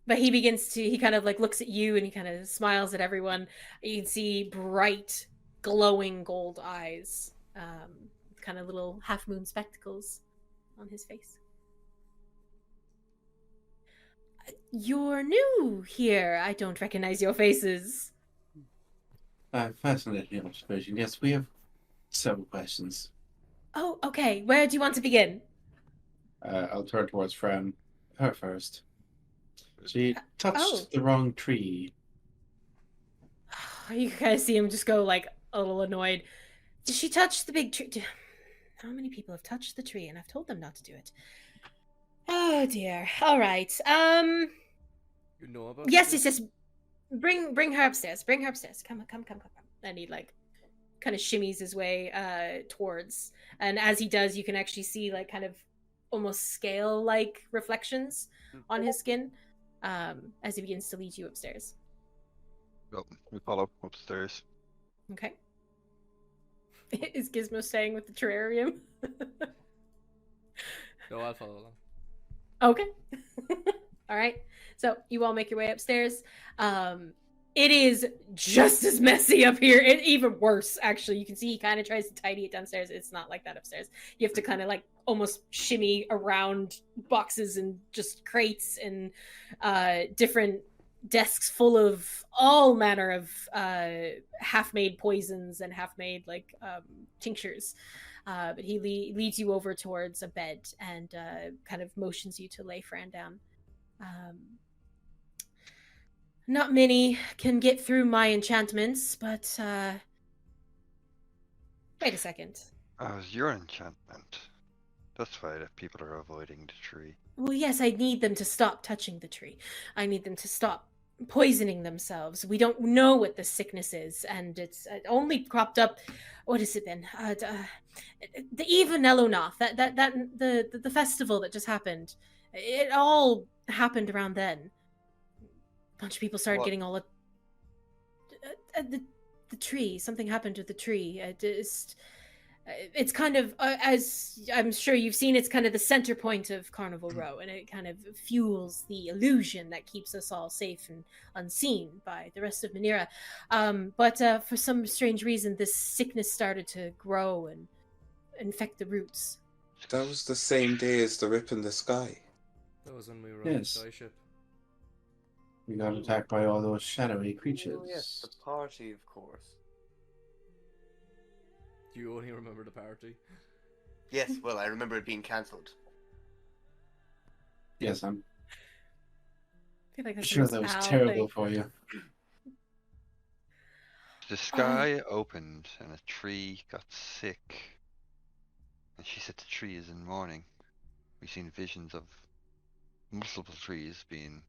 But he kind of like looks at you and he kind of smiles at everyone. You can see bright, glowing gold eyes, kind of little half moon spectacles on his face. You're new here. I don't recognize your faces. Fascinating observation. Yes, we have several questions. Oh, okay. Where do you want to begin? I'll turn towards Fran. Her first. She touched the wrong tree. You kind of see him just go like a little annoyed. Did she touch the big tree? How many people have touched the tree and I've told them not to do it? Oh dear. All right. You know about Yes, this? yes. Bring her upstairs. Bring her upstairs. Come. And he like kind of shimmies his way towards. And as he does, you can actually see like kind of almost scale-like reflections on his skin as he begins to lead you upstairs. Well, we follow upstairs. Okay. Is Gizmo staying with the terrarium? No, I'll follow along. Okay. All right. So you all make your way upstairs. It is just as messy up here. Even worse, actually. You can see he kind of tries to tidy it downstairs. It's not like that upstairs. You have to kind of like almost shimmy around boxes and just crates and different desks full of all manner of half-made poisons and half-made like tinctures. But he leads you over towards a bed and kind of motions you to lay Fran down. Not many can get through my enchantments, but wait a second. Oh, it's your enchantment. That's why the people are avoiding the tree. Well, yes, I need them to stop touching the tree. I need them to stop poisoning themselves. We don't know what the sickness is, and it's only cropped up. What has it been? The Eva Nelonoth, the festival that just happened. It all happened around then. A bunch of people started getting all the tree. Something happened to the tree. It's kind of, as I'm sure you've seen, it's kind of the center point of Carnival Row, and it kind of fuels the illusion that keeps us all safe and unseen by the rest of Minera. But for some strange reason, this sickness started to grow and infect the roots. That was the same day as the rip in the sky. That was when we were on the skyship. We got attacked by all those shadowy creatures. Oh yes, the party, of course. Do you only remember the party? Yes, well, I remember it being cancelled. Yes, I'm feel like sure that was terrible for you. The sky opened and a tree got sick. And she said the tree is in mourning. We've seen visions of multiple trees being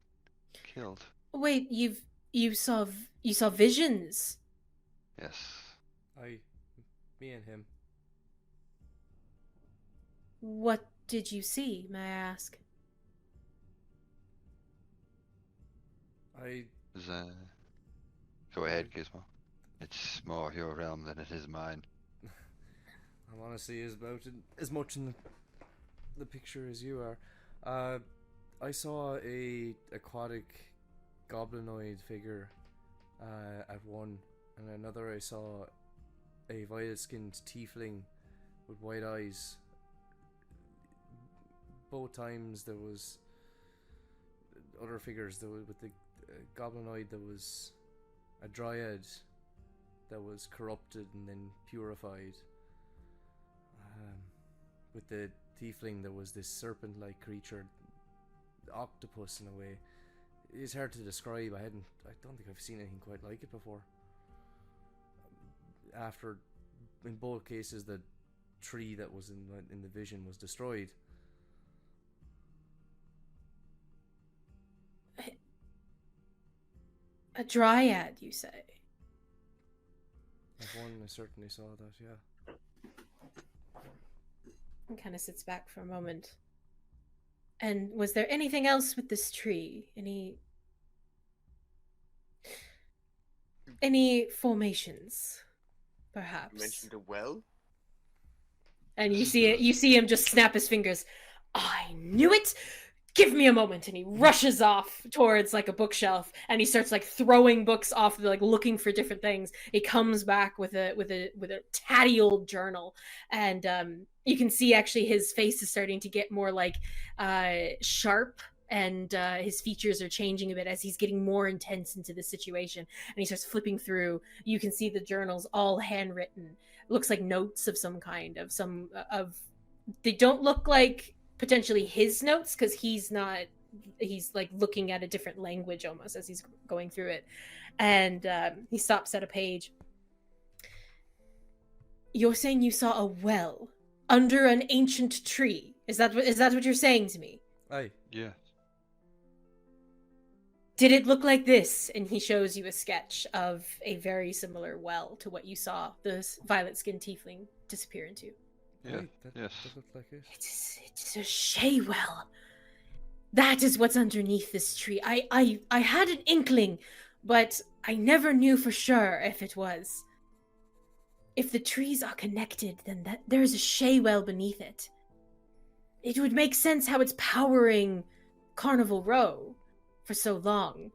killed. Wait, you saw visions? Yes. Me and him. What did you see, may I ask? Go ahead, Gizmo. It's more your realm than it is mine. I'm honestly as much in the picture as you are. I saw a aquatic goblinoid figure at one, and another I saw a violet-skinned tiefling with white eyes. Both times there was other figures. There was, with the goblinoid, there was a dryad that was corrupted and then purified. With the tiefling, there was this serpent-like creature, octopus in a way. It's hard to describe. I don't think I've seen anything quite like it before. After, in both cases, the tree that was in the vision was destroyed. A dryad, you say? I've one, I certainly saw that, yeah. and kind of sits back for a moment. And was there anything else with this tree? Any formations, perhaps? You mentioned a well? And you see him just snap his fingers. I knew it! Give me a moment. And he rushes off towards like a bookshelf, and he starts like throwing books off, like looking for different things. He comes back with a tatty old journal, and you can see actually his face is starting to get more like sharp, and his features are changing a bit as he's getting more intense into the situation. And he starts flipping through. You can see the journals all handwritten. It looks like notes of some kind, they don't look like potentially his notes, because he's like looking at a different language almost as he's going through it. And he stops at a page. You're saying you saw a well under an ancient tree? Is that what you're saying to me? Aye. Yeah. Did it look like this? And he shows you a sketch of a very similar well to what you saw the violet-skinned tiefling disappear into. Yeah. That looked like it. It's a Shea well. That is what's underneath this tree. I had an inkling, but I never knew for sure if it was. If the trees are connected, then there is a Shea well beneath it. It would make sense how it's powering Carnival Row for so long,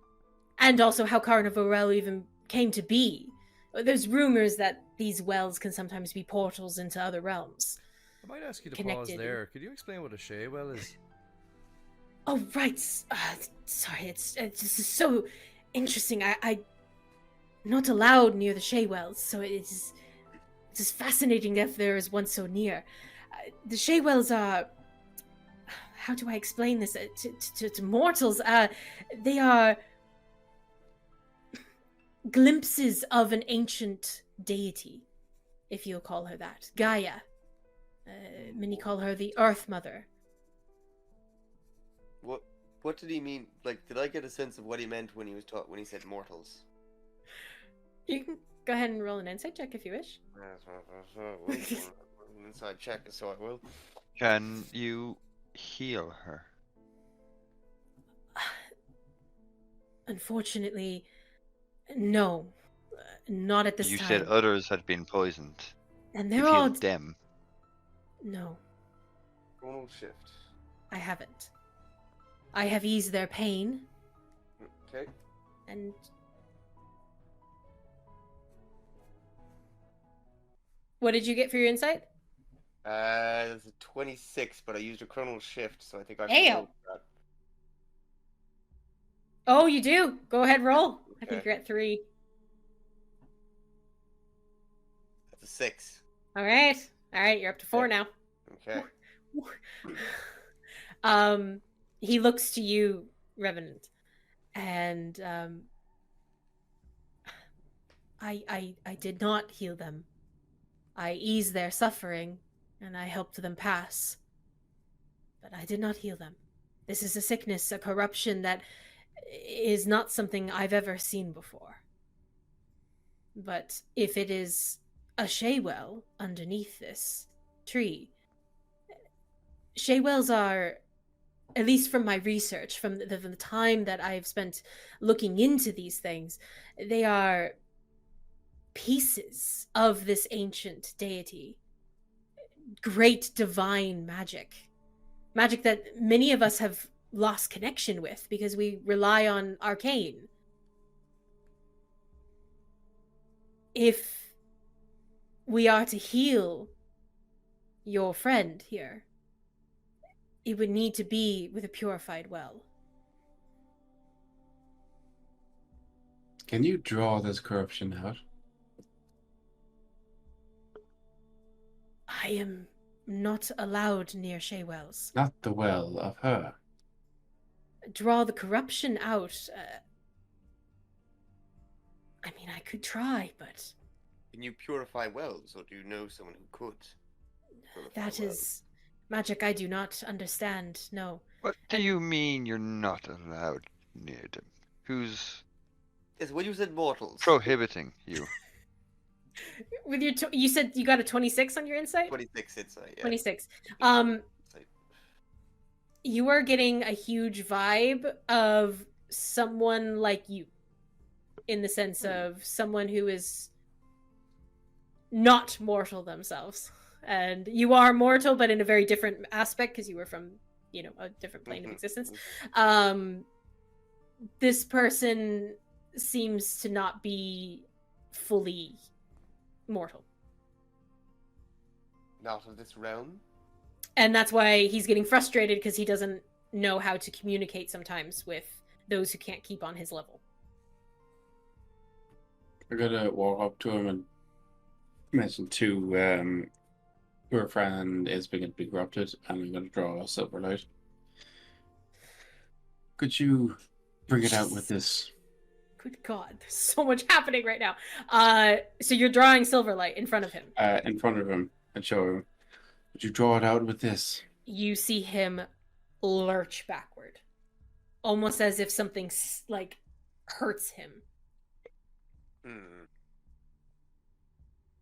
and also how Carnival Row even came to be. There's rumors that these wells can sometimes be portals into other realms. I might ask you to Connected. pause there. Could you explain what a Shea well is? Oh, right. Sorry, it's just so interesting. I'm not allowed near the Shea wells, so it's just fascinating if there is one so near. The Shea wells are... How do I explain this to mortals? They are glimpses of an ancient deity, if you'll call her that. Gaia. Many call her the Earth Mother. What did he mean? Like, did I get a sense of what he meant when he said mortals? You can go ahead and roll an insight check if you wish. An inside check, so I will. Can you heal her? Unfortunately, no. Not at this time. You said others had been poisoned. And they're You've all... healed them. No, Tonal shift. I haven't. I have eased their pain. Okay. And... What did you get for your insight? It's a 26, but I used a chronal shift, so I think I Ayo. can roll that. Oh, you do? Go ahead, roll. I think Okay. you're at 3. That's a 6. All right, you're up to 4 now. Okay. He looks to you, Revenant, and I did not heal them. I eased their suffering, and I helped them pass. But I did not heal them. This is a sickness, a corruption that is not something I've ever seen before. But if it is a Shea well underneath this tree, Shea wells are, at least from my research, from the time that I've spent looking into these things, they are pieces of this ancient deity. Great divine magic. Magic that many of us have lost connection with because we rely on arcane. If we are to heal your friend here, it would need to be with a purified well. Can you draw this corruption out? I am not allowed near Shea wells. Not the well of her. Draw the corruption out. I mean, I could try, but... Can you purify wells, or do you know someone who could? That is magic I do not understand, no. What do you mean you're not allowed near them? Who's Yes, when you said mortals. prohibiting you? With your, you said you got a 26 on your insight. 26 insight. Yeah. 26. Insight. You are getting a huge vibe of someone like you, in the sense of someone who is not mortal themselves. And you are mortal, but in a very different aspect, because you were from, you know, a different plane of existence. This person seems to not be fully mortal. Not of this realm? And that's why he's getting frustrated, because he doesn't know how to communicate sometimes with those who can't keep on his level. I'm gonna walk up to him and mention to your friend is beginning to be corrupted, and I'm gonna draw a silver light. Could you bring it out with this? Good God, there's so much happening right now. So you're drawing Silverlight in front of him. In front of him and show him. Would you draw it out with this? You see him lurch backward, almost as if something like hurts him.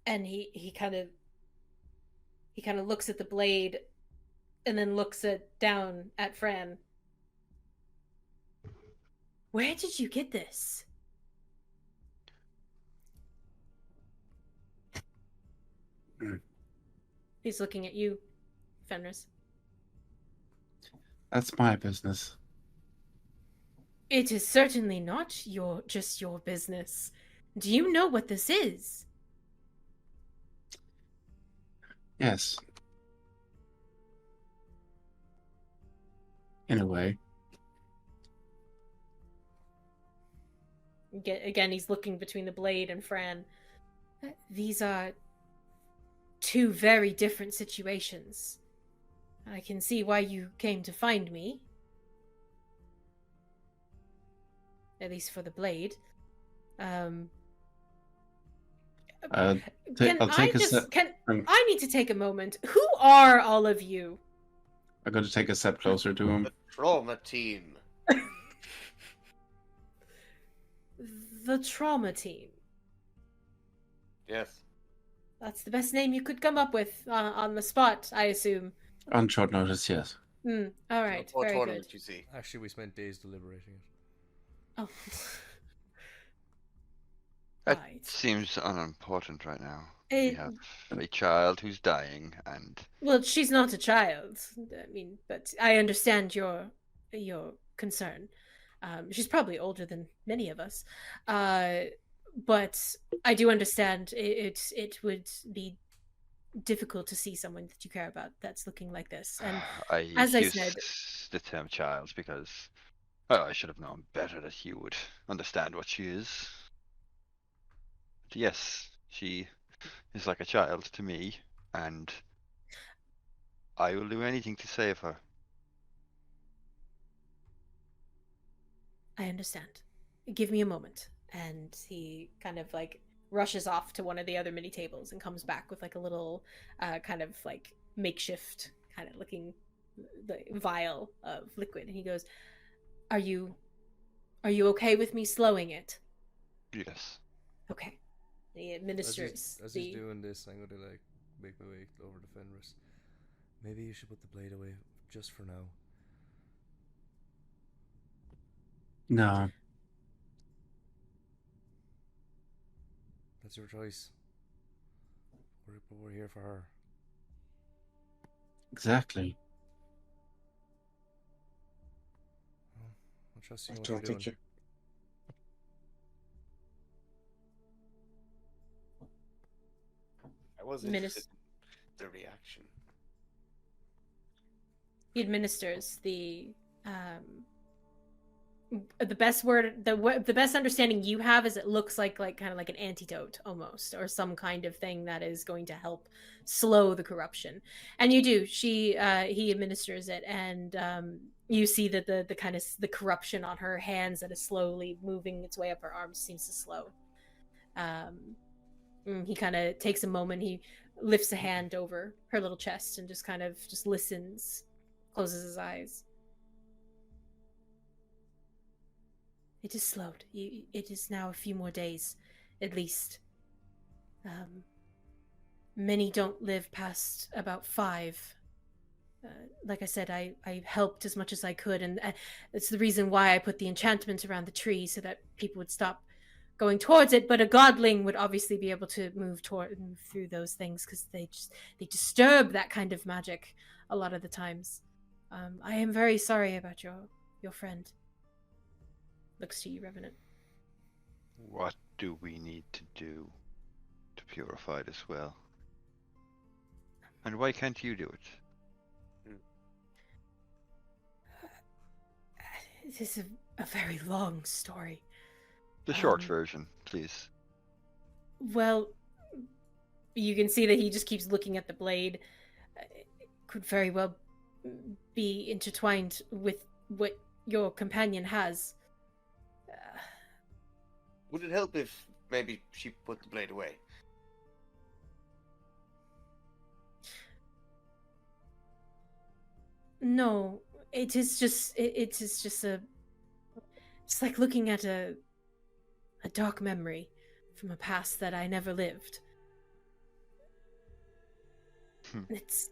And he kind of looks at the blade, and then looks down at Fran. Where did you get this? He's looking at you, Fenris. That's my business. It is certainly not just your business. Do you know what this is? Yes. In a way. Again, he's looking between the blade and Fran. These are two very different situations. I can see why you came to find me. At least for the blade. I need to take a moment. Who are all of you? I'm going to take a step closer to him. The trauma team. The trauma team. Yes. That's the best name you could come up with on the spot, I assume. On short notice, yes. All right, What very tournament good. you see? Actually, we spent days deliberating it. Oh. That Right. seems unimportant right now. It- We have a child who's dying, and Well, she's not a child. I mean, but I understand your concern. She's probably older than many of us, but I do understand it would be difficult to see someone that you care about that's looking like this. And I as I use said, the term child because, well, I should have known better that you would understand what she is. But yes, she is like a child to me, and I will do anything to save her. I understand. Give me a moment. And he kind of like rushes off to one of the other mini tables and comes back with like a little kind of like makeshift kind of looking vial of liquid. And he goes, Are you okay with me slowing it? Yes. Okay. He administers As he's doing this, I'm going to like make my way over to Fenris. Maybe you should put the blade away just for now. No. That's your choice. We're here for her. Exactly. Well, I trust you know I what don't you're think doing. I was interested in the reaction. He administers the best word, the best understanding you have is it looks like kind of like an antidote almost, or some kind of thing that is going to help slow the corruption. And you do. He administers it, and you see that the kind of the corruption on her hands that is slowly moving its way up her arms seems to slow. He kind of takes a moment. He lifts a hand over her little chest and just kind of just listens, closes his eyes. It is slowed. It is now a few more days, at least. Many don't live past about 5. Like I said, I helped as much as I could, and it's the reason why I put the enchantment around the tree so that people would stop going towards it. But a godling would obviously be able to move through those things because they disturb that kind of magic a lot of the times. I am very sorry about your friend. Looks to you, Revenant. What do we need to do to purify this well? And why can't you do it? It is a very long story. The short version, please. Well, you can see that he just keeps looking at the blade. It could very well be intertwined with what your companion has. Would it help if maybe she put the blade away? No, it is just it's like looking at a dark memory from a past that I never lived. It's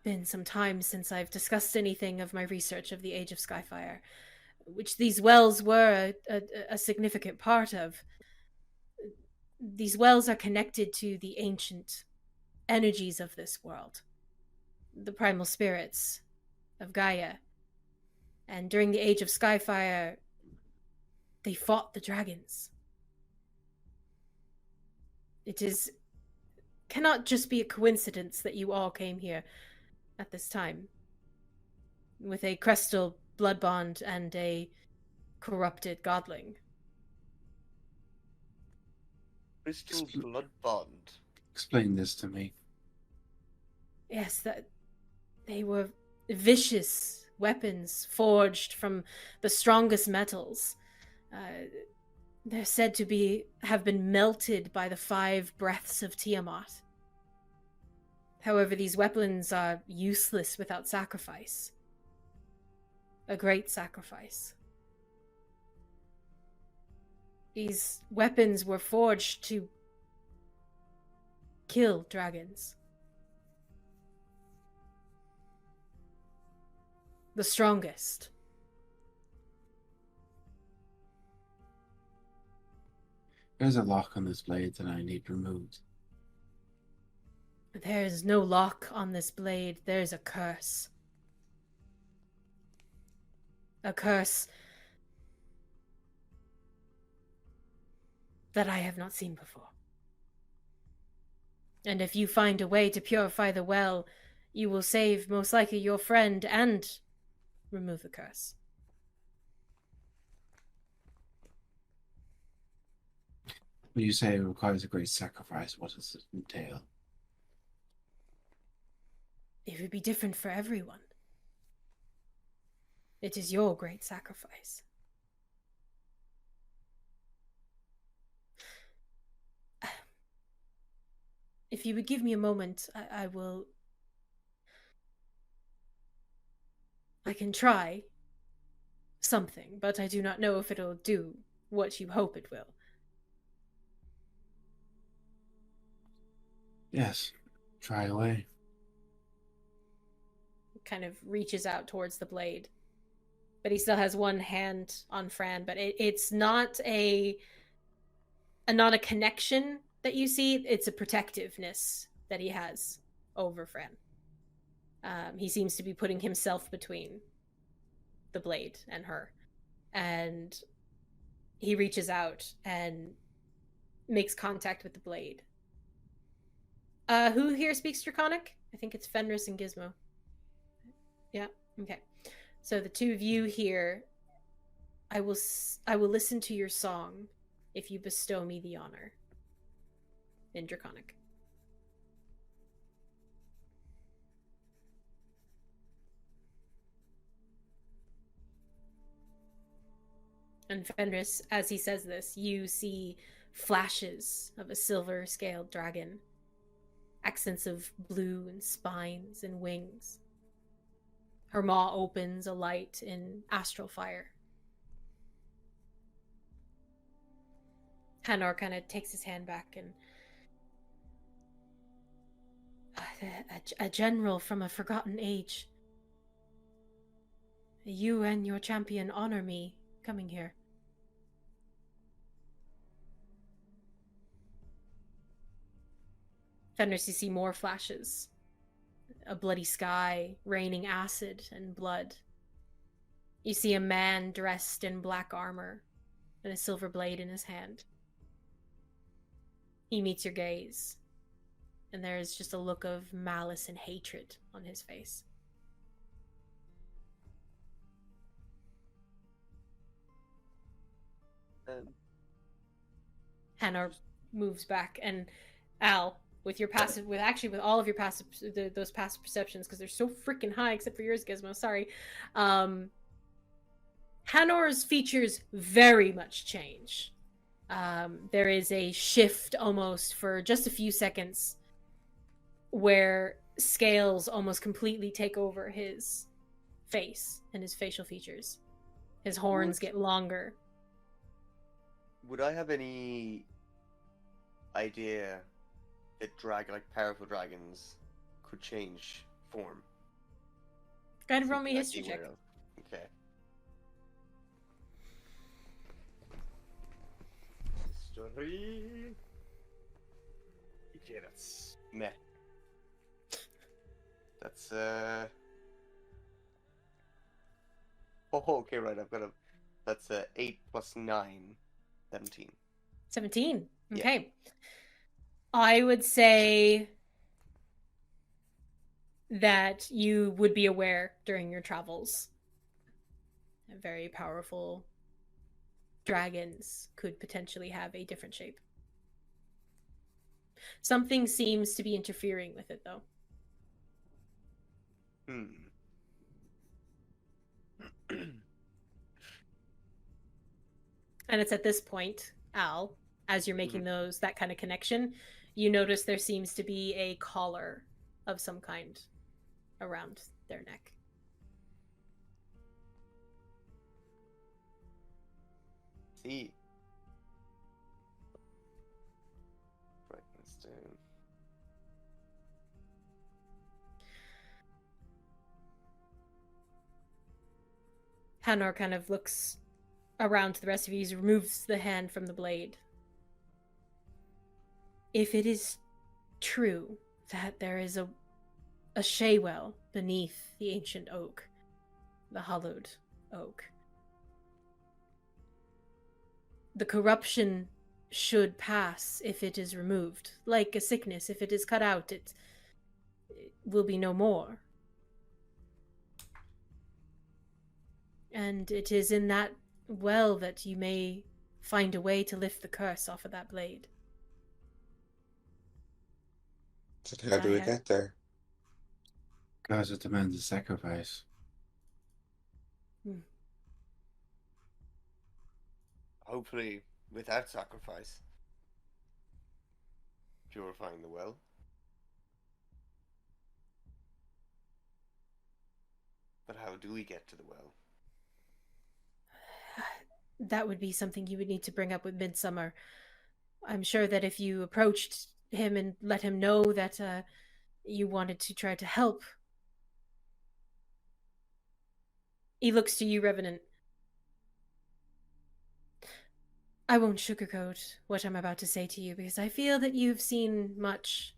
been some time since I've discussed anything of my research of the Age of Skyfire, which these wells were a significant part of. These wells are connected to the ancient energies of this world, the primal spirits of Gaia. And during the Age of Skyfire, they fought the dragons. Cannot just be a coincidence that you all came here at this time with a crystal blood bond and a corrupted godling. Crystal blood bond. Explain this to me. Yes, that they were vicious weapons forged from the strongest metals. They're said to have been melted by the 5 breaths of Tiamat. However, these weapons are useless without sacrifice. A great sacrifice. These weapons were forged to kill dragons. The strongest. There's a lock on this blade that I need removed. There is no lock on this blade. There is a curse. A curse that I have not seen before. And if you find a way to purify the well, you will save most likely your friend and remove the curse. When you say it requires a great sacrifice, what does it entail? It would be different for everyone. It is your great sacrifice. If you would give me a moment, I can try something, but I do not know if it'll do what you hope it will. Yes, try away. Kind of reaches out towards the blade, but he still has one hand on Fran. But it's not a connection that you see. It's a protectiveness that he has over Fran. He seems to be putting himself between the blade and her, and he reaches out and makes contact with the blade. Who here speaks Draconic? I think it's Fenris and Gizmo. Yeah, okay. So the two of you here, I will listen to your song if you bestow me the honor in Draconic. And Fenris, as he says this, you see flashes of a silver-scaled dragon, accents of blue and spines and wings. Her maw opens a light in astral fire. Hanor kind of takes his hand back and... A general from a forgotten age. You and your champion honor me coming here. Fenris, you see more flashes. A bloody sky, raining acid and blood. You see a man dressed in black armor and a silver blade in his hand. He meets your gaze, and there is just a look of malice and hatred on his face. Hanor moves back, and Al, with your passive, with all of your passive, those passive perceptions, because they're so freaking high, except for yours, Gizmo. Sorry. Hanor's features very much change. There is a shift almost for just a few seconds, where scales almost completely take over his face and his facial features. His horns get longer. Would I have any idea that powerful dragons could change form? Go ahead and roll me a history check. Okay. History. Okay, that's meh. That's Oh, okay, right. That's 8 plus 9, 17. 17. Okay. Yeah. I would say that you would be aware during your travels. Very powerful dragons could potentially have a different shape. Something seems to be interfering with it, though. And it's at this point, Al, as you're making that kind of connection, you notice there seems to be a collar of some kind around their neck. See. Write this down. Hanor kind of looks around to the rest of you, removes the hand from the blade. If it is true that there is a Shaywell beneath the ancient oak, the hollowed oak, the corruption should pass if it is removed. Like a sickness, if it is cut out, it will be no more. And it is in that well that you may find a way to lift the curse off of that blade. So how do we get there? Because it demands a sacrifice. Hopefully, without sacrifice. Purifying the well. But how do we get to the well? That would be something you would need to bring up with Midsummer. I'm sure that if you approached him and let him know that you wanted to try to help. He looks to you, Revenant. I won't sugarcoat what I'm about to say to you, because I feel that you've seen much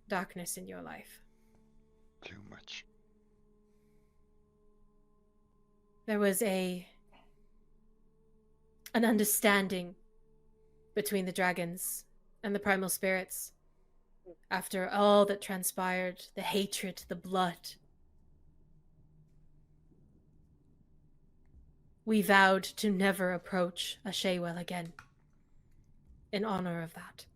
darkness in your life. Too much. There was an understanding between the dragons and the primal spirits. After all that transpired, the hatred, the blood, we vowed to never approach a Shaywell again, in honor of that.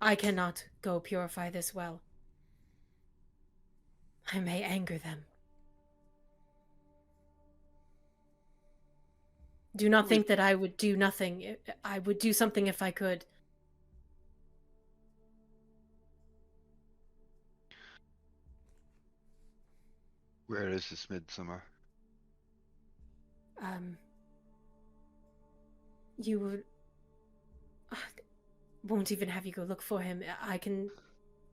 I cannot go purify this well. I may anger them. Do not think that I would do nothing. I would do something if I could. Where is this Midsummer? You would... won't even have you go look for him. I can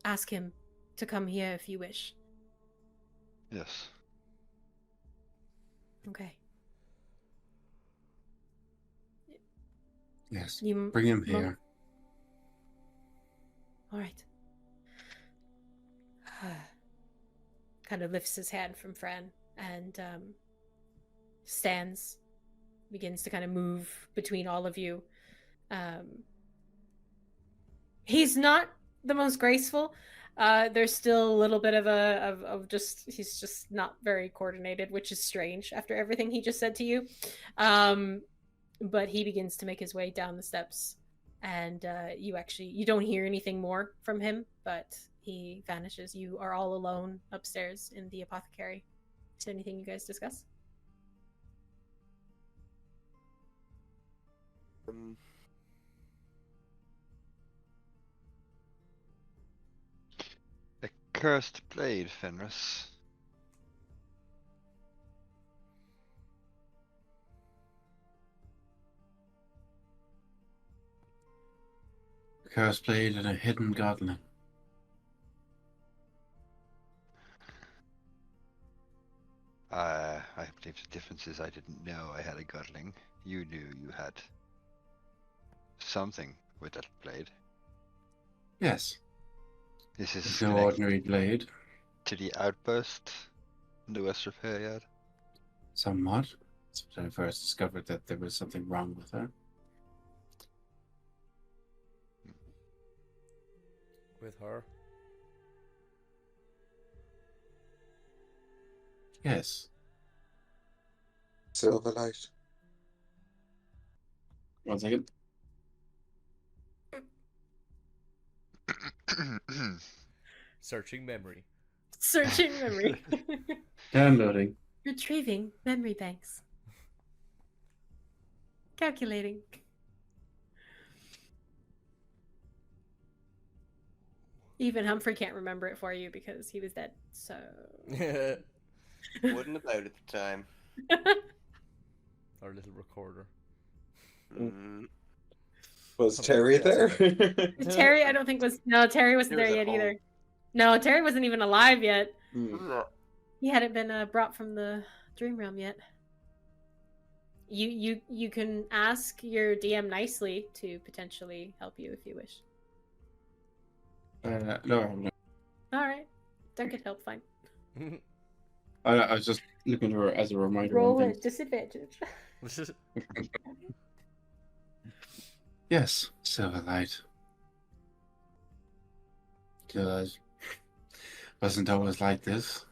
ask him to come here if you wish. Yes. Okay. Yes. You Bring him here. All right. Kind of lifts his hand from Fran and stands, begins to kind of move between all of you. He's not the most graceful. There's still a little bit of he's just not very coordinated, which is strange after everything he just said to you. But he begins to make his way down the steps, and you don't hear anything more from him, but he vanishes. You are all alone upstairs in the apothecary. Is there anything you guys discuss? A cursed blade, Fenris. Cursed blade and a hidden godling. I believe the difference is I didn't know I had a godling. You knew you had something with that blade. Yes. This is It's no ordinary blade. to the outburst in the West Repair Yard. Somewhat. That's when I first discovered that there was something wrong with her. With her? Yes. Silverlight. 1 second. Searching memory. Searching memory. Downloading. Retrieving memory banks. Calculating. Even Humphrey can't remember it for you because he was dead, so... Wouldn't have out at the time. Our little recorder. Was Terry there? Terry, I don't think was... No, Terry wasn't there yet either. No, Terry wasn't even alive yet. He hadn't been brought from the dream realm yet. You can ask your DM nicely to potentially help you if you wish. No. Alright. That could help, fine. I was just looking for her as a reminder. Roll at disadvantage. Yes, Silverlight. Good. Wasn't always like this.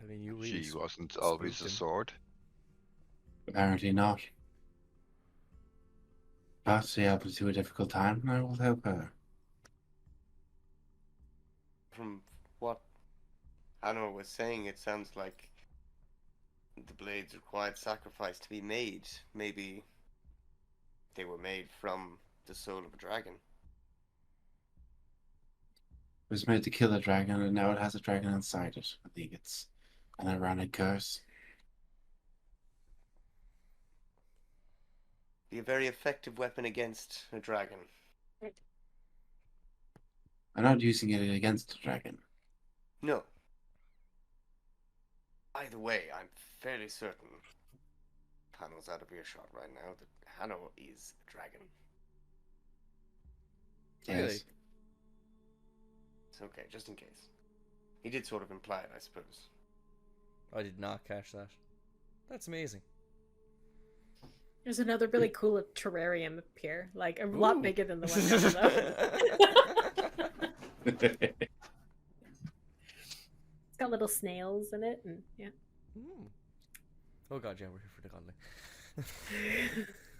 I mean, you really She wasn't always a sword. Apparently not. But she happens to a difficult time, and I will help her. From what Hannah was saying, it sounds like the blades required sacrifice to be made. Maybe they were made from the soul of a dragon. It was made to kill a dragon, and now it has a dragon inside it. I think it's an ironic curse. Be a very effective weapon against a dragon. I'm not using it against a dragon. No. Either way, I'm fairly certain Hannah's out of earshot right now that Hannah is a dragon. Really? Yes. It's okay, just in case. He did sort of imply it, I suppose. I did not catch that. That's amazing. There's another really cool terrarium up here, like a lot bigger than the one though. It's got little snails in it, and yeah. Oh god, yeah, we're here for the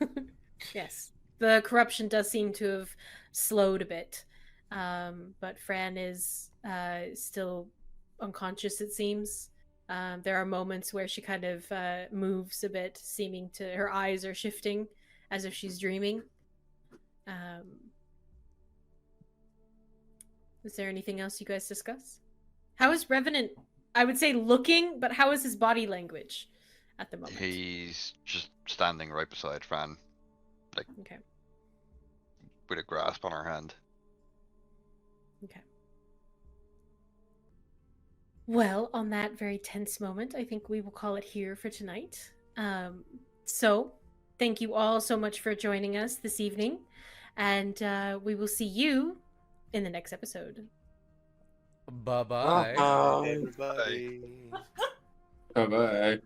godling. Yes, the corruption does seem to have slowed a bit, but Fran is still unconscious, it seems. There are moments where she kind of moves a bit, seeming to... Her eyes are shifting as if she's dreaming. Is there anything else you guys discuss? How is Revenant I would say looking, but how is his body language at the moment? He's just standing right beside Fran, like Okay. with a grasp on her hand. Okay. Well, on that very tense moment, I think we will call it here for tonight. So, thank you all so much for joining us this evening, and we will see you in the next episode. Bye-bye. Everybody. Bye bye.